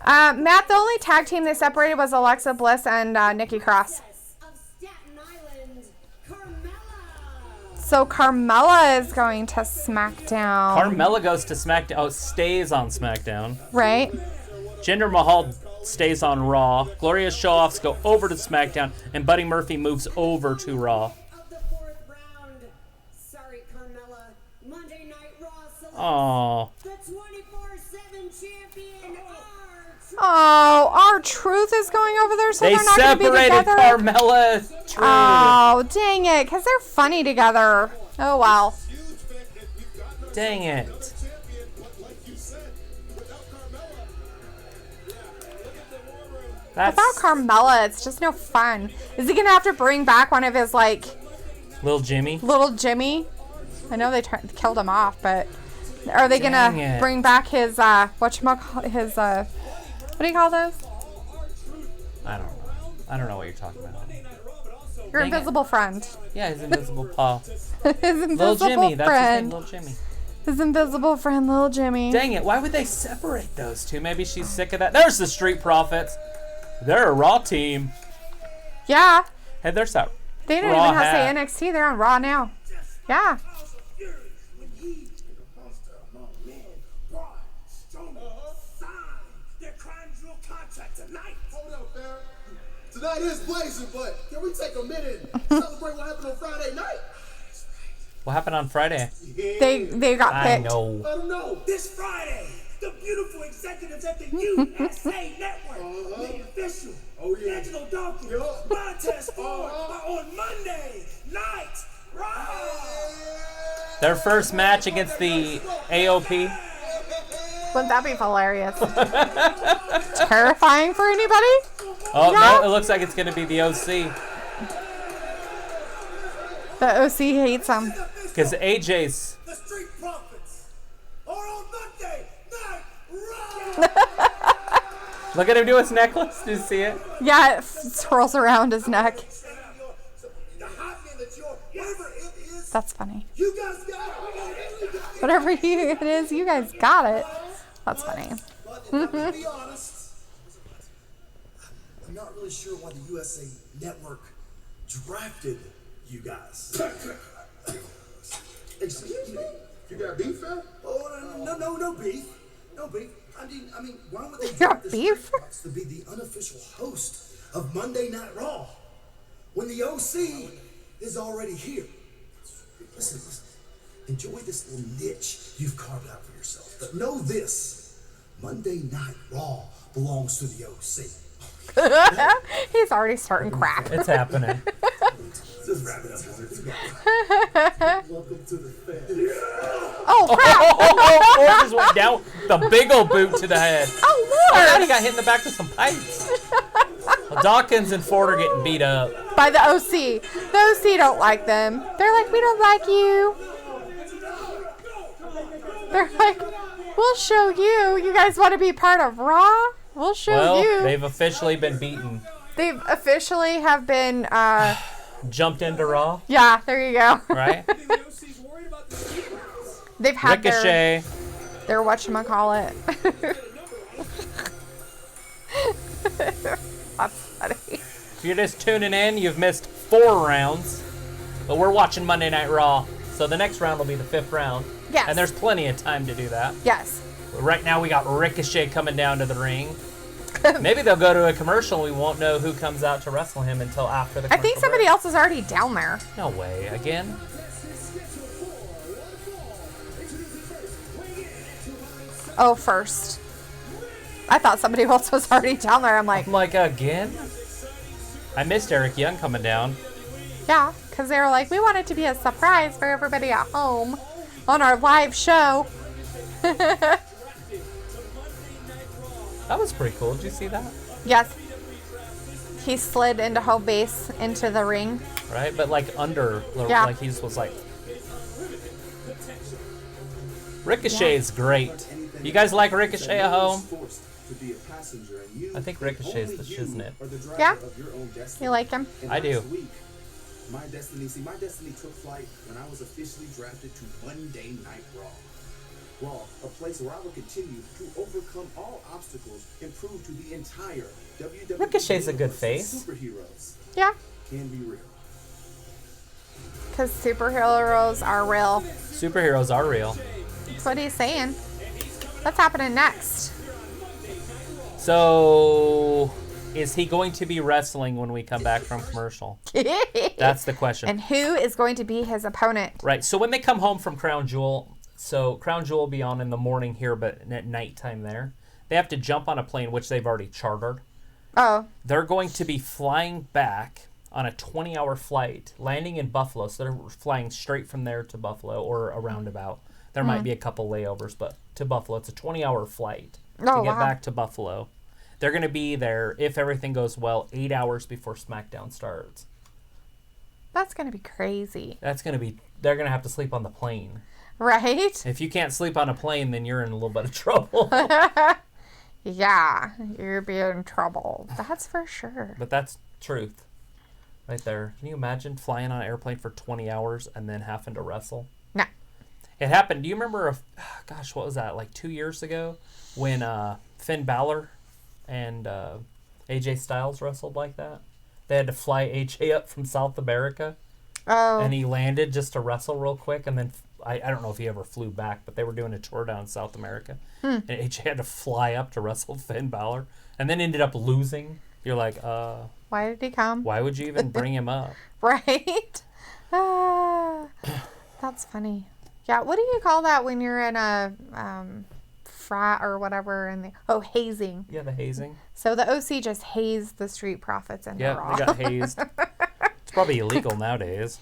B: Matt, the only tag team they separated was Alexa Bliss and Nikki Cross.
D: Of Staten Island, Carmella.
B: So Carmella is going to SmackDown.
A: Carmella goes to SmackDown. Oh, stays on SmackDown.
B: Right?
A: Jinder Mahal stays on Raw. Glorious Show-Offs go over to SmackDown. And Buddy Murphy moves over to Raw.
D: Of the 4th round. Sorry, Carmella. Monday Night Raw selects
A: Oh,
D: the 24/7 champion,
B: Oh, R-Truth is going over there, so
A: they
B: they're not going to be
A: separated
B: together.
A: Carmella. Truth.
B: Oh, dang it, because they're funny together. Oh, well.
A: Dang it.
H: Champion, but like you said, without Carmella, look at the war room.
A: That's
B: Without Carmella, it's just no fun. Is he going to have to bring back one of his, like,
A: Little Jimmy.
B: little Jimmy? I know they killed him off, but are they going
A: Dang
B: to
A: it.
B: bring back his, what do you call those?
A: I don't know. I don't know what you're talking about.
B: Your
A: Dang it.
B: invisible friend.
A: Yeah, his invisible paw.
B: His
A: Little
B: invisible
A: Jimmy. That's his name,
B: friend.
A: Little Jimmy.
B: His invisible friend, little Jimmy.
A: Dang it, why would they separate those two? Maybe she's sick of that. There's the Street Profits. They're a Raw team.
B: Yeah.
A: Hey, there's that
B: They didn't
A: Raw
B: even have to
A: hat.
B: say NXT. They're on Raw now. Yeah.
H: When he, the monster among men, Braun Strowman, signed their Crown Jewel contract tonight. Hold up there. Tonight is blazing, but can we take a minute and celebrate what happened on Friday night?
A: What happened on Friday?
B: They got
A: I
B: picked.
A: know.
H: Let them know.
F: This Friday, the beautiful executives at the USA Network, the official,
H: Oh, yeah.
F: Reginald Dawkins,
H: Yup.
F: Montez Ford, are on Monday Night Raw.
A: Their first match against the AOP.
B: Wouldn't that be hilarious? Terrifying for anybody?
A: Oh,
B: Yeah.
A: no, it looks like it's going to be the OC.
B: The OC hates him.
A: Because AJ's...
H: The Street Profits are on Monday Night Raw.
A: Look at him do his necklace. Do you see it?
B: Yeah, it swirls around his neck.
H: The hot man that you're, whatever it is,
B: That's funny.
H: you guys got it.
B: Whatever it is, you guys got it. That's funny.
H: But to be honest, I'm not really sure why the USA Network drafted you guys. Excuse me?
J: You got beef, fam?
H: Oh, no beef. No beef. I mean, why would they
B: got
H: draft the
B: beef?
H: Street Profits to be the unofficial host of Monday Night Raw when the OC is already here? Listen. Enjoy this little niche you've carved out for yourself. But know this, Monday Night Raw belongs to the OC.
B: He's already starting crap.
A: It's happening.
H: Just wrap it up, boys. Welcome to the family.
B: Oh, crap.
A: Or just went down the big old boot to the head.
B: Oh,
A: Oh, now
B: Lord.
A: he got hit in the back with some pipes. Well, Dawkins and Ford are getting beat up.
B: By the OC. The OC don't like them. They're like, we don't like you. They're like, we'll show you. You guys want to be part of Raw? We'll show
A: Well,
B: you.
A: they've officially been beaten.
B: They've officially have been,
A: Jumped into Raw,
B: yeah, there you go.
A: right?
B: They've had
A: Ricochet.
B: their whatchamacallit. That's funny.
A: If you're just tuning in, you've missed 4 rounds. But we're watching Monday Night Raw. So the next round will be the 5th round.
B: Yes.
A: And there's plenty of time to do that.
B: Yes.
A: Right now we got Ricochet coming down to the ring. Maybe they'll go to a commercial and we won't know who comes out to wrestle him until after the
B: I
A: commercial
B: think somebody
A: break.
B: else is already down there.
A: No way. Again?
B: Oh, first. I thought somebody else was already down there. I'm like,
A: I'm like, again? I missed Eric Young coming down.
B: yeah, because they were like, we want it to be a surprise for everybody at home on our live show.
A: That was pretty cool. Did you see that?
B: Yes. He slid into home base into the ring.
A: Right? But like under,
B: Yeah.
A: like he was like... Ricochet's great. You guys like Ricochet at home? I think Ricochet's the shiznit.
B: Yeah? You like him?
A: I do.
J: My destiny took flight when I was officially drafted to Monday Night Raw. Raw, a place where I will continue to overcome all obstacles and prove to the entire WWE
A: Ricochet's a good
J: universe that
A: face.
J: Superheroes
B: Yeah.
J: can be real.
B: Because superheroes are real.
A: Superheroes are real.
B: That's what he's saying. What's happening next?
A: So, is he going to be wrestling when we come back from commercial? That's the question.
B: And who is going to be his opponent?
A: Right. So when they come home from Crown Jewel, so Crown Jewel will be on in the morning here, but at nighttime there. They have to jump on a plane, which they've already chartered.
B: Oh,
A: They're going to be flying back on a 20-hour flight, landing in Buffalo. So they're flying straight from there to Buffalo or a roundabout. There might be a couple layovers, but to Buffalo. It's a 20-hour flight to
B: Oh,
A: get
B: wow.
A: back to Buffalo. They're going to be there, if everything goes well, 8 hours before SmackDown starts.
B: that's going to be crazy.
A: That's going to be... They're going to have to sleep on the plane.
B: Right?
A: If you can't sleep on a plane, then you're in a little bit of trouble.
B: Yeah, you're be in trouble. That's for sure.
A: But that's truth. Right there. Can you imagine flying on an airplane for 20 hours and then having to wrestle?
B: No.
A: It happened. Do you remember, gosh, what was that? Like 2 years ago when Finn Balor and AJ Styles wrestled like that? They had to fly AJ up from South America.
B: Oh,
A: And he landed just to wrestle real quick. And then I don't know if he ever flew back, but they were doing a tour down South America. And AJ had to fly up to wrestle Finn Balor and then ended up losing. You're like,
B: why did he come?
A: why would you even bring him up?
B: Right? That's funny. Yeah, what do you call that when you're in a frat or whatever? Hazing.
A: Yeah, the hazing.
B: So the OC just hazed the Street Profits in the
A: Yeah,
B: Raw.
A: they got hazed. It's probably illegal nowadays.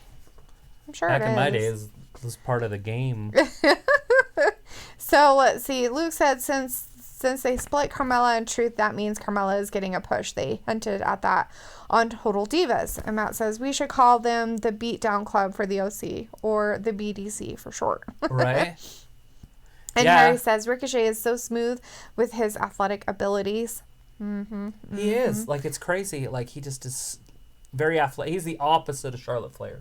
B: I'm sure
A: Back
B: it
A: in my
B: is.
A: days, was part of the game.
B: So let's see. Luke said since they split Carmella and Truth, that means Carmella is getting a push. They hinted at that on Total Divas. And Matt says we should call them the Beatdown Club for the OC, or the BDC for short.
A: Right.
B: And Harry says Ricochet is so smooth with his athletic abilities.
A: He is. Like, it's crazy. Like, he just is very athletic. He's the opposite of Charlotte Flair.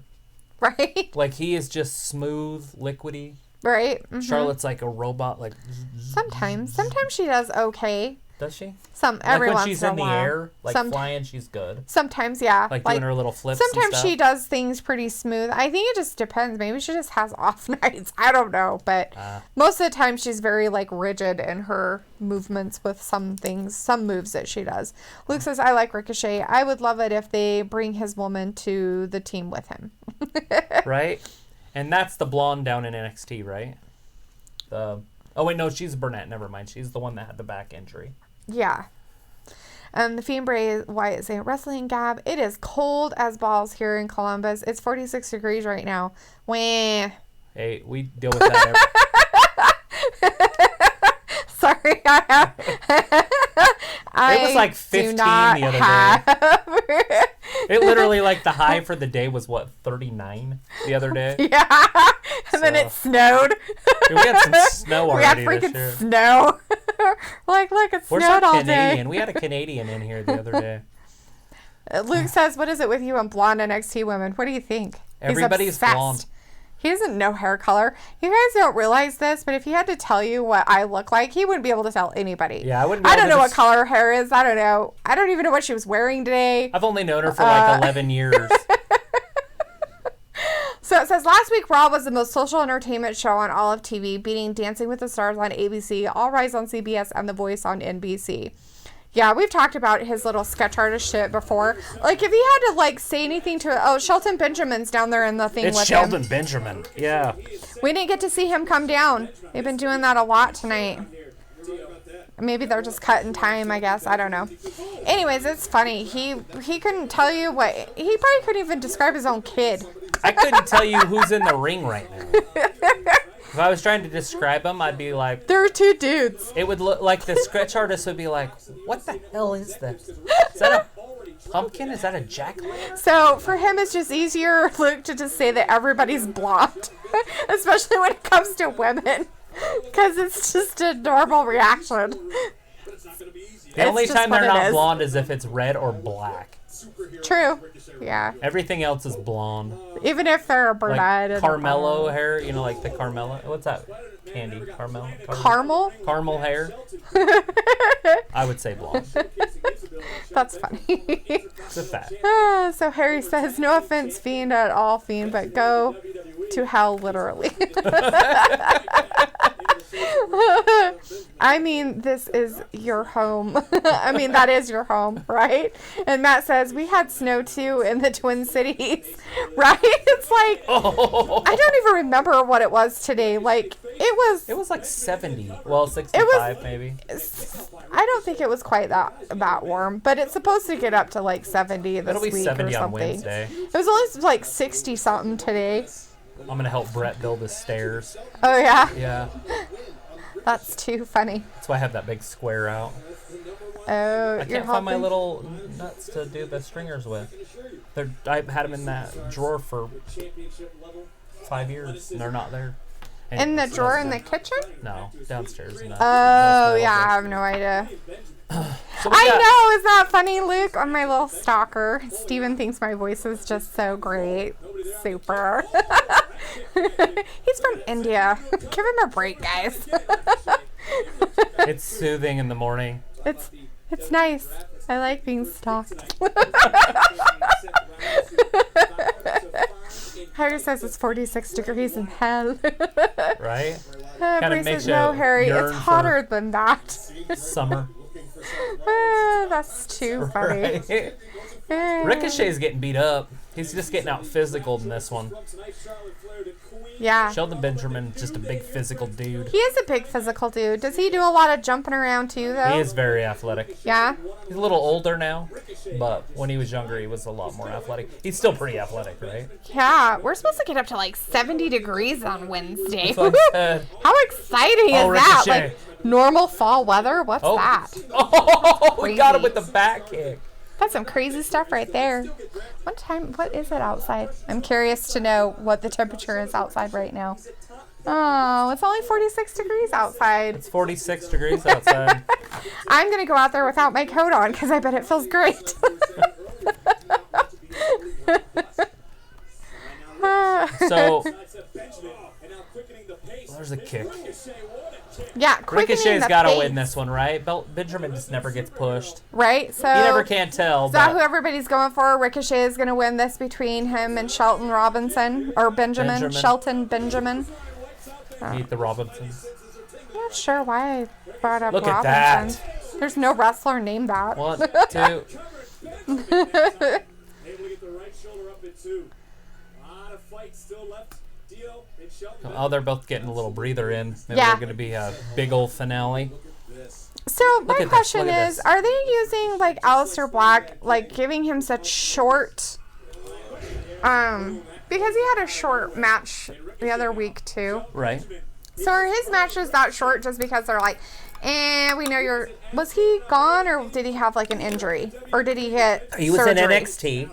B: Right?
A: Like, he is just smooth, liquidy.
B: Right?
A: Charlotte's like a robot. Like,
B: sometimes she does okay.
A: does she?
B: Every
A: when
B: once
A: she's
B: in a
A: in the
B: while.
A: air, like flying, she's good.
B: Sometimes, yeah.
A: Like doing her little flips.
B: Sometimes
A: and stuff.
B: she does things pretty smooth. I think it just depends. Maybe she just has off nights. I don't know, but most of the time she's very like rigid in her movements with some things, some moves that she does. Luke says, "I like Ricochet. I would love it if they bring his woman to the team with him."
A: Right, and that's the blonde down in NXT, right? Oh wait, no, she's Burnett. Never mind. She's the one that had the back injury.
B: Yeah. The Fiend Bray Wyatt saying, "Wrestling Gab, it is cold as balls here in Columbus. It's 46 degrees right now." Wah.
A: Hey, we deal with that.
B: Sorry,
A: it was like 15 the other day. It literally, like, the high for the day was, what, 39 the other day?
B: Yeah. And then it snowed.
A: We had some snow already
B: We had
A: this
B: freaking
A: year.
B: snow. Like, look, it
A: Where's
B: snowed
A: our
B: all
A: Canadian?
B: day.
A: We had a Canadian in here the other day.
B: Luke says, "What is it with you and blonde NXT women? What do you think?"
A: Everybody's
B: He's obsessed.
A: blonde.
B: He doesn't know hair color. You guys don't realize this, but if he had to tell you what I look like, he wouldn't be able to tell anybody.
A: Yeah, I wouldn't.
B: I don't know what color her hair is. I don't know. I don't even know what she was wearing today.
A: I've only known her for like 11 years.
B: So it says, last week Raw was the most social entertainment show on all of TV, beating Dancing with the Stars on ABC, All Rise on CBS, and The Voice on NBC. Yeah, we've talked about his little sketch artist shit before. Like, if he had to, like, say anything to... Oh, Shelton Benjamin's down there in the thing with him.
A: It's Shelton Benjamin. Yeah.
B: We didn't get to see him come down. They've been doing that a lot tonight. Maybe they're just cutting time, I guess. I don't know. Anyways, it's funny. He couldn't tell you what... He probably couldn't even describe his own kid.
A: I couldn't tell you who's in the ring right now. If I was trying to describe them, I'd be like...
B: There are two dudes.
A: It would look like the sketch artist would be like, what the hell is this? Is that a pumpkin? Is that a jack-o'-lantern?
B: So for him, it's just easier, Luke, to just say that everybody's blonde. Especially when it comes to women. Because it's just a normal reaction.
A: The only time they're not blonde is if it's red or black.
B: True. Yeah.
A: Everything else is blonde.
B: Even if they're a brunette.
A: Like Carmelo hair, you know, like the Carmelo. What's that candy? Caramel?
B: Caramel?
A: Caramel hair. I would say blonde.
B: That's funny.
A: It's a fact.
B: So Harry says, "No offense, Fiend at all, Fiend, but go to hell literally." I mean, this is your home. I mean, that is your home, right? And Matt says, "We had snow too in the Twin Cities," right? It's like, I don't even remember what it was today. Like, it was
A: like 70. Well, 65 maybe.
B: I don't think it was quite that warm, but it's supposed to get up to like 70 this week.
A: It'll be 70
B: or
A: on
B: something.
A: Wednesday.
B: It was only like 60 something today.
A: I'm gonna help Brett build his stairs.
B: Oh yeah.
A: Yeah.
B: That's too funny.
A: That's why I have that big square out.
B: Oh,
A: I can't find my little nuts to do the stringers with. I had them in that drawer for 5 years, and they're not there.
B: In the drawer in the kitchen?
A: No, downstairs.
B: Oh, yeah, I have no idea.
A: So
B: I know, isn't that funny, Luke? I'm my little stalker. Steven thinks my voice is just so great. Super. He's from India. Give him a break, guys.
A: It's soothing in the morning.
B: It's nice. I like being stalked. Harry says it's 46 degrees in hell.
A: Right?
B: Bree says, "No, Harry, it's hotter than that."
A: Summer.
B: That's too funny.
A: Right? Ricochet's getting beat up. He's just getting out physical in this one.
B: Yeah.
A: Shelton Benjamin, just a big physical dude.
B: He is a big physical dude. Does he do a lot of jumping around too, though?
A: He is very athletic.
B: Yeah.
A: He's a little older now, but when he was younger, he was a lot more athletic. He's still pretty athletic, right?
B: Yeah. We're supposed to get up to like 70 degrees on Wednesday.
A: That's what I said.
B: How exciting is that?
A: Ricochet.
B: Like normal fall weather? What's that?
A: Oh, we got him
B: Crazy.
A: with the back kick.
B: That's some crazy stuff right there. What is it outside? I'm curious to know what the temperature is outside right now. Oh, it's only 46 degrees outside.
A: It's 46 degrees outside.
B: I'm going to go out there without my coat on because I bet it feels great.
A: So, there's a kick.
B: Yeah,
A: Ricochet's got to win this one, right? Benjamin just never gets pushed.
B: Right? So
A: You never can tell.
B: is that
A: But
B: who everybody's going for? Ricochet is going to win this between him and Shelton Robinson. Or Benjamin. Shelton Benjamin.
A: Meet the Robinsons.
B: I'm not sure why I brought up
A: Look at
B: Robinson.
A: that.
B: There's no wrestler named that.
A: 1, 2.
G: Able to get the right shoulder up in 2. A lot of fight still left. Dio and Shelton.
A: Oh, they're both getting a little breather in. Maybe
B: Yeah.
A: they're going to be a big old finale.
B: So my
A: at this,
B: question
A: look at
B: is,
A: this.
B: are they using like Alistair Black, like giving him such short, because he had a short match the other week too.
A: Right.
B: So are his matches that short just because they're like, we know was he gone or did he have like an injury? Or did he get
A: He was
B: surgery?
A: in NXT.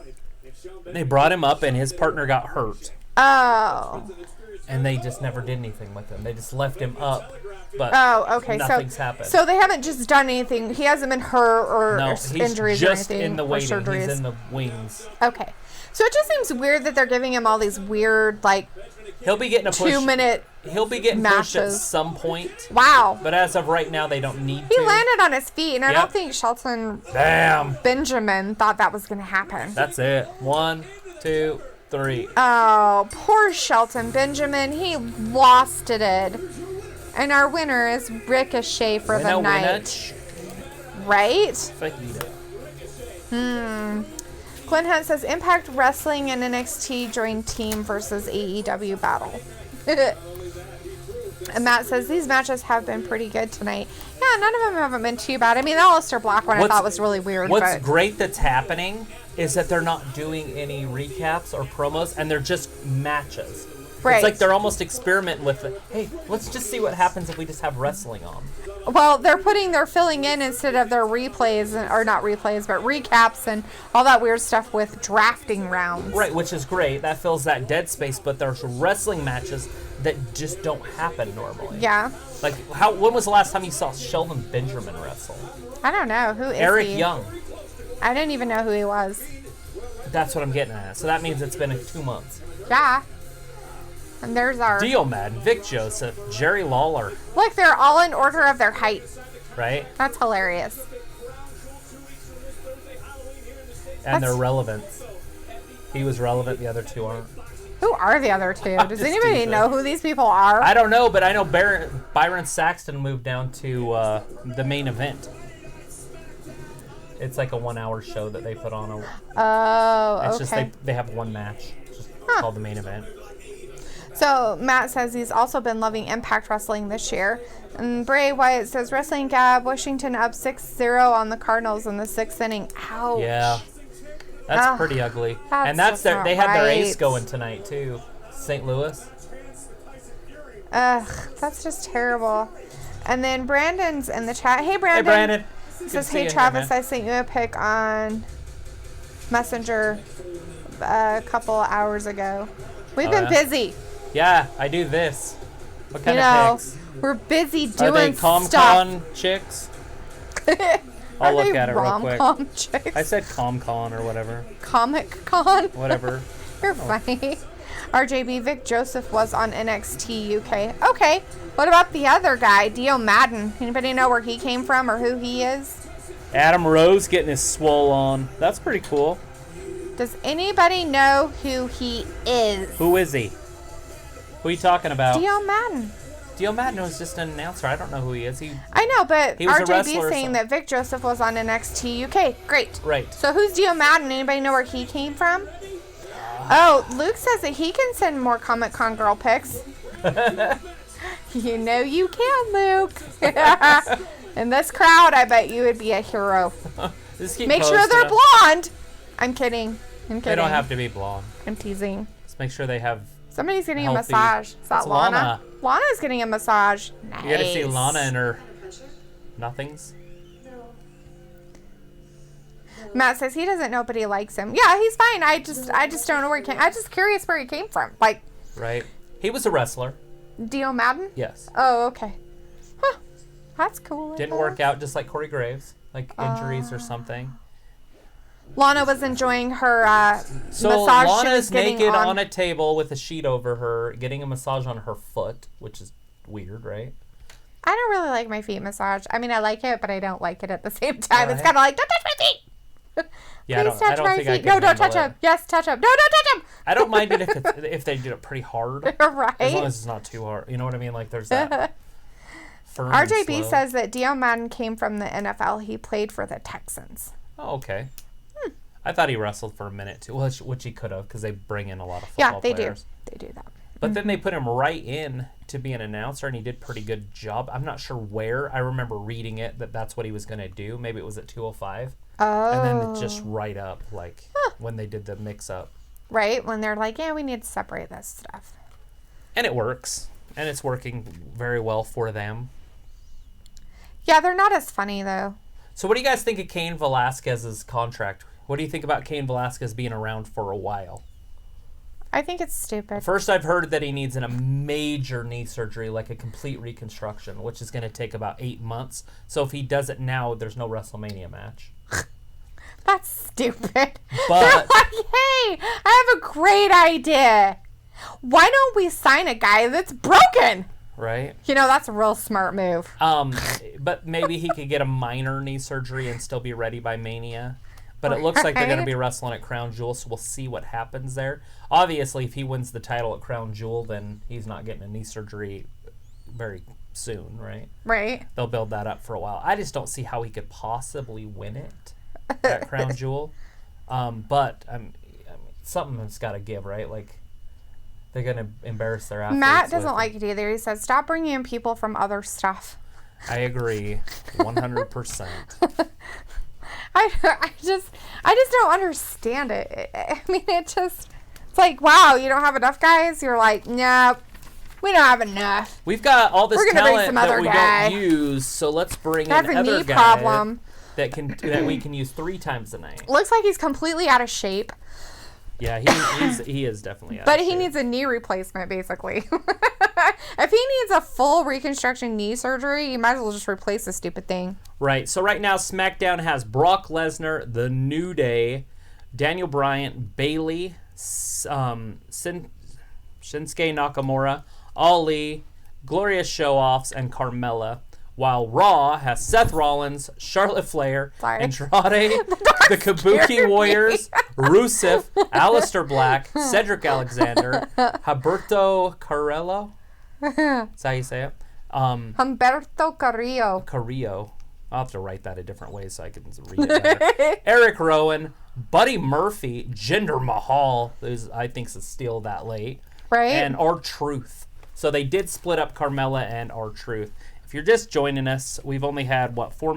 A: They brought him up and his partner got hurt.
B: Oh.
A: And they just never did anything with him. They just left him up. But
B: Oh, okay.
A: nothing's happened.
B: So they haven't just done anything. He hasn't been hurt or
A: No, he's
B: injuries or
A: just
B: anything
A: in the
B: or
A: waiting.
B: surgeries.
A: He's in the wings.
B: Okay. So it just seems weird that they're giving him all these weird, like,
A: He'll be getting a push.
B: 2-minute
A: He'll be getting pushed at
B: matches.
A: some point.
B: Wow.
A: But as of right now, they don't need
B: He
A: to.
B: landed on his feet, and I
A: Yep.
B: don't think Shelton
A: Damn.
B: Benjamin thought that was going to happen.
A: That's it. 1, 2, 3.
B: Oh, poor Shelton Benjamin. He lost it. And our winner is Ricochet for the night. Right? Glenn Hunt says, Impact Wrestling and NXT joined team versus AEW battle. And Matt says, these matches have been pretty good tonight. Yeah, none of them haven't been too bad. I mean, the Alistair Black one I thought was really weird.
A: What's
B: but
A: great that's happening is that they're not doing any recaps or promos, and they're just matches.
B: Right.
A: It's like they're almost experimenting with it. Hey, let's just see what happens if we just have wrestling on.
B: Well, they're filling in instead of their replays, or not replays, but recaps and all that weird stuff with drafting rounds.
A: Right, which is great. That fills that dead space, but there's wrestling matches that just don't happen normally.
B: Yeah.
A: Like, when was the last time you saw Shelton Benjamin wrestle?
B: I don't know. Who is
A: Eric
B: he?
A: Young.
B: I didn't even know who he was.
A: That's what I'm getting at. So that means it's been 2 months.
B: Yeah. And there's our...
A: Dio Mad, Vic Joseph, Jerry Lawler.
B: Look, they're all in order of their height.
A: Right?
B: That's hilarious.
A: And their relevance. He was relevant, the other two aren't.
B: Who are the other two? Does
A: just
B: anybody
A: stupid.
B: know who these people are?
A: I don't know, but I know Byron Saxton moved down to the main event. It's like a 1-hour show that they put on.
B: Oh,
A: It's
B: okay.
A: just they have one match. It's just called the main event.
B: So Matt says he's also been loving Impact Wrestling this year. And Bray Wyatt says, Wrestling Gab, Washington up 6-0 on the Cardinals in the 6th inning. Ouch.
A: Yeah. That's pretty ugly.
B: that's
A: And that's
B: just
A: their
B: not
A: they had their ace
B: right.
A: going tonight too. St. Louis.
B: Ugh, that's just terrible. And then Brandon's in the chat. Hey, Brandon.
A: Hey Brandon.
B: He
A: Good
B: says,
A: to see
B: hey,
A: you,
B: Travis,
A: man.
B: I sent you a pic on Messenger a couple hours ago. We've
A: Oh,
B: been
A: yeah?
B: busy.
A: Yeah, I do this. What kind
B: You
A: of
B: know,
A: pics?
B: we're busy
A: Are they
B: doing stuff.
A: ComCon chicks? I'll
B: Are
A: look
B: they
A: at it real quick.
B: rom-com chicks?
A: I said ComCon or whatever.
B: Comic Con?
A: Whatever.
B: You're funny. RJB Vic Joseph was on NXT UK. Okay. What about the other guy, Dio Madden? Anybody know where he came from or who he is?
A: Adam Rose getting his swole on. That's pretty cool.
B: Does anybody know who he is?
A: Who is he? Who are you talking about?
B: Dio Madden.
A: Dio Madden was just an announcer. I don't know who he is.
B: I know, but
A: He was a
B: RJB
A: wrestler or
B: saying
A: something.
B: that Vic Joseph was on NXT UK. Great.
A: Right.
B: So who's Dio Madden? Anybody know where he came from? Oh, Luke says that he can send more Comic-Con girl pics. You know you can, Luke. In this crowd, I bet you would be a hero. Make sure they're blonde. I'm kidding.
A: They don't have to be blonde.
B: I'm teasing.
A: Just make sure they have.
B: Somebody's getting
A: healthy...
B: a massage. Is that Lana? Lana's getting a massage. Nice.
A: You gotta see Lana and her nothings.
B: Matt says he doesn't know, but he likes him. Yeah, he's fine. I just don't know where he came. I'm just curious where he came from. Like,
A: right? He was a wrestler.
B: Dio Madden?
A: Yes.
B: Oh, okay. Huh. That's cool.
A: Didn't work out, just like Corey Graves, like injuries or something.
B: Lana was enjoying her
A: so
B: massage.
A: Lana's naked on a table with a sheet over her, getting a massage on her foot, which is weird, right?
B: I don't really like my feet massaged. I mean, I like it, but I don't like it at the same time. Right. It's kind of like, don't touch my feet.
A: Yeah,
B: Please touch my feet.
A: No,
B: don't touch them. Yes, touch them. No, don't touch them.
A: I don't mind it if they do it pretty hard.
B: Right.
A: As long as it's not too hard. You know what I mean? Like there's that.
B: RJB says that Dio Madden came from the NFL. He played for the Texans.
A: Oh, okay. I thought he wrestled for a minute too, which he could have because they bring in a lot of football players.
B: Yeah, they do. They do that.
A: But then they put him right in to be an announcer, and he did a pretty good job. I'm not sure where. I remember reading it that's what he was going to do. Maybe it was at 205.
B: Oh.
A: And then just right up, like when they did the mix-up.
B: Right, when they're like, yeah, we need to separate this stuff.
A: And it works. And it's working very well for them.
B: Yeah, they're not as funny, though.
A: So what do you guys think of Cain Velasquez's contract? What do you think about Cain Velasquez being around for a while?
B: I think it's stupid.
A: First, I've heard that he needs a major knee surgery, like a complete reconstruction, which is going to take about 8 months. So if he does it now, there's no WrestleMania match.
B: That's stupid.
A: But
B: they're like, hey, I have a great idea. Why don't we sign a guy that's broken?
A: Right.
B: You know, that's a real smart move.
A: But maybe he could get a minor knee surgery and still be ready by Mania. But it looks like they're going to be wrestling at Crown Jewel, so we'll see what happens there. Obviously, if he wins the title at Crown Jewel, then he's not getting a knee surgery very soon, right?
B: Right.
A: They'll build that up for a while. I just don't see how he could possibly win it at Crown Jewel. But something has got to give, right? Like, they're going to embarrass their athletes.
B: Matt doesn't like it either. He says, stop bringing in people from other stuff.
A: I agree 100%.
B: I just don't understand it. I mean, it's like, wow, you don't have enough guys? You're like, nope, we don't have enough.
A: We've got all this talent that we
B: guy.
A: don't use, so let's bring in
B: another
A: other
B: knee
A: guy
B: problem.
A: that we can use 3 times a night.
B: Looks like he's completely out of shape.
A: Yeah, he is definitely out
B: but
A: of
B: he
A: shape.
B: needs a knee replacement, basically. If he needs a full reconstruction knee surgery, you might as well just replace the stupid thing.
A: Right. So right now, SmackDown has Brock Lesnar, The New Day, Daniel Bryan, Bayley, Shinsuke Nakamura, Ali, Gloria Show-Offs, and Carmella. While Raw has Seth Rollins, Charlotte Flair, Andrade, the Kabuki Warriors, Rusev, Alistair Black, Cedric Alexander, Humberto Carrillo. That's how you say it.
B: Humberto Carrillo.
A: Carrillo. I'll have to write that a different way so I can read it better. Eric Rowan, Buddy Murphy, Jinder Mahal, who's I think is still that late.
B: Right.
A: And R-Truth. So they did split up Carmella and R-Truth. If you're just joining us, we've only had, 5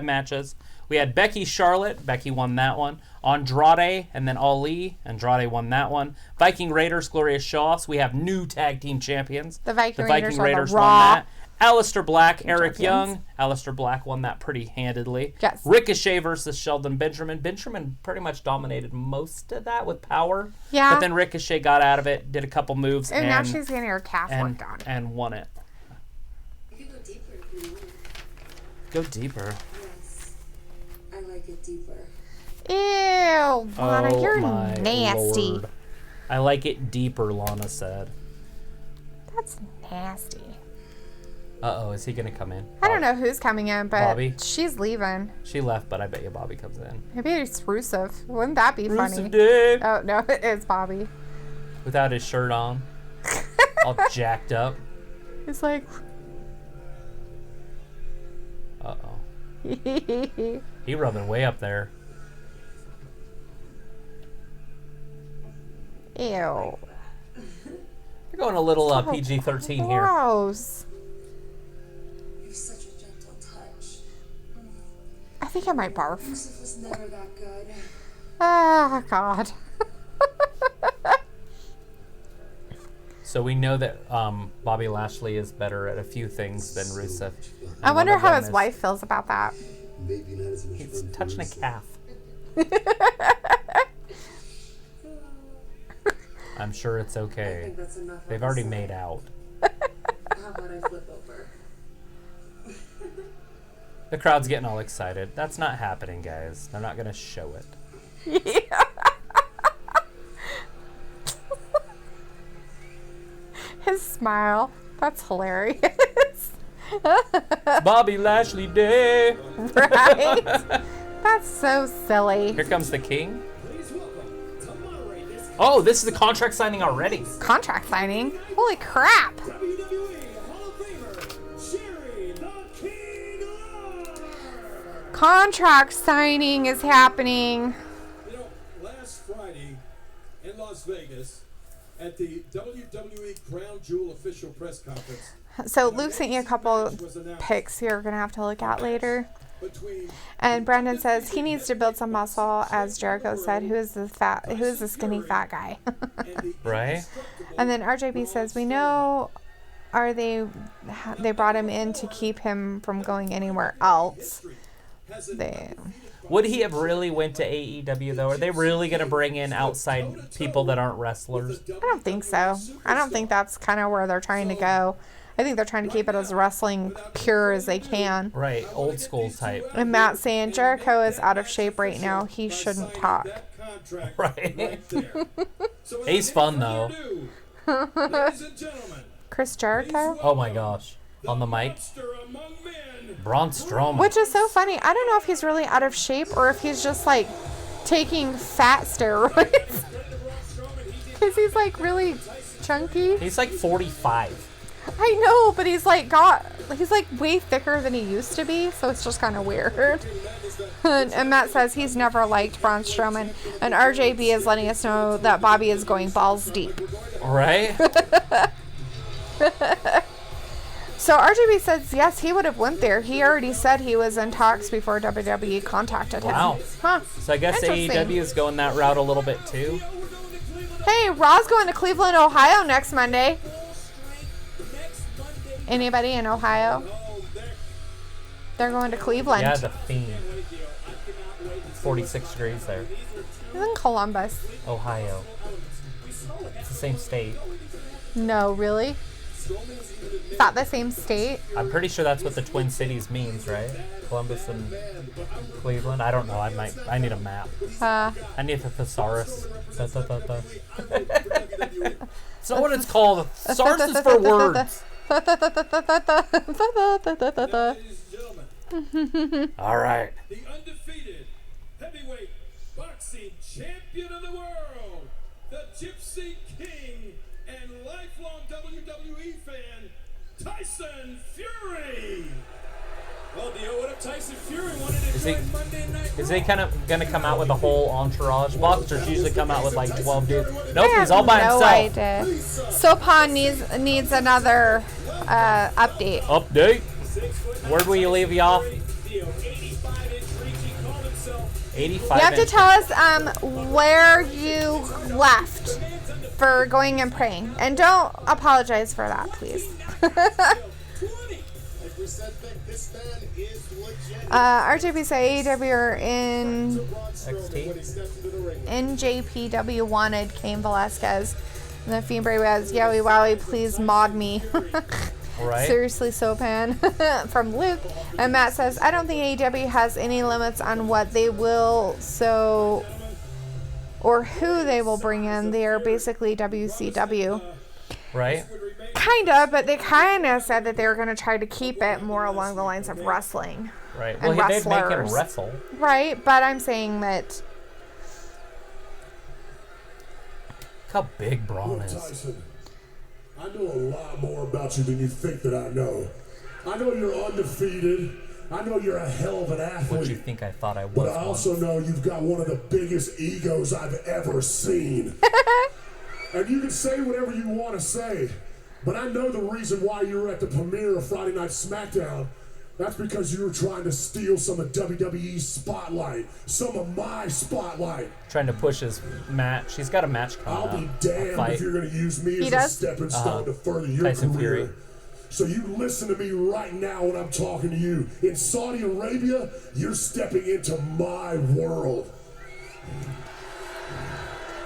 A: matches? We had Becky Charlotte. Becky won that one. Andrade and then Ali. Andrade won that one. Viking Raiders, Gloria Show-Offs. We have new tag team champions.
B: The Viking Raiders
A: won that. Alistair Black, Eric Young. Alistair Black won that pretty handedly.
B: Yes.
A: Ricochet versus Shelton Benjamin. Benjamin pretty much dominated most of that with power.
B: Yeah.
A: But then Ricochet got out of it, did a couple moves,
B: and now she's getting her calf worked on.
A: And won it. Go deeper.
K: Yes. I like it deeper.
B: Ew, Lana, you're nasty.
A: Lord. I like it deeper, Lana said.
B: That's nasty.
A: Uh-oh, is he going to come in?
B: I don't know who's coming in, but
A: Bobby?
B: she's leaving.
A: She left, but I bet you Bobby comes in.
B: Maybe it's Rusev. Wouldn't that be funny?
A: Rusev Day.
B: Oh, no, it is Bobby.
A: Without his shirt on. All jacked up.
B: It's like...
A: Uh-oh. He rubbing way up there.
B: Ew.
A: You're going a little PG-13 here.
B: Gross.
K: You're such a gentle touch.
B: I think I might barf.
K: Yusuf was never that good.
B: Oh, God.
A: So we know that Bobby Lashley is better at a few things than Rusev.
B: I wonder how his wife feels about that.
H: Maybe not as much
A: He's
H: fun
A: touching a
H: for
A: calf. I'm sure it's
K: I
A: okay.
K: think that's enough.
A: They've already made out.
K: How about I flip over?
A: The crowd's getting all excited. That's not happening, guys. They're not going to show it.
B: Yeah. His smile. That's hilarious.
A: It's Bobby Lashley Day.
B: Right? That's so silly.
A: Here comes the king. Oh, this is the contract signing already.
B: Contract signing? Holy crap. Contract signing is happening.
H: You know, last Friday in Las Vegas at the WWE Crown Jewel official press conference.
B: So Luke sent you a couple pics you're going to have to look at later. And Brandon says he needs to build some muscle, as Jericho said. Who is the skinny fat guy?
A: Right?
B: And then RJB says, we know they brought him in to keep him from going anywhere else.
A: Would he have really went to AEW, though? Are they really going to bring in outside people that aren't wrestlers?
B: I don't think so. I don't think that's kind of where they're trying to go. I think they're trying to keep it as wrestling pure as they can.
A: Right, old school type.
B: And Matt's saying Jericho is out of shape right now. He shouldn't talk.
A: Right. He's fun, though.
B: Chris Jericho?
A: Oh my gosh. On the mic. Braun Strowman.
B: Which is so funny. I don't know if he's really out of shape or if he's just like taking fat steroids. Because he's like really chunky.
A: He's like 45.
B: I know, but he's like way thicker than he used to be, so it's just kind of weird. And Matt says he's never liked Braun Strowman, and RJB is letting us know that Bobby is going balls deep.
A: Right?
B: So RJB says yes, he would have went there. He already said he was in talks before WWE contacted him.
A: Wow.
B: Huh.
A: So I guess AEW is going that route a little bit too.
B: Hey, Raw's going to Cleveland, Ohio next Monday. Anybody in Ohio? They're going to Cleveland.
A: Yeah, the Fiend. 46 degrees there.
B: He's in Columbus.
A: Ohio. It's the same state.
B: No, really? Is that the same state?
A: I'm pretty sure that's what the Twin Cities means, right? Columbus and Cleveland. I don't know. I need a map. I need a thesaurus. It's not what it's called. Thesaurus is for words. All right.
H: The undefeated heavyweight boxing champion of the world, the Gypsy King and lifelong WWE fan, Tyson Fury. Well, Dio, what if Tyson Fury wanted to join Monday Night Raw?
A: Is he kind of going to come out with a whole entourage? Boxers usually come out with like 12 dudes. Nope, he's all by himself.
B: Idea. Sopan needs another update.
A: Update? Where do we leave you off? 85.
B: You have to tell us where you left for going and praying. And don't apologize for that, please. RJB say AEW are in NJPW wanted Cain Velasquez. And the Fiend Bray was, Yowie Wowie, please mod me.
A: Right.
B: Seriously, Sopan. From Luke. And Matt says, I don't think AEW has any limits on what they will, or who they will bring in. They are basically WCW.
A: Right.
B: Kind of, but they kind of said that they were going to try to keep it more along the lines of wrestling.
A: Right. Well, they'd make him wrestle.
B: Right, but I'm saying that.
A: Look how big Braun is.
H: Tyson, I know a lot more about you than you think that I know. I know you're undefeated. I know you're a hell of an athlete.
A: What do you think I thought I was?
H: But I also know you've got one of the biggest egos I've ever seen. And you can say whatever you want to say, but I know the reason why you were at the premiere of Friday Night SmackDown. That's because you were trying to steal some of WWE's spotlight, some of my spotlight.
A: Trying to push his match. He's got a match coming up.
H: I'll be damned if you're going to use me as a stepping stone to further your
A: Tyson
H: career.
A: Fury.
H: So you listen to me right now when I'm talking to you. In Saudi Arabia, you're stepping into my world.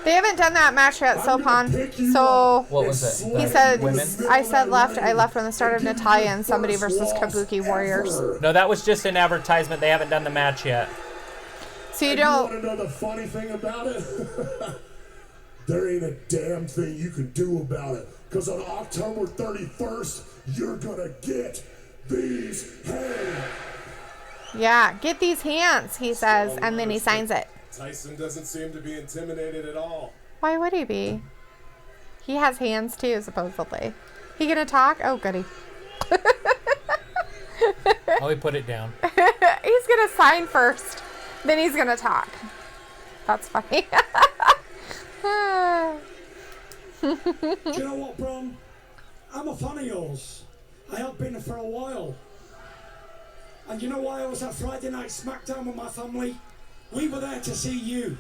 B: They haven't done that match yet, Sopan. So
A: what was it?
B: He said,
A: Women?
B: I said left. I left when the start of Natalia and somebody versus Kabuki Warriors.
A: No, that was just an advertisement. They haven't done the match yet.
B: So you
H: You
B: don't.
H: want to know the funny thing about it? There ain't a damn thing you can do about it. Because on October 31st, you're going to get these hands.
B: Yeah, get these hands, he says, and then he signs it.
L: Tyson doesn't seem to be intimidated at all.
B: Why would he be? He has hands too, supposedly. He gonna talk? Oh, goody.
A: Oh, he put it down.
B: He's gonna sign first, then he's gonna talk. That's funny.
M: Do you know what, Bron? I'm a fan of yours. I have been for a while. And you know why I was at Friday Night SmackDown with my family? We were there to see you.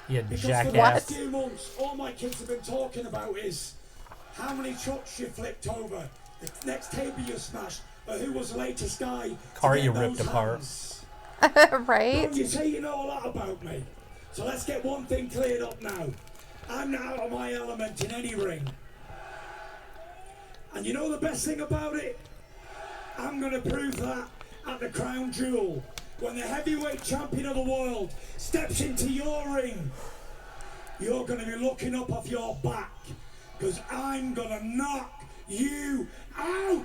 A: You
M: Because for the
A: jackass.
M: last few months, all my kids have been talking about is how many trucks you flipped over, the next table you smashed, or who was the latest guy
A: Car
M: to get
A: you
M: those
A: ripped apart.
M: hands.
B: Right?
M: Bron, you say you know a lot about me. So let's get one thing cleared up now. I'm not out of my element in any ring. And you know the best thing about it? I'm going to prove that at the Crown Jewel. When the heavyweight champion of the world steps into your ring, you're going to be looking up off your back. Because I'm going to knock you out.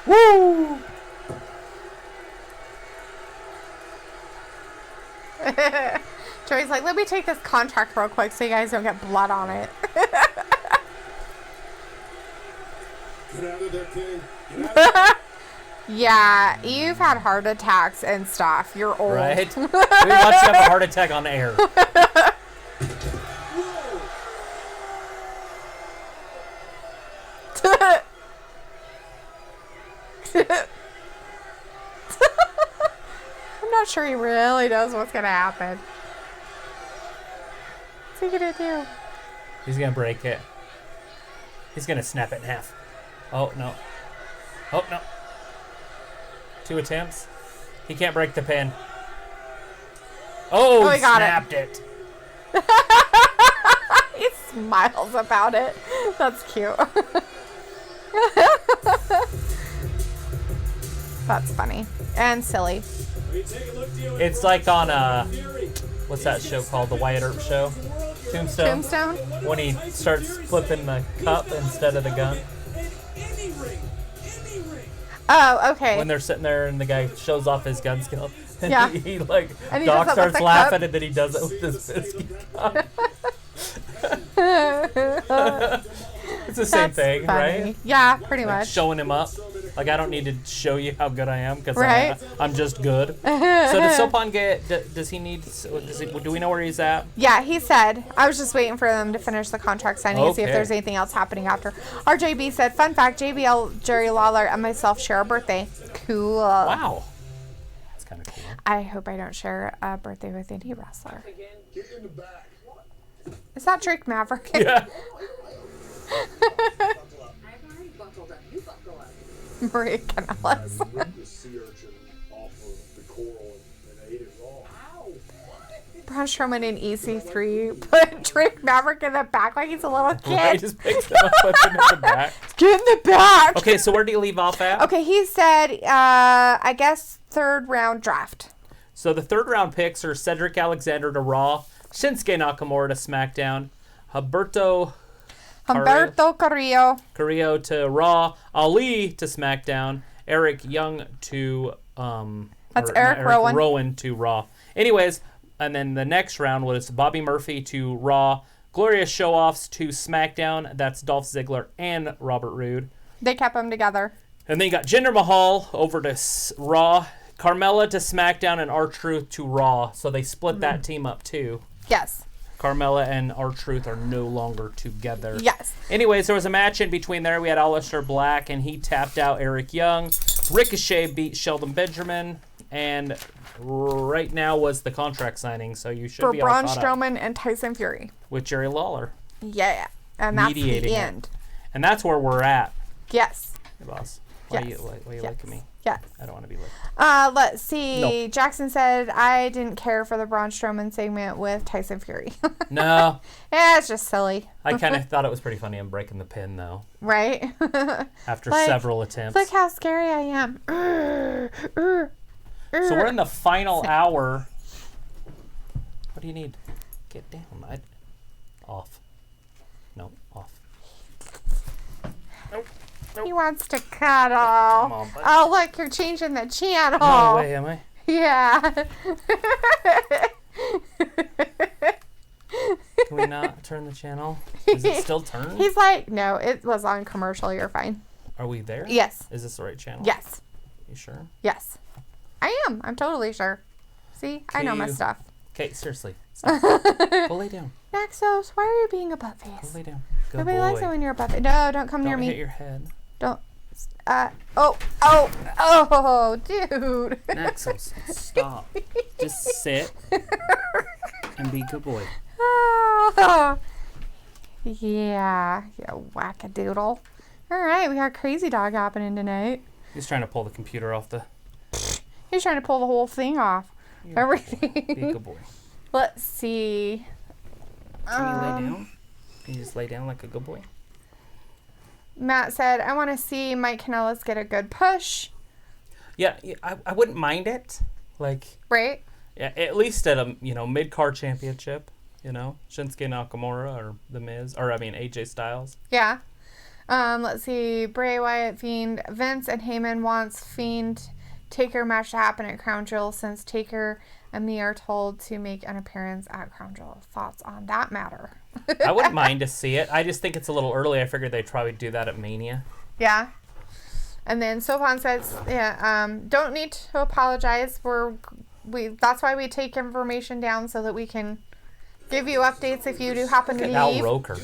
B: Woo! Joey's like, let me take this contract real quick so you guys don't get blood on it.
L: Get out of there, King. Get out of there.
B: Yeah, you've had heart attacks and stuff. You're old.
A: Right? We watched you have a heart attack on air.
B: I'm not sure he really knows what's going to happen. What's he going to do?
A: He's going to break it. He's going to snap it in half. Oh, no. Oh, no. 2 attempts. He can't break the pin. Oh,
B: he
A: he
B: got
A: snapped it.
B: He smiles about it. That's cute. That's funny. And silly.
A: It's like on, what's that show called? The Wyatt Earp Show? Tombstone?
B: Tombstone?
A: When he starts flipping the cup instead of the gun.
B: Oh, okay.
A: When they're sitting there and the guy shows off his gun skill. And
B: Yeah.
A: he like,
B: And he
A: Doc
B: does it with
A: starts
B: the
A: laughing
B: cup.
A: and then he does it with his whiskey cup. It's the same
B: That's
A: thing,
B: funny.
A: right?
B: Yeah, pretty
A: Like
B: much.
A: showing him up. Like, I don't need to show you how good I am because
B: Right.
A: I'm just good. So does Sopan get, does he need, do we know where he's at?
B: Yeah, he said. I was just waiting for them to finish the contract signing and see if
A: Okay.
B: there's anything else happening after. RJB said, fun fact, JBL, Jerry Lawler, and myself share a birthday. Cool.
A: Wow. That's kind of cool.
B: I hope I don't share a birthday with any wrestler.
H: Get in the back.
B: Is that Drake Maverick?
A: Yeah.
B: Maria Canellis.
H: Ripped the sea urchin off of the coral and ate it raw.
B: Braun Strowman in EC3 put Drake Maverick in the back like he's a little kid.
A: Right, just picks him up, puts him in the back.
B: Get in the back.
A: Okay, so where do you leave off at?
B: Okay, he said, I guess 3rd round draft.
A: So the 3rd round picks are Cedric Alexander to Raw, Shinsuke Nakamura to SmackDown, Humberto Carrillo to Raw, Ali to SmackDown, Eric Young to
B: That's Eric Rowan.
A: Rowan to Raw. Anyways, and then the next round was Bobby Murphy to Raw, Glorious Show-Offs to SmackDown. That's Dolph Ziggler and Robert Roode.
B: They kept them together.
A: And then you got Jinder Mahal over to Raw, Carmella to SmackDown, and R-Truth to Raw. So they split that team up too.
B: Yes.
A: Carmella and R-Truth are no longer together.
B: Yes.
A: Anyways, there was a match in between there. We had Alistair Black, and he tapped out Eric Young. Ricochet beat Shelton Benjamin, and right now was the contract signing, so you should
B: For
A: be all
B: Braun
A: caught up.
B: Strowman and Tyson Fury.
A: With Jerry Lawler.
B: Yeah. And that's
A: mediating
B: the
A: it.
B: end.
A: And that's where we're at.
B: Yes.
A: Hey, boss. Why
B: Yes.
A: are you liking me?
B: Yes.
A: I don't want to be licked.
B: Let's see.
A: Nope.
B: Jackson said, I didn't care for the Braun Strowman segment with Tyson Fury.
A: No.
B: Yeah, it's just silly.
A: I kind of thought it was pretty funny him breaking the pin, though.
B: Right?
A: After
B: Like,
A: several attempts.
B: Look how scary I am.
A: So we're in the final hour. What do you need? Get down. Off. No, off. Nope.
B: He wants to cuddle.
A: Come on, buddy.
B: Oh, look, you're changing the channel.
A: No way, am I?
B: Yeah.
A: Can we not turn the channel? Is it still turned?
B: He's like, no, it was on commercial. You're fine.
A: Are we there?
B: Yes.
A: Is this the right channel?
B: Yes.
A: You sure?
B: Yes. I am. I'm totally sure. See, I know my stuff.
A: Okay, seriously. Stop. Go lay down.
B: Naxos, why are you being a butt
A: Go
B: face?
A: lay down. Good
B: Nobody
A: boy.
B: likes it when you're a butt face. No, don't come near
A: Don't
B: me.
A: hit your head.
B: Don't. Oh, dude.
A: Naxos, stop. Just sit and be a good boy.
B: Oh. Yeah, wackadoodle. All right, we got crazy dog happening tonight.
A: He's trying to pull the computer off the...
B: He's trying to pull the whole thing off. Everything.
A: Be a good boy.
B: Let's see.
A: Can you lay down? Can you just lay down like a good boy?
B: Matt said, I want to see Mike Kanellis get a good push.
A: Yeah, I wouldn't mind it. Like,
B: Right?
A: yeah, at least at a mid-card championship. Shinsuke Nakamura or The Miz, or AJ Styles.
B: Yeah. Let's see. Bray Wyatt, Fiend. Vince and Heyman wants Fiend Taker match to happen at Crown Jewel since Taker and me are told to make an appearance at Crown Jewel. Thoughts on that matter?
A: I wouldn't mind to see it. I just think it's a little early. I figured they'd probably do that at Mania.
B: Yeah. And then Sopan says, don't need to apologize. That's why we take information down so that we can give you updates if you do happen to leave.
A: Al Roker.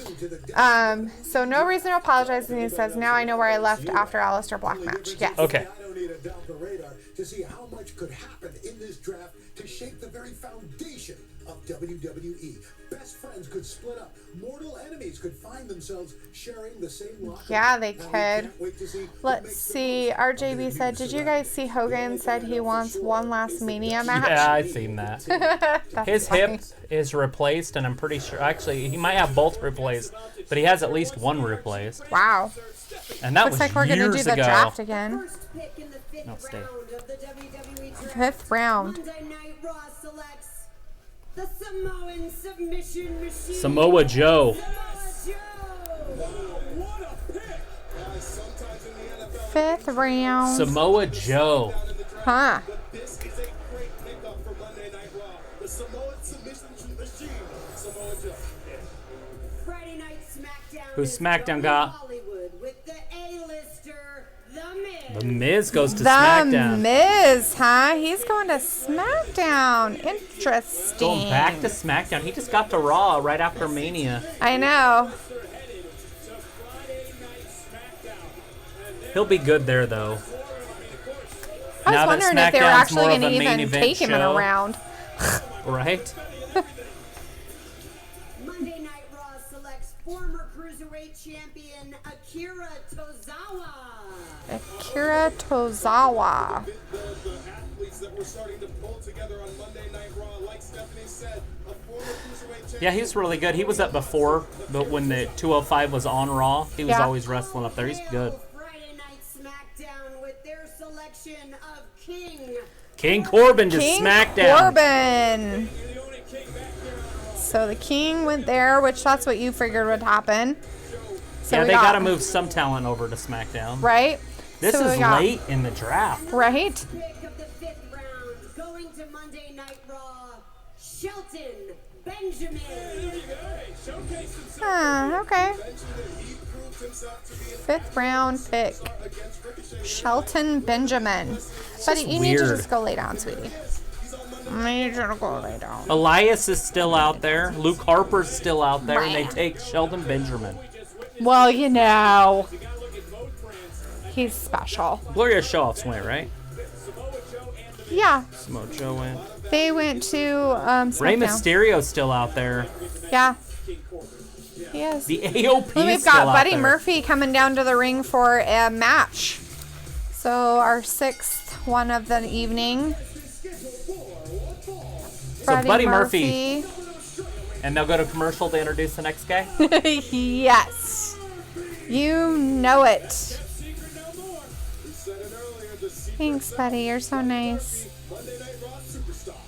B: So no reason to apologize. And he says, now I know where I left after Alistair Black match. Yes.
A: Okay.
L: I don't need a down the radar to see how much could happen in this draft to shape the very foundation of WWE. Best friends could split up. Mortal enemies could find themselves sharing the same locker.
B: Yeah, they could. Let's see. RJB said, did you guys see Hogan said he wants one last Mania match?
A: Yeah, I've seen that. His
B: funny.
A: hip is replaced, and I'm pretty sure, actually, he might have both replaced, but he has at least one replaced.
B: Wow.
A: And that
B: Looks
A: was
B: like we're
A: years
B: going to do the
A: ago.
B: draft again.
D: First pick in the fifth
A: No, stay.
D: round of the WWE draft.
B: Fifth round.
D: Monday Night Raw selects the Samoan submission machine.
A: Samoa Joe.
B: Fifth round.
A: Samoa Joe.
B: Huh.
L: This is a great pickup for Monday Night Raw. The Samoan submission machine, Samoa Joe.
D: Friday Night SmackDown.
A: Who's
D: is
A: SmackDown
D: going
A: got?
D: Hollywood with the A-lister, The Miz.
A: The Miz goes to
B: The
A: SmackDown.
B: Miz, huh? He's going to SmackDown. Interesting.
A: Going back to SmackDown. He just got to Raw right after Mania.
B: I know.
A: He'll be good there, though.
B: I was
A: Now that
B: wondering if they were
A: SmackDown's
B: actually
A: more
B: going
A: of
B: to
A: a main
B: even
A: event
B: take him in a
A: show.
B: round.
A: Right?
D: Monday Night Raw selects former Cruiserweight champion Akira Tozawa.
B: Akira Tozawa.
L: The athletes that we're starting to pull together on Monday Night Raw, like Stephanie said, a former cruiserweight champion.
A: Yeah, he's really good. He was up before, but when the 205 was on Raw, he was
B: Yeah.
A: always wrestling up there. He's good.
D: Friday Night SmackDown with their selection of King.
A: King Corbin to
B: King
A: SmackDown.
B: Corbin. So the King went there, which that's what you figured would happen. So
A: Yeah,
B: we
A: they got to move some talent over to SmackDown.
B: Right?
A: This
B: So we
A: is
B: got-
A: late in the draft.
B: Right?
D: Pick of the fifth round, going to Monday Night Raw, Shelton Benjamin.
B: Okay. Fifth round pick. Shelton Benjamin. Buddy, you need to
A: weird.
B: just go lay down, sweetie. I need you to go lay down.
A: Elias is still out there. Luke Harper's still out there, and they take Shelton Benjamin.
B: Well, you know, he's special.
A: Gloria Show-offs went, right?
B: Yeah.
A: Samoa Joe went.
B: They went to
A: Rey
B: SmackDown.
A: Mysterio's still out there.
B: Yeah. He is.
A: The AOP
B: Well, we've
A: is still
B: got
A: out
B: Buddy
A: there.
B: Murphy coming down to the ring for a match. So our 6th one of the evening.
A: So Buddy Murphy. And they'll go to commercial to introduce the next guy?
B: Yes. You know it. Thanks, Buddy. You're so nice.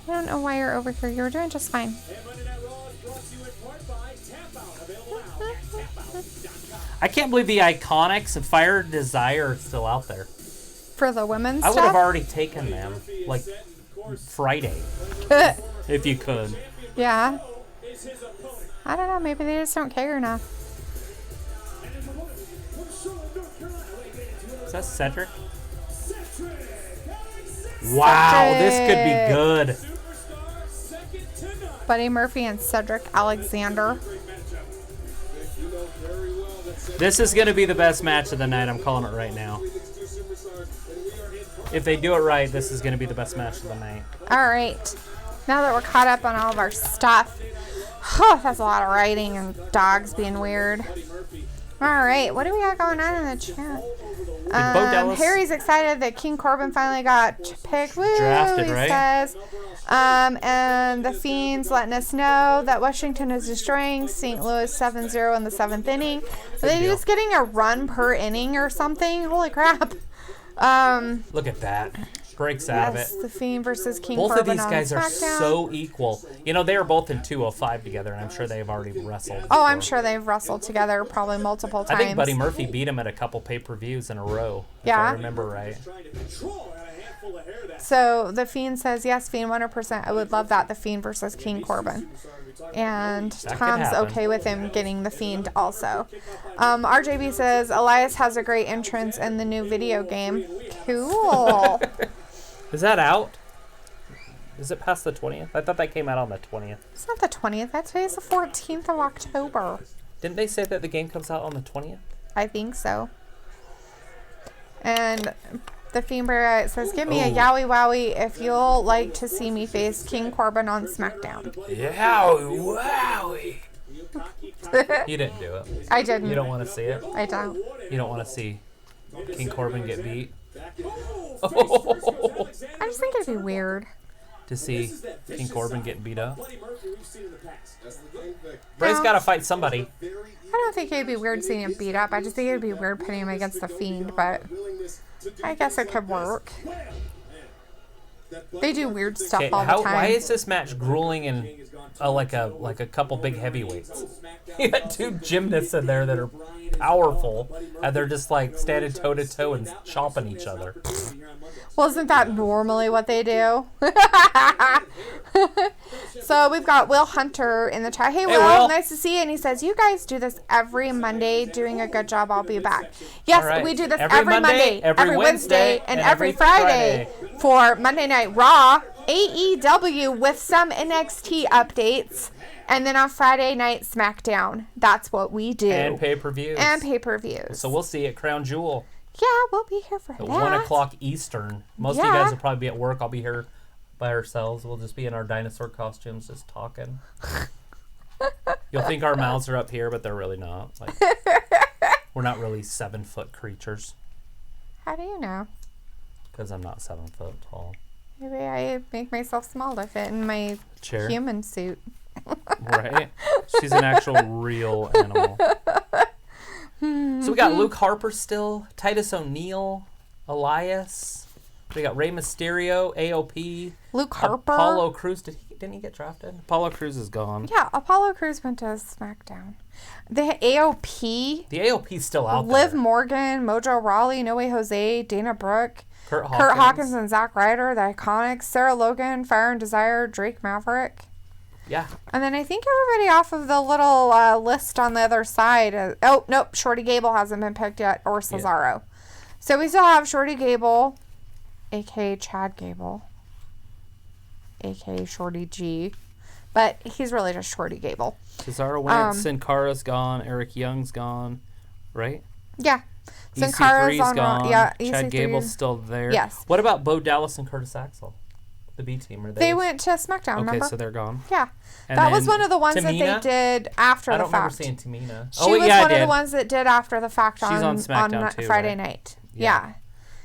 B: I don't know why you're over here. You're doing just fine.
A: I can't believe the Iconics of Fire Desire are still out there.
B: For the women's
A: I would
B: stuff?
A: have already taken them, like, Friday. If you could.
B: Yeah. I don't know. Maybe they just don't care enough.
A: Is that Cedric? Wow, this could be good.
B: Buddy Murphy and Cedric Alexander.
A: This is going to be the best match of the night. I'm calling it right now. If they do it right, this is going to be the best match of the night.
B: All right. Now that we're caught up on all of our stuff. That's a lot of writing and dogs being weird. All right. What do we got going on in the chat? Harry's excited that King Corbin finally got picked. Woo,
A: drafted,
B: he
A: right?
B: says. And the Fiend's letting us know that Washington is destroying St. Louis 7-0 in the 7th inning. Are they just getting a run per inning or something? Holy crap.
A: Look at that. Breaks out of it.
B: The Fiend versus King
A: Both
B: Corbin
A: of these guys
B: on
A: are
B: SmackDown.
A: so equal. You know, they are both in 205 together, and I'm sure they've already wrestled.
B: Oh, I'm sure they've wrestled together probably multiple times.
A: I think Buddy Murphy beat him at a couple pay-per-views in a row, if I remember right.
B: So the Fiend says, yes, Fiend, 100%. I would love that, the Fiend versus King Corbin. And Tom's okay with him getting the Fiend also. RJB says, Elias has a great entrance in the new video game. Cool.
A: Is that out? Is it past the 20th? I thought that came out on the 20th.
B: It's not the 20th. That's today's the 14th of October.
A: Didn't they say that the game comes out on the 20th?
B: I think so. And the Fiend Bear says, give me a yowie wowie if you'll like to see me face King Corbin on SmackDown.
A: Yowie wowie. You didn't do it.
B: I didn't.
A: You don't want to see it?
B: I don't.
A: You don't want to see King Corbin get beat?
B: I just think it'd be weird.
A: To see King Corbin getting beat up? Bray's got to fight somebody.
B: I don't think it'd be weird seeing him beat up. I just think it'd be weird putting him against the Fiend, but I guess it could work. They do weird stuff all the time.
A: Why is this match grueling and like a couple big heavyweights? You got two gymnasts in there that are powerful, and they're just like standing toe to toe and chopping each other.
B: Well, isn't that normally what they do? So we've got Will Hunter in the chat. Hey, Will, nice to see you. And he says, you guys do this every Monday. Doing a good job. I'll be back. Yes, right. We do this every Monday, every Wednesday, and every Friday for Monday Night Raw, AEW with some NXT updates. And then on Friday night, SmackDown. That's what we do.
A: And pay-per-views.
B: And pay-per-views.
A: So we'll see you at Crown Jewel.
B: Yeah, we'll be here for
A: at
B: that.
A: 1 o'clock Eastern. Most of you guys will probably be at work. I'll be here by ourselves. We'll just be in our dinosaur costumes just talking. You'll think our mouths are up here, but they're really not. Like, we're not really 7-foot creatures.
B: How do you know?
A: Because I'm not 7 foot tall.
B: Maybe I make myself small to fit in my human suit.
A: Right? She's an actual real animal. So we got Luke Harper still, Titus O'Neil, Elias. We got Rey Mysterio, AOP.
B: Luke Harper.
A: Apollo Crews. Didn't he get drafted? Apollo Crews is gone.
B: Yeah, Apollo Crews went to SmackDown. The AOP.
A: The AOP's still out there.
B: Liv Morgan, Mojo Rawley, No Way Jose, Dana Brooke, Kurt Hawkins and Zack Ryder, the Iconics, Sarah Logan, Fire and Desire, Drake Maverick.
A: Yeah.
B: And then I think everybody off of the little list on the other side. Oh, nope. Shorty Gable hasn't been picked yet, or Cesaro. Yeah. So we still have Shorty Gable, a.k.a. Chad Gable. aka Shorty G. But he's really just Shorty Gable.
A: Cesaro went. Sin Cara's gone. Eric Young's gone. Right?
B: Yeah. Sin Cara's on
A: gone.
B: Raw. Yeah,
A: Chad Gable's still there.
B: Yes.
A: What about Bo Dallas and Curtis Axel? The B team, are
B: they went to SmackDown,
A: okay,
B: remember?
A: so they're gone.
B: Yeah.
A: And
B: that was one of the ones
A: Tamina?
B: that they did after the fact.
A: I don't remember seeing Tamina.
B: She was one of the ones that did after the fact
A: She's on SmackDown too,
B: Friday
A: right?
B: night. Yeah.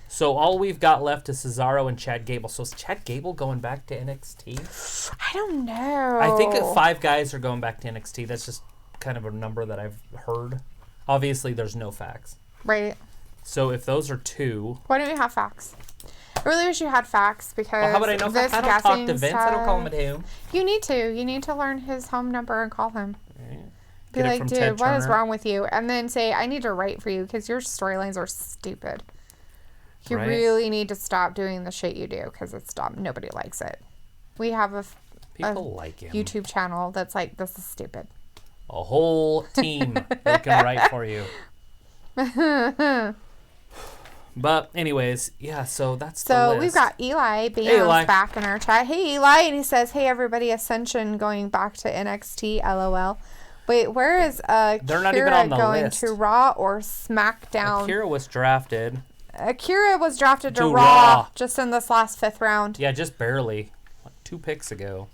A: So all we've got left is Cesaro and Chad Gable. So is Chad Gable going back to NXT?
B: I don't know.
A: I think 5 guys are going back to NXT. That's just kind of a number that I've heard. Obviously, there's no facts.
B: Right.
A: So if those are 2...
B: Why don't we have facts? I really wish you had facts because
A: well, how would I know facts? I don't talk to Vince. I don't call him at home.
B: You need to. You need to learn his home number and call him.
A: Right.
B: Be like, dude, what is wrong with you? And then say, I need to write for you because your storylines are stupid. You really need to stop doing the shit you do because it's dumb. Nobody likes it. We have a
A: like him.
B: YouTube channel that's like, this is stupid.
A: A whole team that can write for you. But anyways, yeah, so that's the list.
B: We've got Eli Bams back in our chat. Hey, Eli. And he says, hey, everybody, Ascension going back to NXT, LOL. Wait, where is
A: They're not even on the
B: going
A: list.
B: to Raw or SmackDown?
A: Akira was drafted.
B: Akira was drafted to Raw just in this last 5th round.
A: Yeah, just barely. Like 3 picks ago.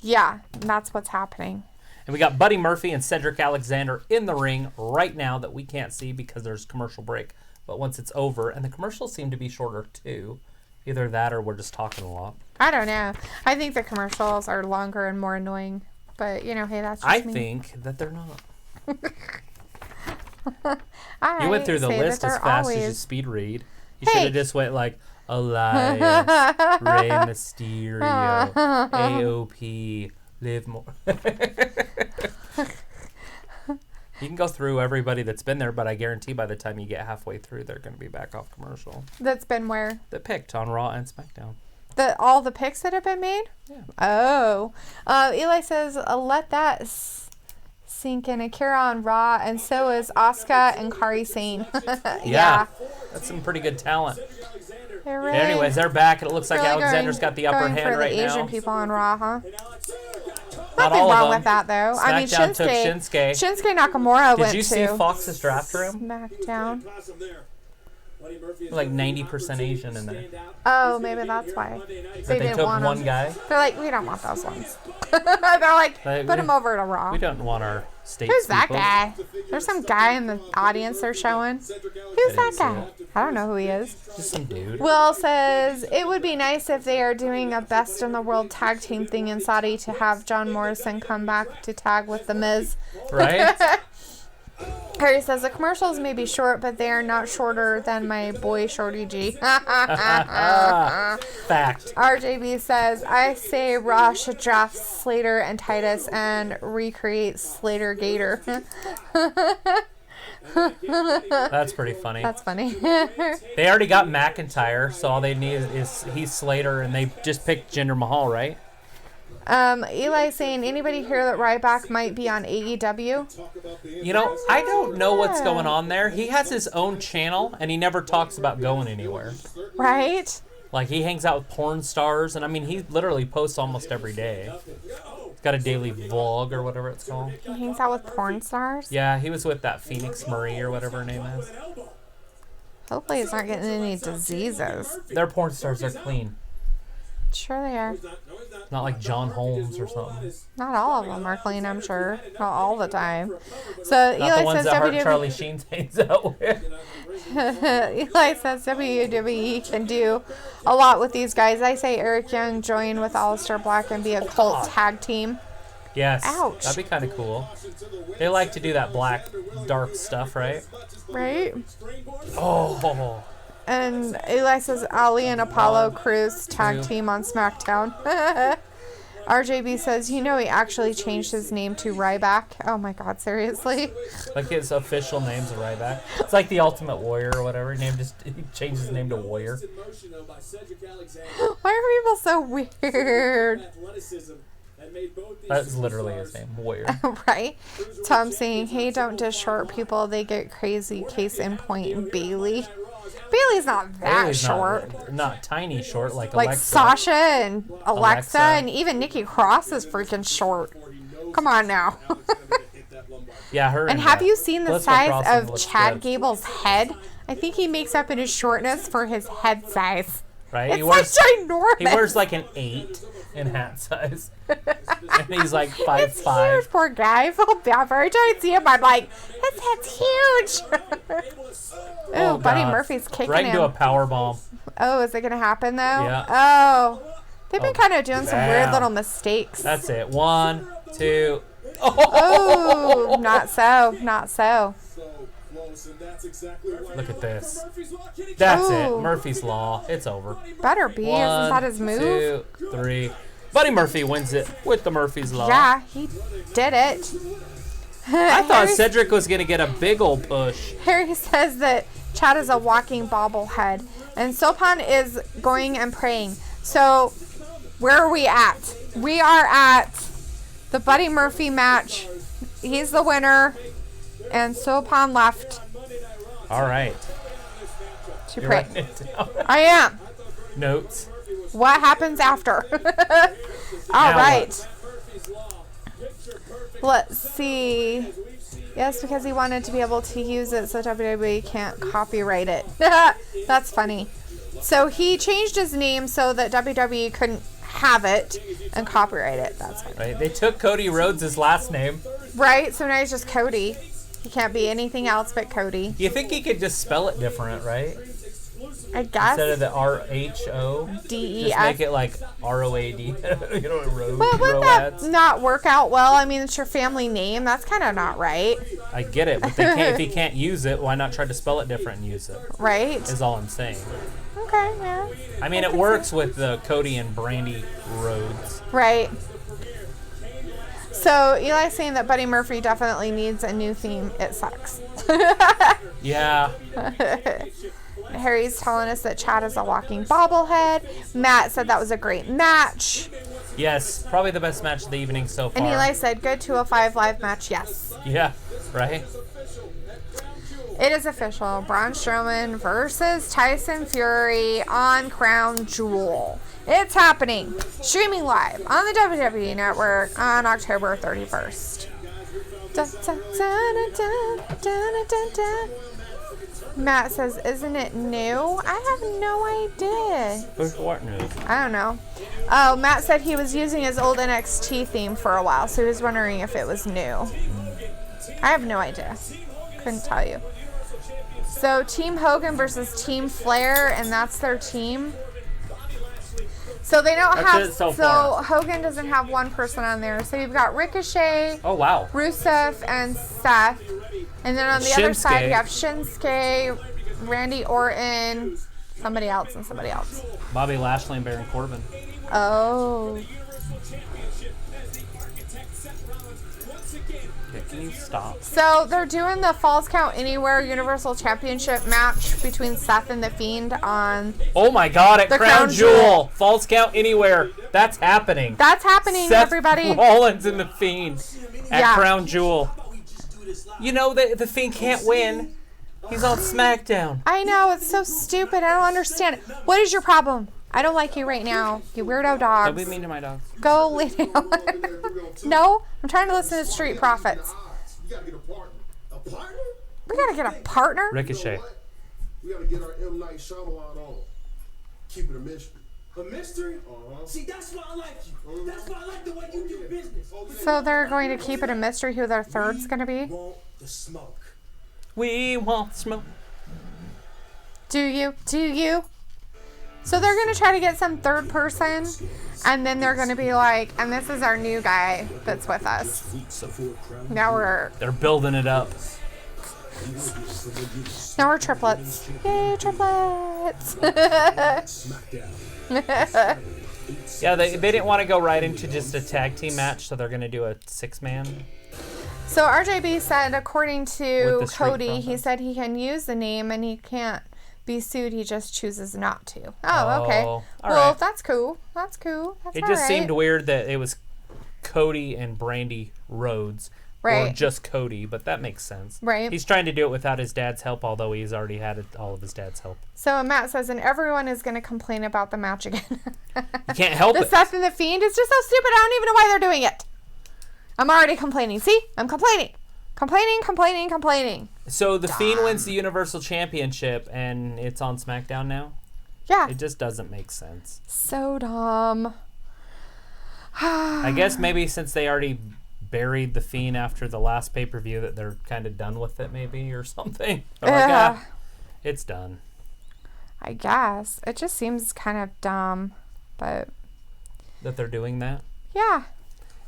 B: Yeah, that's what's happening.
A: And we got Buddy Murphy and Cedric Alexander in the ring right now that we can't see because there's commercial break. But once it's over, and the commercials seem to be shorter too. Either that or we're just talking a lot.
B: I don't know. I think the commercials are longer and more annoying. But, hey, that's just me.
A: I think that they're not.
B: You
A: went through the list as fast as you speed read. You should have just went like Elias, Rey Mysterio, AOP, Liv More. You can go through everybody that's been there, but I guarantee by the time you get halfway through, they're going to be back off commercial.
B: That's been where?
A: That picked on Raw and SmackDown.
B: All the picks that have been made?
A: Yeah.
B: Oh. Eli says, let that sink in. Akira on Raw, and so is Asuka and Kairi Sane.
A: Yeah. That's some pretty good talent.
B: Really,
A: anyways, they're back, and it looks like Alexander's got the upper hand right now.
B: Asian people on Raw, huh?
A: Not
B: Nothing
A: all
B: wrong
A: of them.
B: with that, though.
A: SmackDown
B: I mean,
A: Shinsuke.
B: Shinsuke Nakamura went to.
A: Did you see Fox's draft room?
B: SmackDown.
A: Like 90% Asian in there.
B: Oh, maybe that's why.
A: They
B: didn't
A: took
B: want
A: one
B: them.
A: guy.
B: They're like, we don't want those ones. They're like, put him over to Raw.
A: We don't want our state.
B: Who's that guy? There's some guy in the audience they're showing. Who's that guy? I don't know who he is.
A: Just some dude.
B: Will says, it would be nice if they are doing a best in the world tag team thing in Saudi to have John Morrison come back to tag with The Miz.
A: Right?
B: Harry says, the commercials may be short, but they are not shorter than my boy Shorty G.
A: Fact.
B: RJB says, I say Raw should draft Slater and Titus and recreate Slater Gator.
A: That's pretty funny.
B: That's funny.
A: They already got McIntyre, so all they need is Heath Slater, and they just picked Jinder Mahal, right?
B: Eli saying, anybody here that Ryback might be on AEW?
A: You know, I don't know what's going on there. He has his own channel, and he never talks about going anywhere.
B: Right?
A: Like, he hangs out with porn stars, and I mean, he literally posts almost every day. He's got a daily vlog or whatever it's called.
B: He hangs out with porn stars?
A: Yeah, he was with that Phoenix Marie or whatever her name is.
B: Hopefully he's not getting any diseases.
A: Their porn stars are clean.
B: Sure they are.
A: Not like John Holmes or something.
B: Not all of them are clean, I'm sure. Not all the time. So
A: Not
B: Eli
A: the ones
B: says
A: that Charlie Sheen hangs out with.
B: Eli says WWE can do a lot with these guys. I say Eric Young join with Alistair Black and be a cult tag team.
A: Yes.
B: Ouch.
A: That'd be kind of cool. They like to do that black, dark stuff, right?
B: Right?
A: Oh.
B: And Eli says Ali and Apollo Crews tag team on SmackDown. RJB says, he actually changed his name to Ryback. Oh my God, seriously?
A: Like his official name's Ryback. It's like the Ultimate Warrior or whatever. He changed his name to Warrior.
B: Why are people so weird?
A: That's literally his name, Warrior.
B: Right? Tom saying, hey, don't dish short people. They get crazy. Case in point, Bailey. Bailey's not that
A: Bailey's
B: short.
A: Not tiny short like
B: Like
A: Alexa.
B: Sasha and Alexa and even Nikki Cross is freaking short. Come on now.
A: Yeah, her.
B: And have you seen the
A: Blissful
B: size
A: Crossing
B: of
A: looks
B: Chad
A: good.
B: Gable's head? I think he makes up in his shortness for his head size.
A: Right?
B: It's ginormous.
A: He wears like an 8 in hat size. And he's like 5'5".
B: It's huge, poor guy. I feel bad for every time I see him. I'm like, his head's huge.
A: Oh,
B: Buddy
A: God.
B: Murphy's kicking
A: right
B: him.
A: into a power bomb.
B: Oh, is it gonna happen though?
A: Yeah.
B: Oh, they've been kind of doing some weird
A: bam.
B: little mistakes.
A: That's it. 1, 2.
B: Oh, not so, not so.
A: Look at this. That's
B: Ooh.
A: it. Murphy's Law. It's over.
B: Better be. Isn't that his move?
A: 2, 3. Buddy Murphy wins it with the Murphy's Law.
B: Yeah, he did it.
A: I thought Cedric was going to get a big old push.
B: Harry says that Chad is a walking bobblehead, and Sopan is going and praying. So, where are we at? We are at the Buddy Murphy match. He's the winner, and Sopan left
A: All right.
B: to
A: You're
B: pray.
A: writing it down.
B: I am.
A: Notes.
B: What happens after? All
A: Now
B: right. Let's see. Yes, because he wanted to be able to use it so WWE can't copyright it. That's funny. So he changed his name so that WWE couldn't have it and copyright it. That's funny.
A: Right. They took Cody Rhodes' last name.
B: Right? So now he's just Cody. He can't be anything else but Cody.
A: You think he could just spell it different, right?
B: I guess.
A: Instead of the R-H-O.
B: D-E-S.
A: Just make it like R-O-A-D. You know, Rhodes.
B: But wouldn't that not work out well? I mean, it's your family name. That's kind of not right.
A: I get it, but they can't, if he can't use it, why not try to spell it different and use it?
B: Right?
A: Is all I'm saying.
B: Okay, yeah.
A: I mean, it works with the Cody and Brandy Rhodes.
B: Right. So Eli's saying that Buddy Murphy definitely needs a new theme. It sucks.
A: Yeah.
B: Harry's telling us that Chad is a walking bobblehead. Matt said that was a great match.
A: Yes, probably the best match of the evening so far.
B: And Eli said, good 205 live match, yes.
A: Yeah, right?
B: It is official. Braun Strowman versus Tyson Fury on Crown Jewel. It's happening. Streaming live on the WWE Network on October 31st. Dun, dun, dun, dun, dun, dun, dun, dun. Matt says, isn't it new? I have no idea.
A: What news?
B: I don't know. Oh, Matt said he was using his old NXT theme for a while, so he was wondering if it was new. I have no idea. Couldn't tell you. So, Team Hogan versus Team Flair, and that's their team. So, they don't
A: That's
B: have...
A: it so far.
B: Hogan doesn't have one person on there. So, you've got Ricochet,
A: Oh, wow.
B: Rusev, and Seth. And then on the other side,
A: Shinsuke.
B: you have Shinsuke, Randy Orton, somebody else, and somebody else.
A: Bobby Lashley and Baron Corbin.
B: Oh.
A: Okay, can you stop?
B: So they're doing the Falls Count Anywhere Universal Championship match between Seth and The Fiend on...
A: Oh my God, at
B: The
A: Crown
B: Crown
A: Jewel.
B: Jewel.
A: Falls Count Anywhere. That's happening.
B: That's happening,
A: Seth
B: everybody.
A: Rollins and The Fiend at
B: Yeah.
A: Crown Jewel. You know that the Fiend can't win. He's on SmackDown.
B: I know, it's so stupid. I don't understand it. What is your problem? I don't like you right now, you weirdo dogs.
A: Don't be mean to my dogs.
B: Go lay down. No, I'm trying to listen to Street Profits.
H: You gotta get a partner. A partner?
B: We gotta get a partner?
A: Ricochet.
H: We gotta get our M. Night Shyamalan on. Keep it a mystery.
M: A mystery? See, that's why I like you. That's why I like the way you do business.
B: So they're going to keep it a mystery who their third's gonna be?
M: Want the smoke.
A: We want smoke.
B: Do you? Do you? So they're going to try to get some third person, and then they're going to be like, and this is our new guy that's with us. Now we're
A: building it up.
B: Now we're triplets. Yay, triplets.
A: Yeah, they didn't want to go right into just a tag team match, so they're going to do a 6-man.
B: So RJB said, according to
A: With the Street
B: Cody, he
A: Profits.
B: said he can use the name and he can't be sued. He just chooses not to. Oh, okay.
A: all
B: Well,
A: right.
B: that's cool. That's cool. That's
A: It
B: all
A: just
B: right.
A: seemed weird that it was Cody and Brandy Rhodes
B: Right.
A: Or just Cody, but that makes sense.
B: Right.
A: He's trying to do it without his dad's help, although he's already had all of his dad's help.
B: So Matt says, and everyone is going to complain about the match again.
A: You can't help
B: the
A: it.
B: Seth and the Fiend is just so stupid. I don't even know why they're doing it. I'm already complaining. See? I'm complaining. Complaining.
A: So the Fiend wins the Universal Championship, and it's on SmackDown now?
B: Yeah.
A: It just doesn't make sense.
B: So dumb.
A: I guess maybe since they already buried the Fiend after the last pay-per-view that they're kind of done with it maybe or something. They're like,
B: Yeah.
A: it's done.
B: I guess. It just seems kind of dumb, but...
A: That they're doing that?
B: Yeah.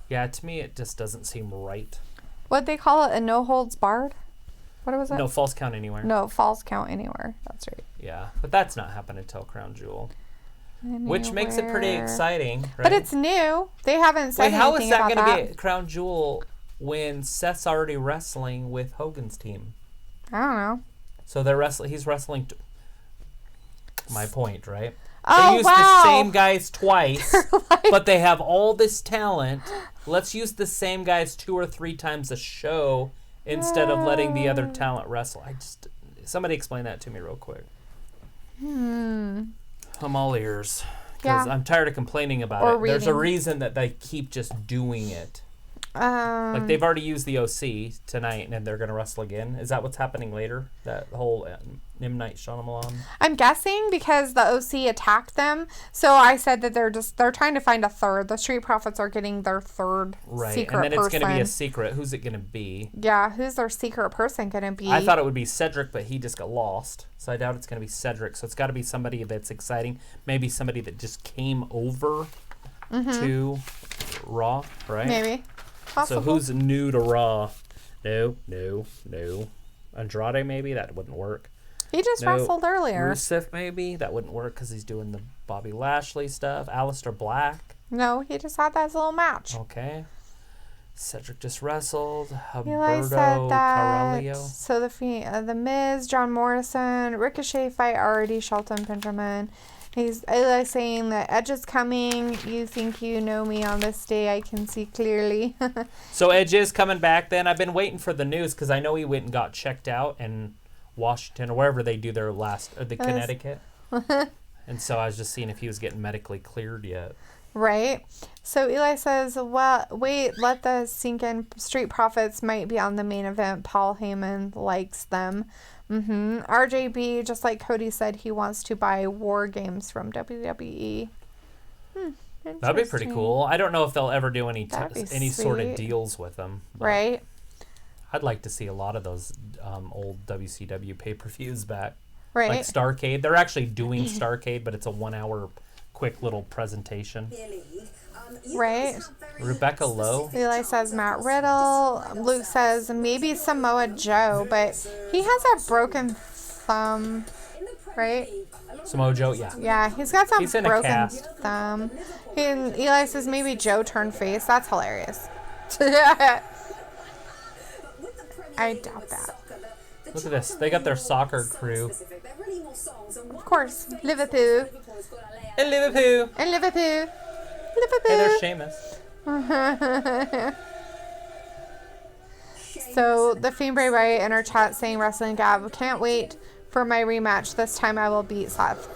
A: Yeah, to me it just doesn't seem right.
B: What'd they call it? A no-holds barred? What was it?
A: No false count anywhere.
B: No false count anywhere. That's right.
A: Yeah, but that's not happening until Crown Jewel. Which makes it pretty
B: Anywhere.
A: exciting, right?
B: But it's new. They haven't said
A: Wait, how
B: anything
A: is that
B: about
A: going to
B: that.
A: be at Crown Jewel when Seth's already wrestling with Hogan's team?
B: I don't know.
A: So they're wrestling. He's wrestling. My point, right?
B: Oh,
A: they use
B: wow.
A: the same guys twice, but they have all this talent. Let's use the same guys 2 or 3 times a show instead of letting the other talent wrestle. Somebody explain that to me real quick. I'm all ears. Because
B: Yeah.
A: I'm tired of complaining about
B: Or
A: it. There's a
B: reading.
A: reason that they keep just doing it. Like they've already used the OC tonight, and they're going to wrestle again. Is that what's happening later? That whole M. Night Shyamalan?
B: I'm guessing because the OC attacked them. So I said that they're trying to find a third. The Street Profits are getting their third
A: Right,
B: secret
A: and then it's going to be a
B: person.
A: secret. Who's it going to be?
B: Yeah, who's their secret person going to be?
A: I thought it would be Cedric, but he just got lost. So I doubt it's going to be Cedric. So it's got to be somebody that's exciting. Maybe somebody that just came over to Raw, right?
B: Maybe. Possible.
A: So who's new to Raw? No. Andrade, maybe? That wouldn't work.
B: He just wrestled earlier.
A: Rusev, maybe? That wouldn't work because he's doing the Bobby Lashley stuff. Alistair Black.
B: No, he just had that as a little match.
A: Okay. Cedric just wrestled.
B: Eli said
A: Humberto
B: that.
A: Carrillo.
B: So the Miz, John Morrison, Ricochet fight already, Shelton, Benjamin. Eli saying that Edge is coming. You think you know me on this day. I can see clearly.
A: So Edge is coming back then. I've been waiting for the news because I know he went and got checked out in Washington or wherever they do their Connecticut. And so I was just seeing if he was getting medically cleared yet.
B: Right. So Eli says, well, wait, let the sink in. Street Profits might be on the main event. Paul Heyman likes them. RJB, just like Cody said, he wants to buy War Games from WWE.
A: That'd be pretty cool. I don't know if they'll ever do any sort of
B: sweet.
A: deals with them.
B: Right.
A: I'd like to see a lot of those old WCW pay-per-views back.
B: Right.
A: Like Starrcade. They're actually doing Starrcade, but it's a 1-hour quick little presentation.
B: Right.
A: Rebecca Lowe.
B: Eli says Matt Riddle. Luke says maybe Samoa Joe, but he has a broken thumb, right?
A: Samoa Joe, yeah.
B: Yeah, he's got some
A: He's in a
B: broken
A: cast.
B: thumb. And Eli says maybe Joe turned face. That's hilarious. I doubt that.
A: Look at this. They got their soccer crew.
B: Of course, Liverpool.
A: And Liverpool.
B: And Liverpool.
A: Hey, there's Sheamus.
B: So the Fiend Bray Wyatt in our chat saying Wrestling Gab, can't wait for my rematch. This time I will beat Seth.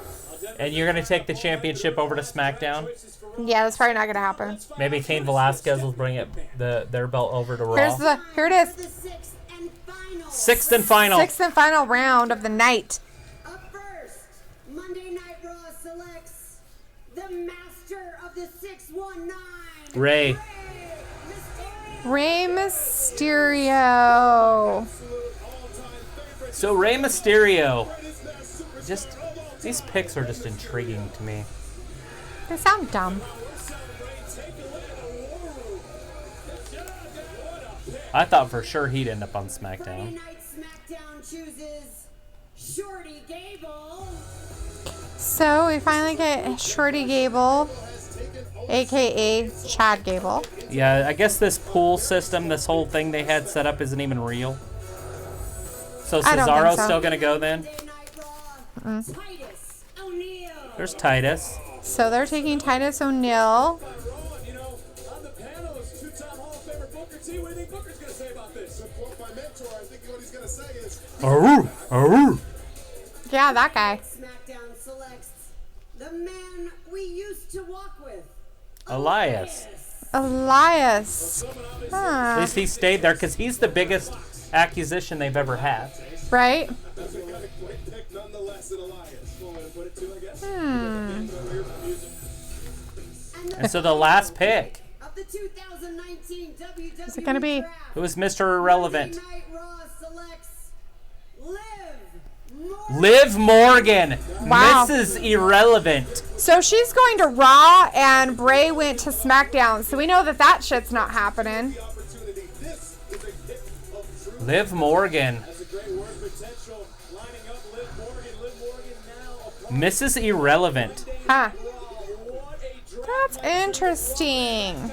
A: And you're going to take the championship over to SmackDown?
B: Yeah, that's probably not gonna happen.
A: Maybe Cain Velasquez will bring their belt over to Raw.
B: Here it is.
A: Sixth and final.
B: Sixth and final round of the night.
D: Up first, Monday Night Raw selects the master of the 619.
A: Ray.
B: Rey Mysterio.
A: So Rey Mysterio. These picks are just intriguing to me.
B: They sound dumb.
A: I thought for sure he'd end up on SmackDown.
D: Night SmackDown chooses Shorty Gable.
B: So we finally get Shorty Gable, aka Chad Gable.
A: Yeah, I guess this pool system, this whole thing they had set up isn't even real. So
B: I don't think
A: Cesaro's
B: so.
A: still going to go then? There's Titus.
B: So they're taking Titus O'Neil. Yeah, that guy.
D: SmackDown selects the man we used to walk with.
A: Elias.
B: Elias.
A: At least he stayed there because he's the biggest acquisition they've ever had.
B: Right?
A: And so the last pick.
D: Of the 2019 WWE
B: Who's it gonna be?
A: Who is Mr. Irrelevant?
D: Monday Night Raw selects
A: Liv Morgan.
B: Wow.
A: Mrs. Irrelevant.
B: So she's going to Raw, and Bray went to SmackDown. So we know that that shit's not happening.
A: Liv Morgan. Mrs. Irrelevant.
B: Huh. That's interesting.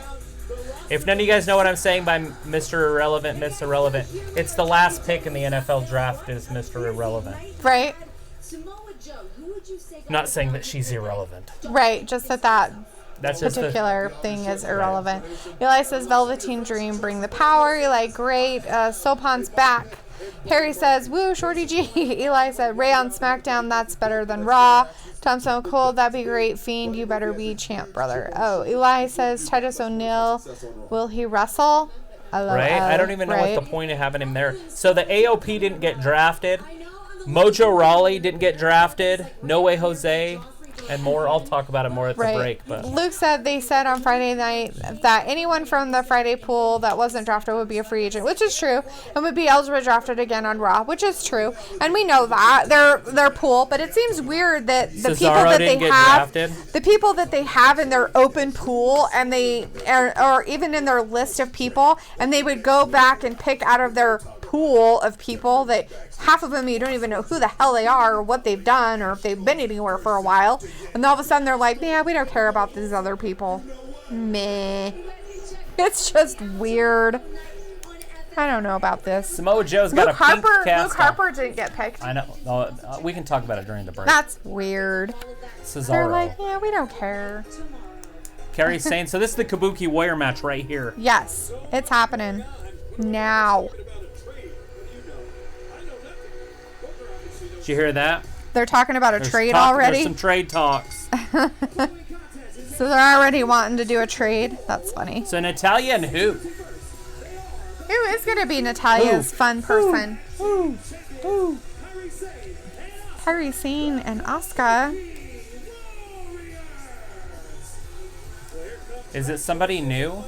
A: If none of you guys know what I'm saying by Mr. Irrelevant, Miss Irrelevant, it's the last pick in the NFL draft is Mr. Irrelevant.
B: Right?
A: Not saying that she's irrelevant.
B: Right, just that
A: That's just
B: particular thing is irrelevant. Eli says, Velveteen Dream, bring the power. Eli, great. Sopan's back. Harry says, woo, Shorty G. Eli said, Ray on SmackDown, that's better than Raw. Tom Stone Cold, that'd be great. Fiend, you better be champ, brother. Oh, Eli says, Titus O'Neil, will he wrestle?
A: Right? I don't even know what the point of having him there. So the AOP didn't get drafted. Mojo Rawley didn't get drafted. No Way Jose. And more. I'll talk about it more at the break. But
B: Luke said they said on Friday night that anyone from the Friday pool that wasn't drafted would be a free agent, which is true, and would be eligible to drafted again on Raw, which is true. And we know that their pool, but it seems weird that the people that they have, the people that they have in their open pool, and they or even in their list of people, and they would go back and pick out of their pool of people that half of them you don't even know who the hell they are or what they've done or if they've been anywhere for a while, and all of a sudden they're like, yeah, we don't care about these other people. Meh. It's just weird. I don't know about this.
A: Samoa Joe's got a pink cast.
B: Luke Harper didn't get picked.
A: I know. We can talk about it during the break.
B: That's weird.
A: Cesaro.
B: They're like, yeah, we don't care.
A: Carrie's saying, so this is the Kabuki Warrior match right here.
B: Yes, it's happening now.
A: Did you hear that?
B: They're talking about a trade already?
A: There's some trade talks.
B: So they're already wanting to do a trade? That's funny.
A: So Natalya and who?
B: Who is going to be Natalia's fun person? Kairi Sane and Asuka.
A: Is it somebody new?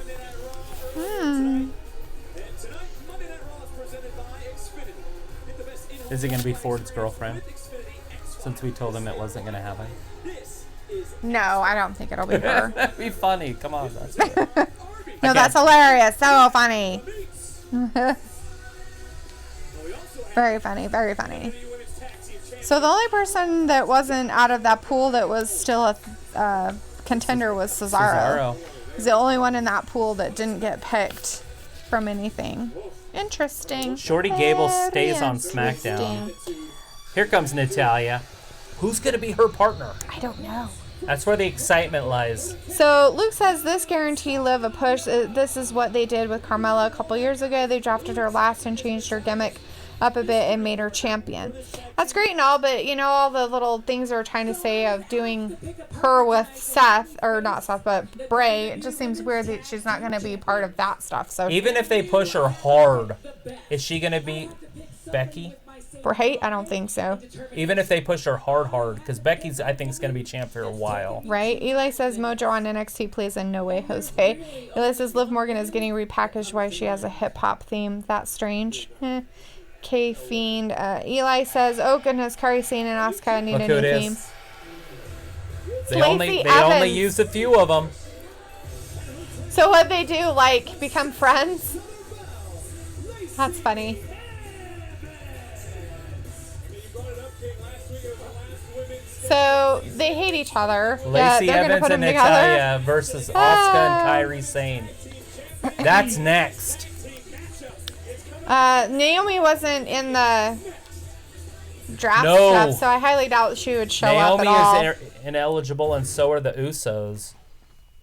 A: Is it going to be Ford's girlfriend? Since we told him it wasn't going to happen.
B: No, I don't think it'll be her.
A: That'd be funny. Come on.
B: No, that's hilarious. So funny. Very funny. Very funny. So the only person that wasn't out of that pool that was still a contender was Cesaro. He's the only one in that pool that didn't get picked from anything. Interesting.
A: Shorty Gable stays on SmackDown. Here comes Natalya. Who's going to be her partner?
B: I don't know.
A: That's where the excitement lies.
B: So Luke says this guarantee Liv a push. This is what they did with Carmella a couple years ago. They drafted her last and changed her gimmick up a bit and made her champion. That's great and all, but you know all the little things they're trying to say of doing her with Seth, or not Seth, but Bray. It just seems weird that she's not going to be part of that stuff. So
A: even if they push her hard, is she going to beat Becky?
B: Bray? I don't think so.
A: Even if they push her hard, because Becky's, I think, is going to be champ for a while.
B: Right? Eli says Mojo on NXT plays in No Way Jose. Eli says Liv Morgan is getting repackaged. Why she has a hip hop theme? That's strange. K Fiend. Eli says, oh goodness, Kairi Sane and Asuka need a new theme.
A: They only use a few of them.
B: So what they do, like, become friends? That's funny. So they hate each other.
A: Lacey
B: they're
A: Evans
B: put
A: and
B: them
A: Natalya
B: together.
A: versus Asuka and Kairi Sane. That's next.
B: Naomi wasn't in the draft stuff, so I highly doubt she would show up at all.
A: Naomi is ineligible, and so are the Usos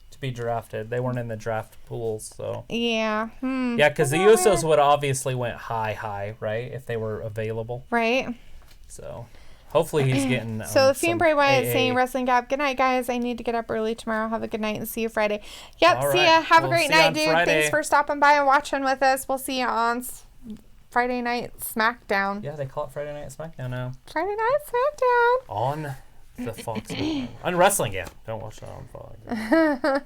A: to be drafted. They weren't in the draft pools, so.
B: Yeah.
A: Yeah, because the Usos would obviously went high, right? If they were available.
B: Right.
A: So, hopefully he's getting.
B: So the Fiend Bray Wyatt saying Wrestling Gap. Good night, guys. I need to get up early tomorrow. Have a good night and see you Friday. Yep.
A: All
B: see
A: right.
B: ya. Have a
A: We'll
B: great
A: see you
B: night,
A: on
B: dude.
A: Friday.
B: Thanks for stopping by and watching with us. We'll see you on Friday Night SmackDown.
A: Yeah, they call it Friday Night SmackDown now.
B: Friday Night SmackDown.
A: On the Fox. On Wrestling, yeah. Don't watch that on Fox.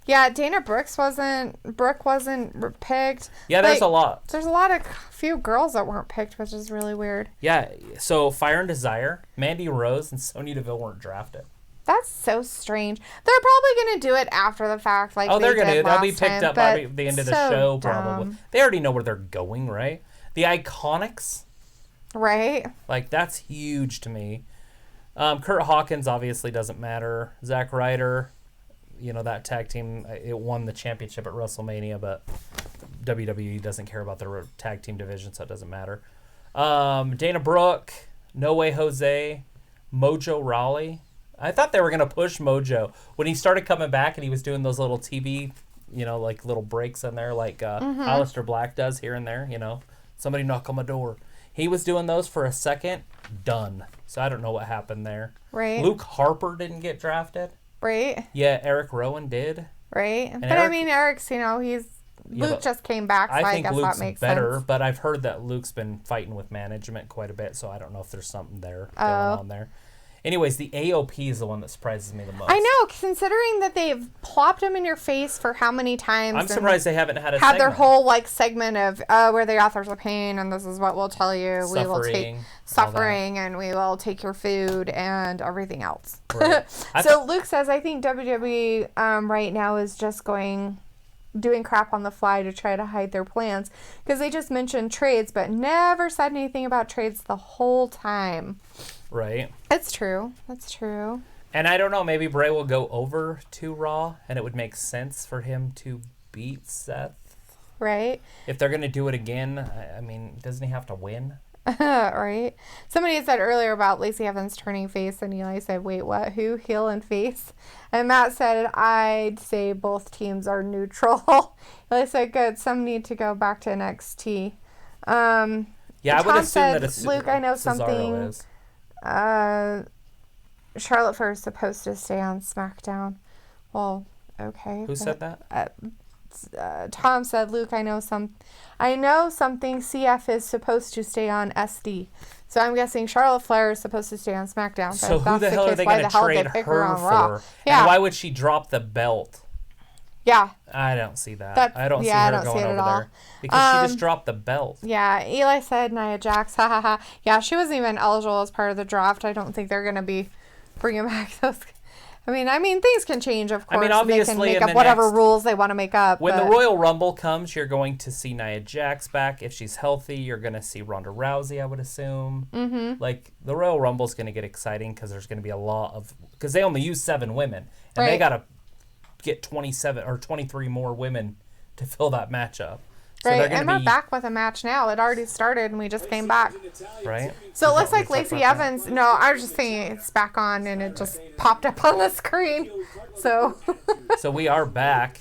B: Yeah, Dana Brooke wasn't picked.
A: Yeah, there's a lot.
B: There's a few girls that weren't picked, which is really weird.
A: Yeah, so Fire and Desire, Mandy Rose, and Sonya Deville weren't drafted.
B: That's so strange. They're probably gonna do it after the fact, like
A: They'll be
B: last
A: picked
B: time,
A: up by the end of the
B: so
A: show,
B: dumb.
A: probably. They already know where they're going, right? The Iconics,
B: right?
A: Like that's huge to me. Kurt Hawkins obviously doesn't matter. Zack Ryder, that tag team, it won the championship at WrestleMania, but WWE doesn't care about their tag team division, so it doesn't matter. Dana Brooke, No Way Jose, Mojo Rawley. I thought they were going to push Mojo. When he started coming back and he was doing those little TV, like little breaks in there, like Alistair Black does here and there, somebody knock on my door. He was doing those for a second, done. So I don't know what happened there.
B: Right.
A: Luke Harper didn't get drafted.
B: Right.
A: Yeah, Eric Rowan did.
B: Right.
A: And
B: but Eric's, Luke just came back, so I guess
A: Luke's
B: that makes
A: better,
B: sense.
A: But I've heard that Luke's been fighting with management quite a bit, so I don't know if there's something there going on there. Anyways, the AOP is the one that surprises me the most.
B: I know, considering that they've plopped him in your face for how many times.
A: I'm surprised they haven't had
B: their whole segment of where the authors of pain, and this is what we'll tell you. We will take suffering, and we will take your food and everything else.
A: Right.
B: So Luke says, I think WWE right now is just doing crap on the fly to try to hide their plans, because they just mentioned trades, but never said anything about trades the whole time.
A: Right.
B: That's true. That's true.
A: And I don't know, maybe Bray will go over to Raw, and it would make sense for him to beat Seth.
B: Right.
A: If they're going to do it again, I mean, doesn't he have to win?
B: Right. Somebody had said earlier about Lacey Evans turning face, and Eli said, wait, what? Who? Heel and face? And Matt said, I'd say both teams are neutral. Eli said, good. Some need to go back to NXT.
A: Yeah, I would assume that
B: Luke, I know
A: Cesaro
B: something.
A: is.
B: Charlotte Flair is supposed to stay on SmackDown. Well, okay.
A: Who said that?
B: Tom said, Luke, I know something. CF is supposed to stay on SD. So I'm guessing Charlotte Flair is supposed to stay on SmackDown.
A: So who the hell are they going to trade her for?
B: Yeah.
A: And why would she drop the belt?
B: Yeah.
A: I don't see that. I don't see
B: I
A: her
B: don't
A: going
B: see it
A: over
B: at all.
A: there. Because she just dropped the belt.
B: Yeah. Eli said Nia Jax. Ha ha ha. Yeah, she wasn't even eligible as part of the draft. I don't think they're going to be bringing back those. I mean, things can change, of course.
A: Obviously,
B: they can make up whatever rules they want to make up.
A: When the Royal Rumble comes, you're going to see Nia Jax back. If she's healthy, you're going to see Ronda Rousey, I would assume.
B: Mm-hmm.
A: Like, the Royal Rumble's going to get exciting because there's going to be a lot of... Because they only use 7 women. And they got to get 27 or 23 more women to fill that matchup. So
B: right, and we're back with a match now. It already started, and we just came back.
A: Right.
B: So it looks like Lacey Evans... No, I was just saying it's back on, and it just popped up on the screen. So...
A: So we are back.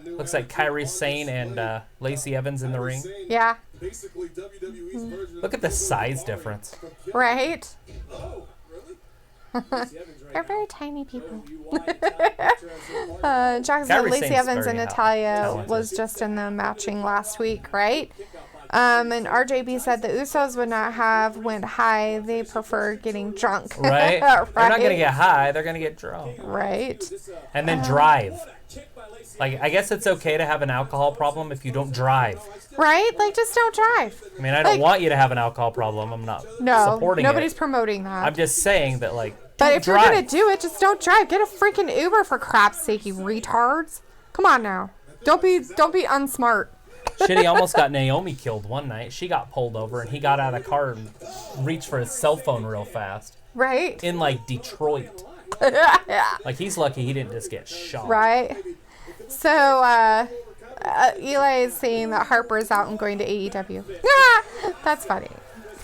A: Looks like Kairi Sane and Lacey Evans in the ring.
B: Yeah.
A: Look at the size difference.
B: Right? They're very tiny people. Jack said Lacey Evans and Natalya was just in the matching last week, right? And RJB said the Usos would not went high. They prefer getting drunk.
A: Right? They're not going to get high. They're going to get drunk.
B: Right.
A: And then drive. Like, I guess it's okay to have an alcohol problem if you don't drive.
B: Right? Like, just don't drive.
A: I mean, I don't want you to have an alcohol problem. I'm not supporting it.
B: Nobody's promoting that.
A: I'm just saying that, like,
B: but if you're going to do it, just don't drive. Get a freaking Uber, for crap's sake, you retards. Come on now. Don't be unsmart.
A: Shit, he almost got Naomi killed one night. She got pulled over, and he got out of the car and reached for his cell phone real fast.
B: Right?
A: In, like, Detroit. Like, he's lucky he didn't just get shot.
B: Right? So, Eli is saying that Harper is out and going to AEW. Yeah, that's funny.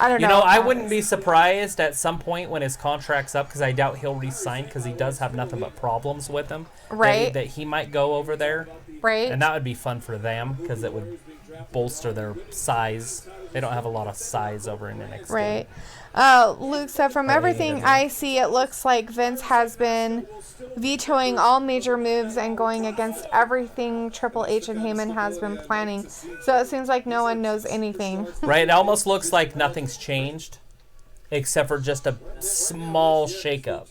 B: I don't know.
A: You know, I wouldn't be surprised at some point when his contract's up, because I doubt he'll re-sign, because he does have nothing but problems with him.
B: Right.
A: That he might go over there.
B: Right.
A: And that would be fun for them, because it would bolster their size. They don't have a lot of size over in NXT.
B: Right. Luke said, from everything I see, it looks like Vince has been vetoing all major moves and going against everything Triple H and Heyman has been planning. So it seems like no one knows anything.
A: Right? It almost looks like nothing's changed, except for just a small shakeup.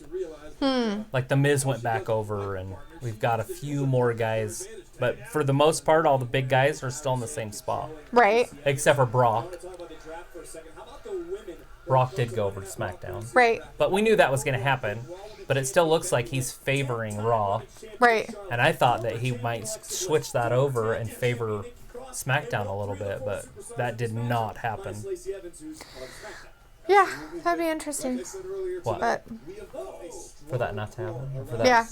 A: Like the Miz went back over, and we've got a few more guys. But for the most part, all the big guys are still in the same spot.
B: Right.
A: Except for Brock. Brock did go over to SmackDown.
B: Right.
A: But we knew that was going to happen. But it still looks like he's favoring Raw.
B: Right.
A: And I thought that he might switch that over and favor SmackDown a little bit. But that did not happen.
B: Yeah, that'd be interesting.
A: What?
B: But
A: for that not to happen? Or for that?
B: Yeah.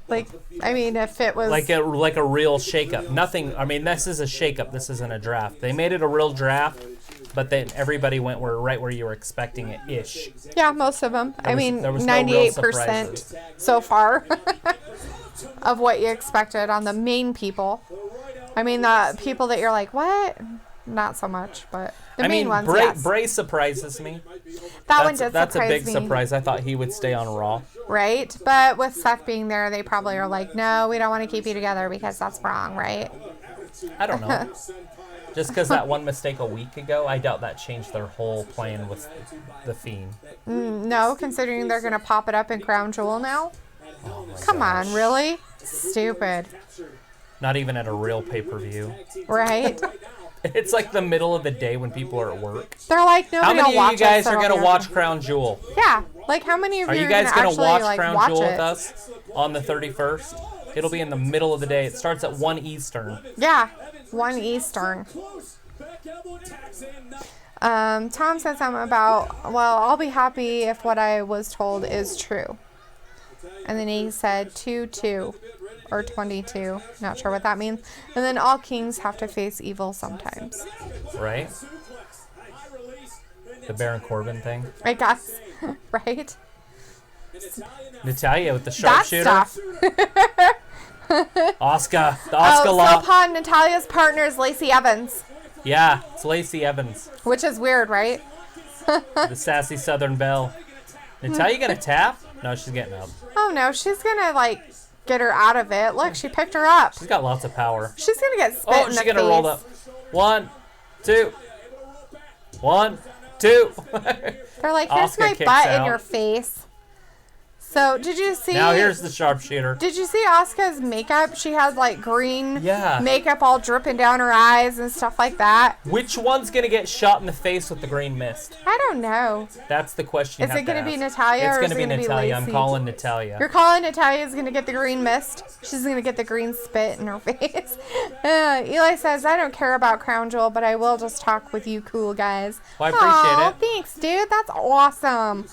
B: Like, I mean, if it was...
A: Like a real shakeup. Nothing... I mean, this is a shakeup. This isn't a draft. They made it a real draft, but then everybody went right where you were expecting it-ish.
B: Yeah, most of them.
A: There was
B: 98% so far of what you expected on the main people. I mean, the people that you're like, what? Not so much, but the main ones, yes.
A: Bray surprises me.
B: That one did surprise me.
A: That's a big surprise. I thought he would stay on Raw.
B: Right? But with Seth being there, they probably are like, no, we don't want to keep you together because that's wrong, right?
A: I don't know. Just because that one mistake a week ago, I doubt that changed their whole plan with the Fiend.
B: No, considering they're going to pop it up in Crown Jewel now?
A: Oh
B: Come on, really? Stupid.
A: Not even at a real pay-per-view.
B: Right?
A: It's like the middle of the day when people are at work.
B: They're like, nobody will watch it.
A: How many of you guys are going to watch Crown Jewel?
B: Yeah. Like, how many of you
A: are you guys
B: going to
A: watch
B: like,
A: Crown
B: watch
A: Jewel
B: it?
A: with us on the 31st? It'll be in the middle of the day. It starts at 1 Eastern.
B: Yeah, 1 Eastern. Tom said something about, well, I'll be happy if what I was told is true. And then he said 2-2 or 22. Not sure what that means. And then all kings have to face evil sometimes.
A: Right? The Baron Corbin thing.
B: I guess. Right?
A: Natalya with the sharpshooter.
B: That stuff.
A: Oscar. The Oscar law.
B: Sopan, Natalia's partner is Lacey Evans.
A: Yeah, it's Lacey Evans.
B: Which is weird, right?
A: The sassy Southern Belle. Natalya gonna tap? No, she's getting up.
B: Oh no, she's gonna like get her out of it. Look, she picked her up.
A: She's got lots of power.
B: She's gonna get spit in the
A: she's gonna roll up. 1, 2. 1, 2.
B: They're like, here's my butt in your face. So, did you see...
A: Now here's the sharpshooter.
B: Did you see Asuka's makeup? She has, like, green
A: Yeah.
B: makeup all dripping down her eyes and stuff like that.
A: Which one's going to get shot in the face with the green mist?
B: I don't know.
A: That's the question you
B: Is
A: have
B: it going to be
A: ask.
B: Natalya
A: It's
B: or
A: going
B: is
A: to
B: it
A: be
B: going to be
A: Natalya.
B: Lacey?
A: I'm calling Natalya.
B: You're calling Natalya's going to get the green mist? She's going to get the green spit in her face. Eli says, I don't care about Crown Jewel, but I will just talk with you cool guys.
A: Well, I appreciate it.
B: Thanks, dude. That's awesome.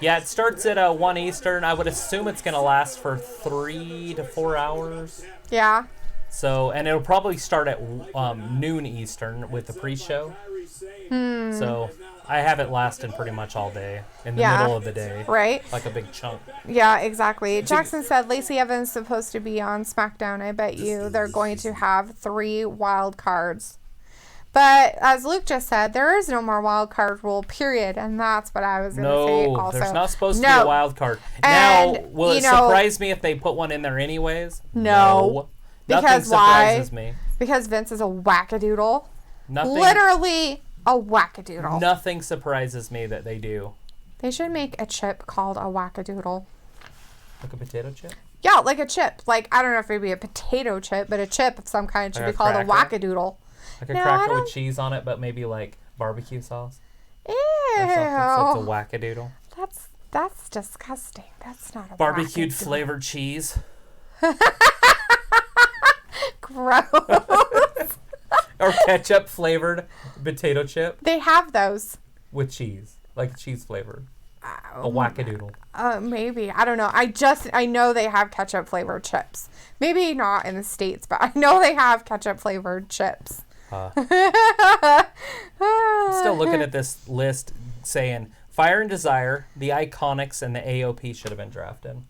A: Yeah, it starts at 1 Eastern. I would assume it's going to last for 3 to 4 hours.
B: Yeah.
A: So, and it'll probably start at noon Eastern with the pre-show. So, I have it lasting pretty much all day in the middle of the day.
B: Right.
A: Like a big chunk.
B: Yeah, exactly. Jackson said Lacey Evans is supposed to be on SmackDown. I bet you they're going to have 3 wild cards. But as Luke just said, there is no more wild card rule, period. And that's what I was going to say also.
A: No, there's not supposed to be a wild card.
B: And,
A: now, will it surprise me if they put one in there anyways?
B: No.
A: Nothing
B: because
A: surprises
B: why?
A: me.
B: Because Vince is a wackadoodle.
A: Nothing.
B: Literally a wackadoodle.
A: Nothing surprises me that they do.
B: They should make a chip called a wackadoodle.
A: Like a potato chip?
B: Yeah, like a chip. Like, I don't know if it'd be a potato chip, but a chip of some kind should
A: Like
B: be called a
A: cracker?
B: wackadoodle.
A: Like a cracker with cheese on it, but maybe like barbecue sauce?
B: Ew.
A: Or something, so it's a wackadoodle.
B: That's disgusting. That's not a
A: Barbecued
B: wackadoodle.
A: flavored cheese.
B: Gross.
A: Or ketchup flavored potato chip.
B: They have those.
A: With cheese. Like cheese flavored. A wackadoodle.
B: Maybe. I don't know. I know they have ketchup flavored chips. Maybe not in the States, but I know they have ketchup flavored chips.
A: Still of looking at this list saying Fire and Desire, the Iconics, and the AOP should have been drafted.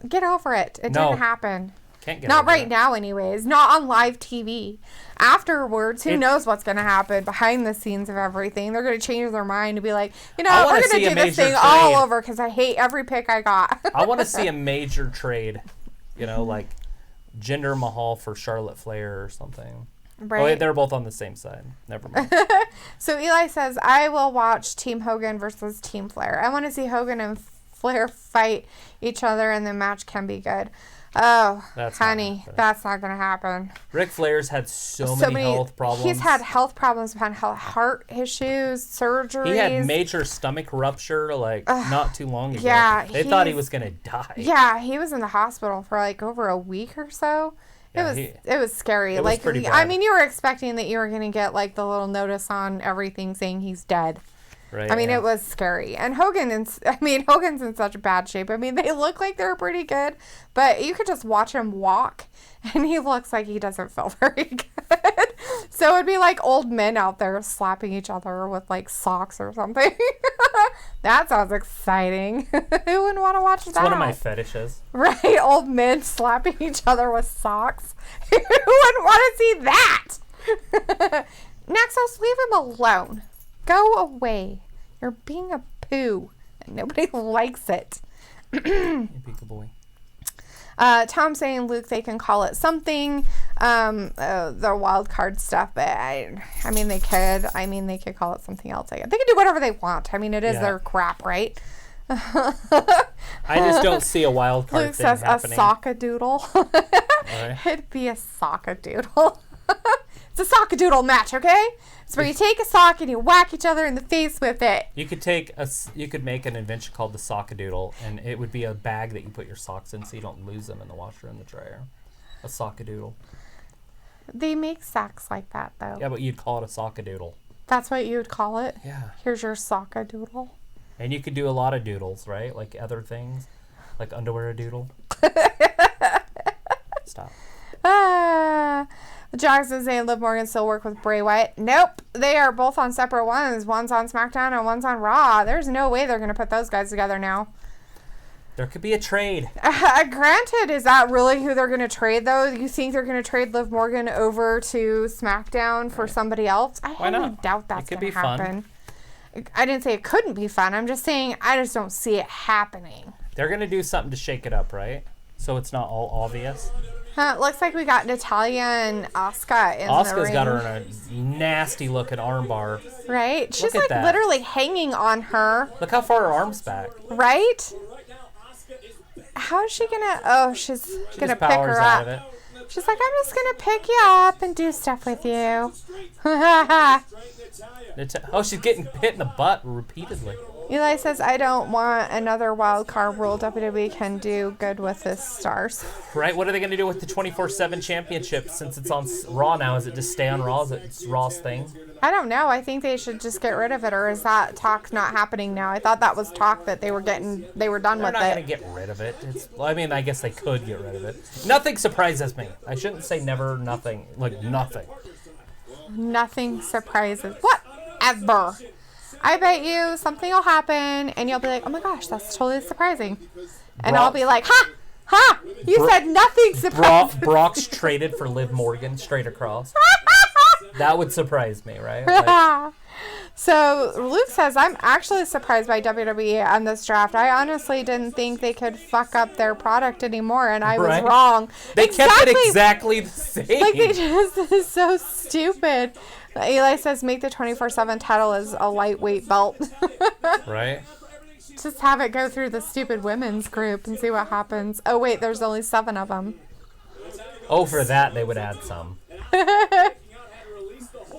B: Get over it. It didn't happen.
A: Can't get
B: Not
A: over
B: right
A: it.
B: now, anyways. Not on live TV. Afterwards, who knows what's going to happen behind the scenes of everything. They're going to change their mind and be like, we're going to do this thing all over because I hate every pick I got.
A: I want to see a major trade, like Jinder Mahal for Charlotte Flair or something.
B: Right.
A: Oh, wait, they're both on the same side. Never mind.
B: So Eli says, I will watch Team Hogan versus Team Flair. I want to see Hogan and Flair fight each other and the match can be good. Oh, honey, that's not going to happen.
A: Ric Flair's had so many health problems.
B: He's had health problems, heart issues, surgeries.
A: He had major stomach rupture not too long ago.
B: Yeah.
A: They thought he was going to die.
B: Yeah, he was in the hospital for over a week or so. It was scary.
A: It was pretty bad.
B: I mean, you were expecting that you were going to get the little notice on everything saying he's dead.
A: Right,
B: I mean, it was scary. And Hogan's in such bad shape. I mean, they look like they're pretty good, but you could just watch him walk, and he looks like he doesn't feel very good. So it'd be like old men out there slapping each other with socks or something. That sounds exciting. Who wouldn't want to watch that?
A: It's one of my fetishes.
B: Right, old men slapping each other with socks. Who wouldn't want to see that? Naxos, leave him alone. Go away. You're being a poo. And nobody likes it.
A: Peek boy.
B: Tom saying, Luke, they can call it something. The wild card stuff. But I mean, they could. I mean, they could call it something else. They can do whatever they want. I mean, it is their crap, right?
A: I just don't see a wild card
B: Luke
A: thing
B: says
A: happening.
B: a sockadoodle.
A: Right.
B: It'd be a sockadoodle. It's a sockadoodle match, okay? It's where you take a sock and you whack each other in the face with it.
A: You could make an invention called the sockadoodle, and it would be a bag that you put your socks in so you don't lose them in the washer and the dryer. A sockadoodle.
B: They make sacks like that, though.
A: Yeah, but you'd call it a sockadoodle.
B: That's what you would call it?
A: Yeah.
B: Here's your sockadoodle.
A: And you could do a lot of doodles, right? Like other things, like underwear a doodle. Stop.
B: Jackson saying Liv Morgan still work with Bray Wyatt. Nope. They are both on separate ones. One's on SmackDown and one's on Raw. There's no way they're going to put those guys together now.
A: There could be a trade.
B: Granted, is that really who they're going to trade, though? You think they're going to trade Liv Morgan over to SmackDown for somebody else? I highly doubt that's going to happen. I didn't say it couldn't be fun. I'm just saying I just don't see it happening.
A: They're going to do something to shake it up, right? So it's not all obvious.
B: It looks like we got Natalya and Asuka in the
A: Asuka's
B: ring.
A: got her in a nasty looking armbar.
B: Right? She's
A: Look at that.
B: literally hanging on her.
A: Look how far her arm's back.
B: Right? How is she gonna? Oh, she's gonna pick her
A: out
B: up.
A: of it.
B: She's like, I'm just gonna pick you up and do stuff with you.
A: Oh, she's getting hit in the butt repeatedly.
B: Eli says, I don't want another wild card rule. WWE can do good with this stars.
A: Right? What are they going to do with the 24/7 championship since it's on Raw now? Is it just stay on Raw? Is it Raw's thing?
B: I don't know. I think they should just get rid of it, or is that talk not happening now? I thought that was talk that they were done with it.
A: They're not going to get rid of it. I mean, I guess they could get rid of it. Nothing surprises me. I shouldn't say never, nothing. Like, nothing.
B: Nothing surprises. Whatever. I bet you something will happen, and you'll be like, oh my gosh, that's totally surprising. And I'll be like, ha! You said nothing surprising.
A: Brock's traded for Liv Morgan straight across. That would surprise me, right?
B: So Luke says, I'm actually surprised by WWE on this draft. I honestly didn't think they could fuck up their product anymore, and I was wrong.
A: They kept it exactly the same.
B: Like, they just is so stupid. Eli says, make the 24/7 title as a lightweight belt.
A: Right?
B: Just have it go through the stupid women's group and see what happens. Oh, wait, there's only 7 of them.
A: Oh, for that, they would add some.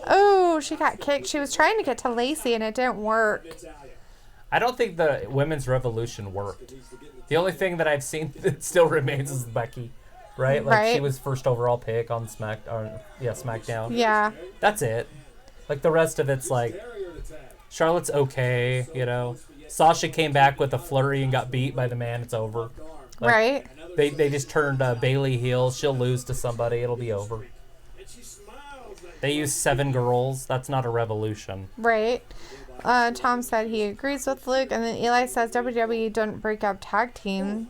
B: Oh, she got kicked. She was trying to get to Lacey, and it didn't work.
A: I don't think the women's revolution worked. The only thing that I've seen that still remains is Becky. Right? Like, she was first overall pick on SmackDown.
B: Yeah.
A: That's it. Like, the rest of it's like, Charlotte's okay, you know. Sasha came back with a flurry and got beat by the man. It's over. Like,
B: right.
A: They just turned Bailey heel. She'll lose to somebody. It'll be over. They use 7 girls. That's not a revolution.
B: Right. Tom said he agrees with Luke, and then Eli says WWE don't break up tag team.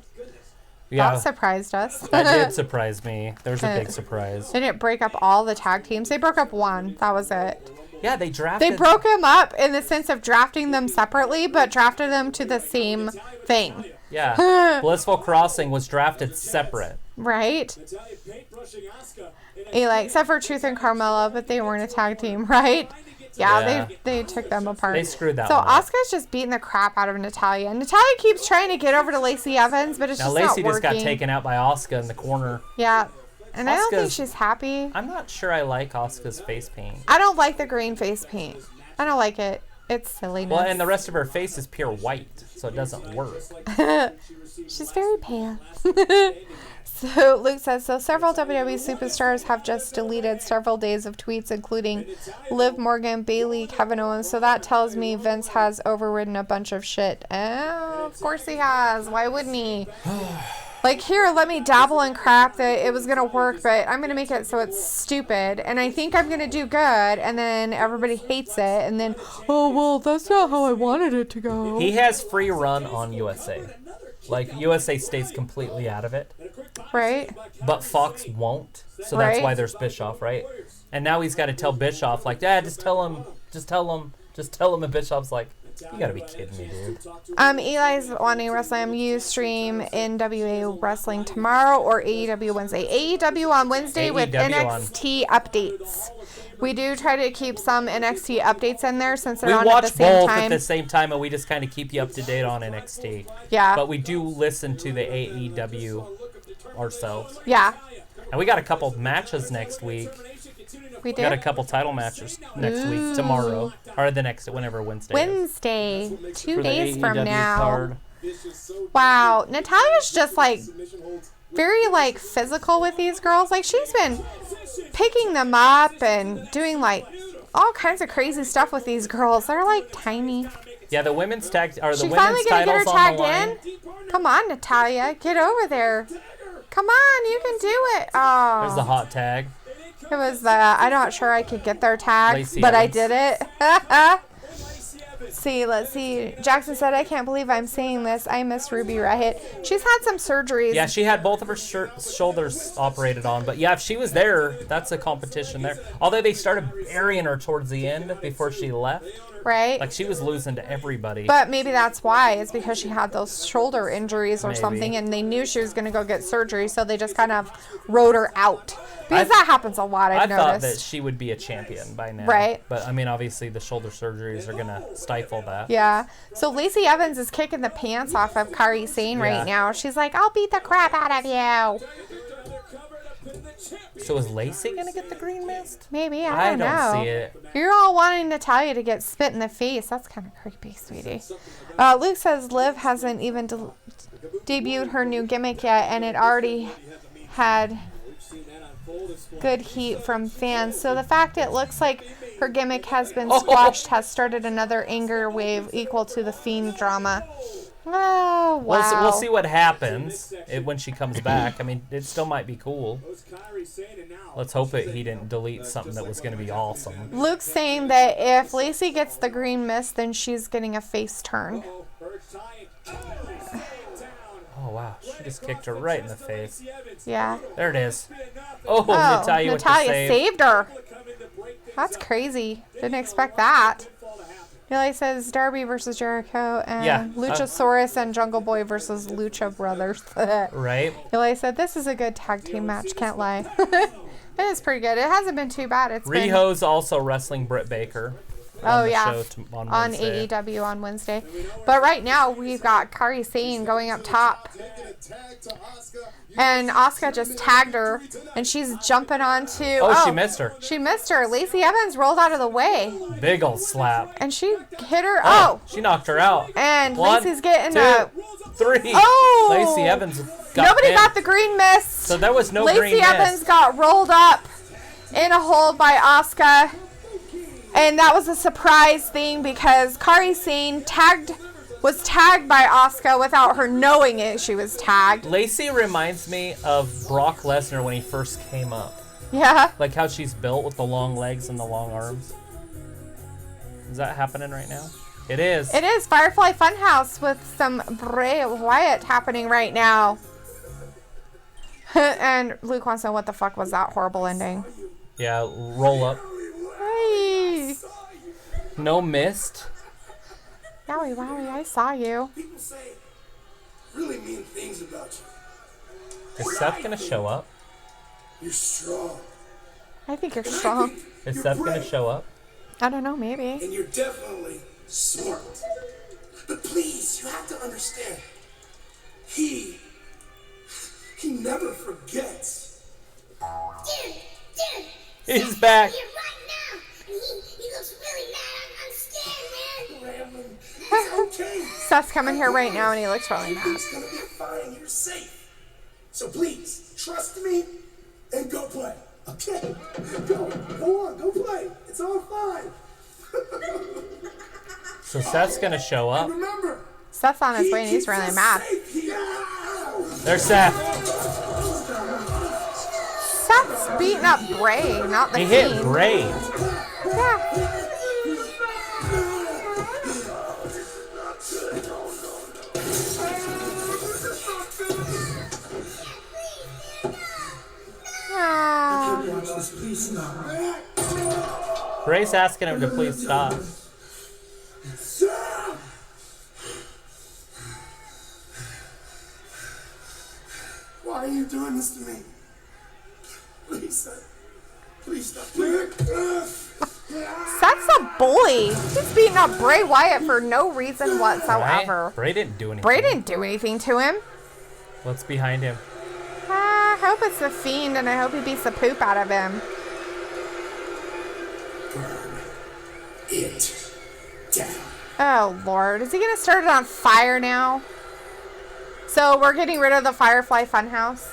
A: Yeah.
B: That surprised us.
A: That did surprise me. There's a big surprise.
B: They didn't break up all the tag teams. They broke up one. That was it.
A: Yeah, they drafted.
B: They broke them up in the sense of drafting them separately, but drafted them to the same thing.
A: Yeah. Blissful Crossing was drafted separate.
B: Right? Eli, except for Truth and Carmella, but they weren't a tag team, right? Yeah. They took them apart.
A: They screwed that
B: so
A: one up.
B: Asuka's just beating the crap out of Natalya. And Natalya keeps trying to get over to Lacey Evans, but it's
A: Now
B: just
A: Lacey
B: not
A: just
B: working.
A: got taken out by Asuka in the corner.
B: Yeah. And I don't think
A: Asuka's-
B: she's happy.
A: I'm not sure I like Asuka's face paint.
B: I don't like the green face paint. I don't like it. It's silliness.
A: Well, and the rest of her face is pure white, so it doesn't work.
B: She's very pale. So Luke says, so several WWE superstars have just deleted several days of tweets, including Liv Morgan, Bayley, Kevin Owens. So that tells me Vince has overridden a bunch of shit. Oh, of course he has. Why wouldn't he? Like, here, let me dabble in crap that it was going to work, but I'm going to make it so it's stupid. And I think I'm going to do good, and then everybody hates it. And then, oh, well, that's not how I wanted it to go.
A: He has free run on USA. Like, USA stays completely out of it.
B: Right?
A: But Fox won't. So that's
B: Right.
A: why there's Bischoff, right? And now he's got to tell Bischoff, like, just tell him. And Bischoff's like, you got to be kidding me, dude.
B: Eli's wanting WrestleMU stream NWA Wrestling tomorrow or AEW Wednesday. AEW on Wednesday with
A: AEW
B: NXT updates. We do try to keep some NXT updates in there since they're
A: We
B: on at the
A: watch
B: same
A: both
B: time.
A: at the same time, and we just kind of keep you up to date on NXT.
B: Yeah.
A: But we do listen to the AEW ourselves.
B: Yeah.
A: And we got a couple matches next week.
B: We
A: We got a
B: did.
A: couple title matches next week,
B: Ooh.
A: tomorrow, or the next, whenever Wednesday is.
B: Wednesday, 2
A: For the
B: days from
A: AEW
B: now.
A: card.
B: Wow. Natalia's just like very like physical with these girls. Like she's been picking them up and doing like all kinds of crazy stuff with these girls. They're like tiny.
A: Yeah, the women's tag, or the
B: She
A: women's
B: finally gonna get her
A: titles on the
B: tagged
A: line.
B: in. Come on, Natalya, get over there. Come on, you can do it. Oh,
A: There's the hot tag.
B: it was the I'm not sure I could get their tag,
A: Lacey
B: but I
A: Evans.
B: did it. Let's see. Jackson said, I can't believe I'm saying this. I miss Ruby Riott. She's had some surgeries.
A: Yeah, she had both of her shoulders operated on. But yeah, if she was there, that's a competition there. Although they started burying her towards the end before she left.
B: Right?
A: Like she was losing to everybody.
B: But maybe that's why. It's because she had those shoulder injuries or
A: Maybe.
B: something, and they knew she was going to go get surgery, so they just kind of wrote her out. Because
A: I
B: that happens a lot,
A: I
B: I've
A: thought that
B: noticed.
A: she would be a champion by now.
B: Right.
A: But I mean, obviously the shoulder surgeries are going to stifle that.
B: Yeah. So Lacey Evans is kicking the pants off of Kairi Sane
A: Yeah.
B: right now. She's like, I'll beat the crap out of you.
A: So is Lacey going to get the green mist?
B: Maybe. I don't know.
A: see it.
B: You're all wanting Natalya to get spit in the face. That's kind of creepy, sweetie. Luke says Liv hasn't even debuted her new gimmick yet, and it already had good heat from fans. So the fact it looks like her gimmick has been squashed has started another anger wave equal to the Fiend drama. Oh, wow.
A: We'll see what happens when she comes back. I mean, it still might be cool. Let's hope he didn't delete something that was going to be awesome.
B: Luke's saying that if Lacey gets the green mist, then she's getting a face turn.
A: Oh, wow. She just kicked her right in the face.
B: Yeah.
A: There it is. Oh, Natalya with the save.
B: saved her. That's crazy. Didn't expect that. Eli says Darby versus Jericho and
A: Yeah,
B: Luchasaurus and Jungle Boy versus Lucha Brothers.
A: Right.
B: Eli said this is a good tag team match. Can't lie. It is pretty good. It hasn't been too bad. It's been
A: Riho's also wrestling Britt Baker.
B: Oh
A: the
B: yeah,
A: show on
B: on
A: Wednesday.
B: AEW on Wednesday. But right now we've got Kairi Sane going up top, and Asuka just tagged her, and she's jumping onto.
A: Oh, she missed her.
B: She missed her. Lacey Evans rolled out of the way,
A: Big old slap.
B: and she hit her. Oh,
A: She knocked her out.
B: and
A: One,
B: Lacey's getting
A: two,
B: a.
A: 3.
B: Oh!
A: Lacey Evans got
B: Nobody
A: pinned.
B: got the green mist.
A: So there was no
B: Lacey
A: green
B: Evans
A: mist.
B: got rolled up in a hold by Asuka. And that was a surprise thing because Kairi Sane was tagged by Asuka without her knowing it. She was tagged.
A: Lacey reminds me of Brock Lesnar when he first came up.
B: Yeah.
A: Like how she's built with the long legs and the long arms. Is that happening right now? It is.
B: It is Firefly Fun House with some Bray Wyatt happening right now. And Luke wants to know what the fuck was that horrible ending.
A: Yeah, roll up.
B: Hey.
A: No mist.
B: Yowie, wowie, I saw you.
H: People say really mean things about you.
A: Is Seth gonna show up?
H: You're strong.
B: I think you're strong.
A: Is Seth gonna show up?
B: I don't know, maybe.
H: And you're definitely smart. But please, you have to understand. He never forgets.
A: He's back.
H: He looks really mad. I'm scared, man. It's okay.
B: Seth's coming here right now and he looks really mad.
H: It's gonna be fine. You're safe. So please, trust me and go play. Okay? Go on, go play. It's all fine.
A: So Seth's gonna show up.
H: Remember,
B: Seth's on his way and he's really mad.
A: There's Seth.
B: Seth's beating up Bray, not the
A: He hit
B: Fiend.
A: Bray.
B: Yeah.
A: Bray's asking him to please stop.
H: Why are you doing this to me? Please, please stop.
B: Seth's a bully. He's beating up Bray Wyatt for no reason whatsoever.
A: Right? Bray didn't do anything.
B: Bray didn't do anything to him.
A: What's behind him?
B: I hope it's the Fiend, and I hope he beats the poop out of him.
H: Burn it down.
B: Oh, Lord. Is he going to start it on fire now? So we're getting rid of the Firefly Fun House.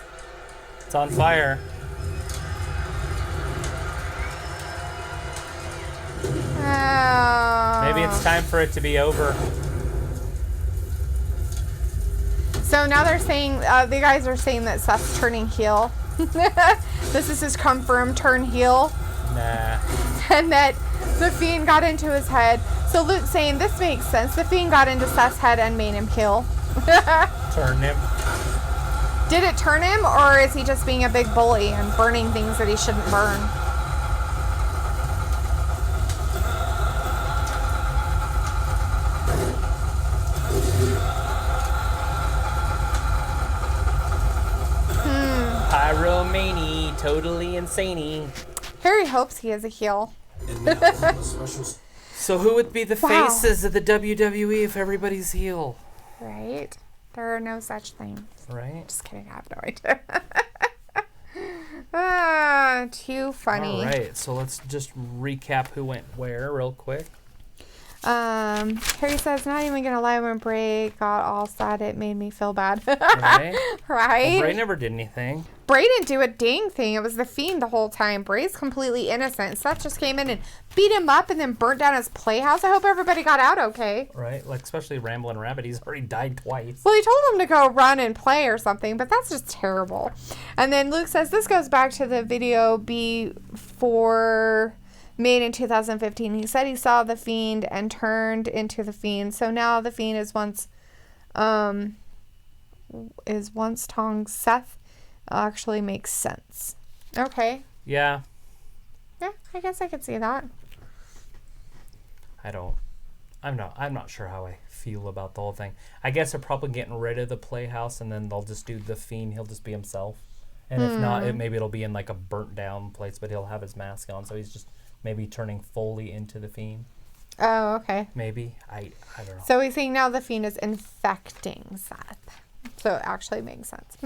A: It's on fire.
B: Oh.
A: Maybe it's time for it to be over.
B: So now they're saying, the guys are saying that Seth's turning heel. This is his confirmed turn heel.
A: Nah.
B: And that the Fiend got into his head. So Luke's saying this makes sense. The Fiend got into Seth's head and made him heel.
A: Turn him.
B: Did it turn him, or is he just being a big bully and burning things that he shouldn't burn?
A: Pyromania, totally insane.
B: Harry hopes he is a heel.
A: So who would be the
B: Wow.
A: faces of the WWE if everybody's heel?
B: Right? There are no such things.
A: Right?
B: Just kidding. I have no idea. Ah, too funny.
A: All right, so let's just recap who went where real quick.
B: Harry says, not even gonna lie, when Bray got all sad, it made me feel bad.
A: Right?
B: Right?
A: Well, Bray never did anything.
B: Bray didn't do a dang thing. It was the Fiend the whole time. Bray's completely innocent. Seth just came in and beat him up and then burnt down his playhouse. I hope everybody got out okay.
A: Right? Like, especially Ramblin' Rabbit. He's already died twice.
B: Well, he told him to go run and play or something, but that's just terrible. And then Luke says, this goes back to the video before made in 2015. He said he saw the Fiend and turned into the Fiend. So now the Fiend is once Tong Seth. Actually makes sense. Okay.
A: Yeah.
B: Yeah, I guess I could see that.
A: I'm not sure how I feel about the whole thing. I guess they're probably getting rid of the Playhouse and then they'll just do the Fiend. He'll just be himself. And if not, maybe it'll be in like a burnt down place, but he'll have his mask on, so he's just maybe turning fully into the Fiend.
B: Oh, okay.
A: Maybe. I don't know.
B: So he's saying now the Fiend is infecting Seth. So it actually makes sense.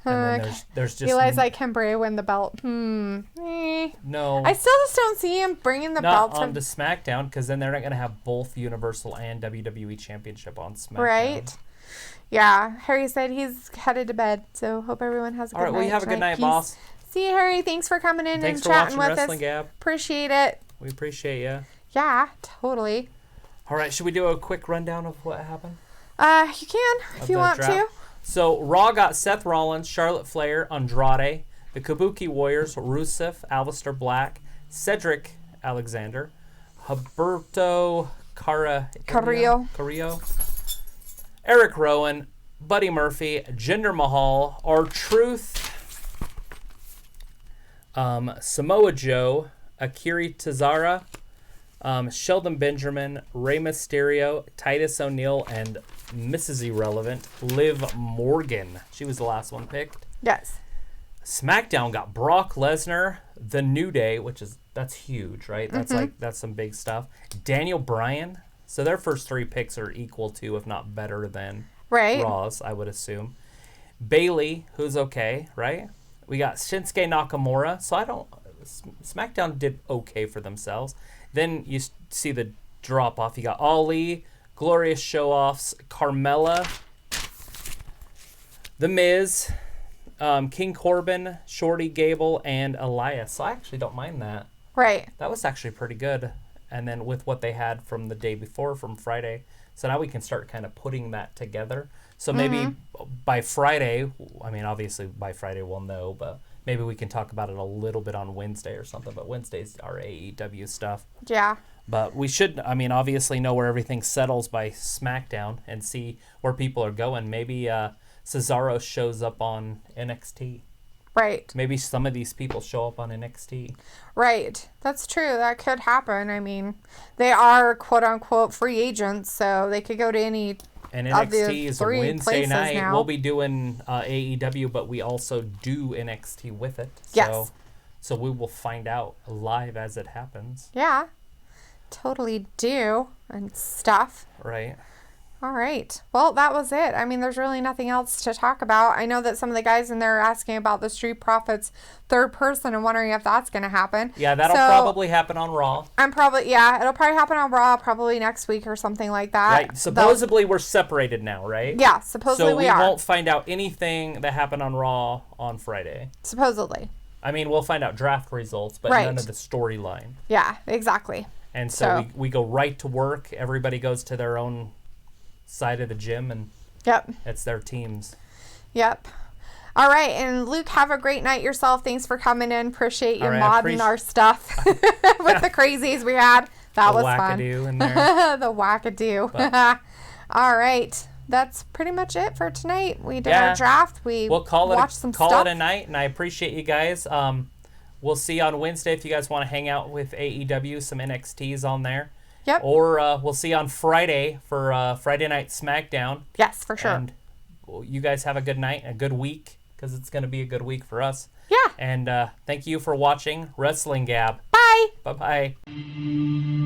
A: And then there's just
B: Eli's like, can Bray win the belt?
A: No.
B: I still just don't see him bringing the belt
A: on to SmackDown, because then they're not going to have both Universal and WWE Championship on SmackDown.
B: Right. Yeah. Harry said he's headed to bed, so hope everyone has a good night.
A: All right, well, you have a good night,
B: Peace.
A: boss.
B: See you, Harry. Thanks for coming in
A: Thanks
B: and
A: for
B: chatting
A: watching
B: with
A: Wrestling
B: us.
A: Gab.
B: Appreciate it.
A: We appreciate you.
B: Yeah, totally.
A: All right, should we do a quick rundown of what happened?
B: You can if you want to.
A: So Raw got Seth Rollins, Charlotte Flair, Andrade. The Kabuki Warriors, Rusev, Alistair Black, Cedric Alexander, Humberto Carrillo, Eric Rowan, Buddy Murphy, Jinder Mahal, R-Truth, Samoa Joe, Akiri Tozawa, Shelton Benjamin, Rey Mysterio, Titus O'Neil, and Mrs. Irrelevant, Liv Morgan. She was the last one picked.
B: Yes.
A: SmackDown got Brock Lesnar, The New Day, that's huge, right? That's some big stuff. Daniel Bryan. So their first 3 picks are equal to, if not better than, Raw's, I would assume. Bailey, who's okay, right? We got Shinsuke Nakamura. So SmackDown did okay for themselves. Then you see the drop off. You got Ali, Glorious Show-Offs, Carmella, The Miz, King Corbin, Shorty Gable, and Elias. So I actually don't mind that.
B: Right.
A: That was actually pretty good. And then with what they had from the day before, from Friday. So now we can start kind of putting that together. So maybe by Friday, obviously by Friday we'll know, but maybe we can talk about it a little bit on Wednesday or something. But Wednesday's our AEW stuff.
B: Yeah.
A: But we should, obviously know where everything settles by SmackDown and see where people are going. Maybe Cesaro shows up on NXT.
B: Right.
A: Maybe some of these people show up on NXT.
B: Right. That's true. That could happen. They are quote-unquote free agents, so they could go to any
A: and NXT is a Wednesday night.
B: Now.
A: We'll be doing AEW, but we also do NXT with it.
B: Yes.
A: So we will find out live as it happens.
B: Yeah. Totally do. And stuff.
A: Right.
B: All right. Well, that was it. There's really nothing else to talk about. I know that some of the guys in there are asking about the Street Profits third person and wondering if that's going to happen.
A: Yeah, that'll probably happen on Raw.
B: It'll probably happen on Raw probably next week or something like that.
A: Right. Supposedly we're separated now, right?
B: Yeah, supposedly we are.
A: So we won't find out anything that happened on Raw on Friday.
B: Supposedly.
A: We'll find out draft results, but none of the storyline.
B: Yeah, exactly.
A: And so we go right to work. Everybody goes to their own side of the gym, and it's their teams.
B: Yep. All right, and Luke, have a great night yourself. Thanks for coming in. Appreciate you modding our stuff with the crazies we had. That was fun. The wackadoo in there. The wackadoo. All right. That's pretty much it for tonight. We did our draft. We'll watched some stuff.
A: Call it a night, and I appreciate you guys. We'll see you on Wednesday if you guys want to hang out with AEW, some NXTs on there.
B: Yep.
A: Or we'll see you on Friday for Friday Night SmackDown.
B: Yes, for sure.
A: And you guys have a good night, a good week, because it's going to be a good week for us.
B: Yeah.
A: And thank you for watching Wrestling Gab.
B: Bye.
A: Bye-bye.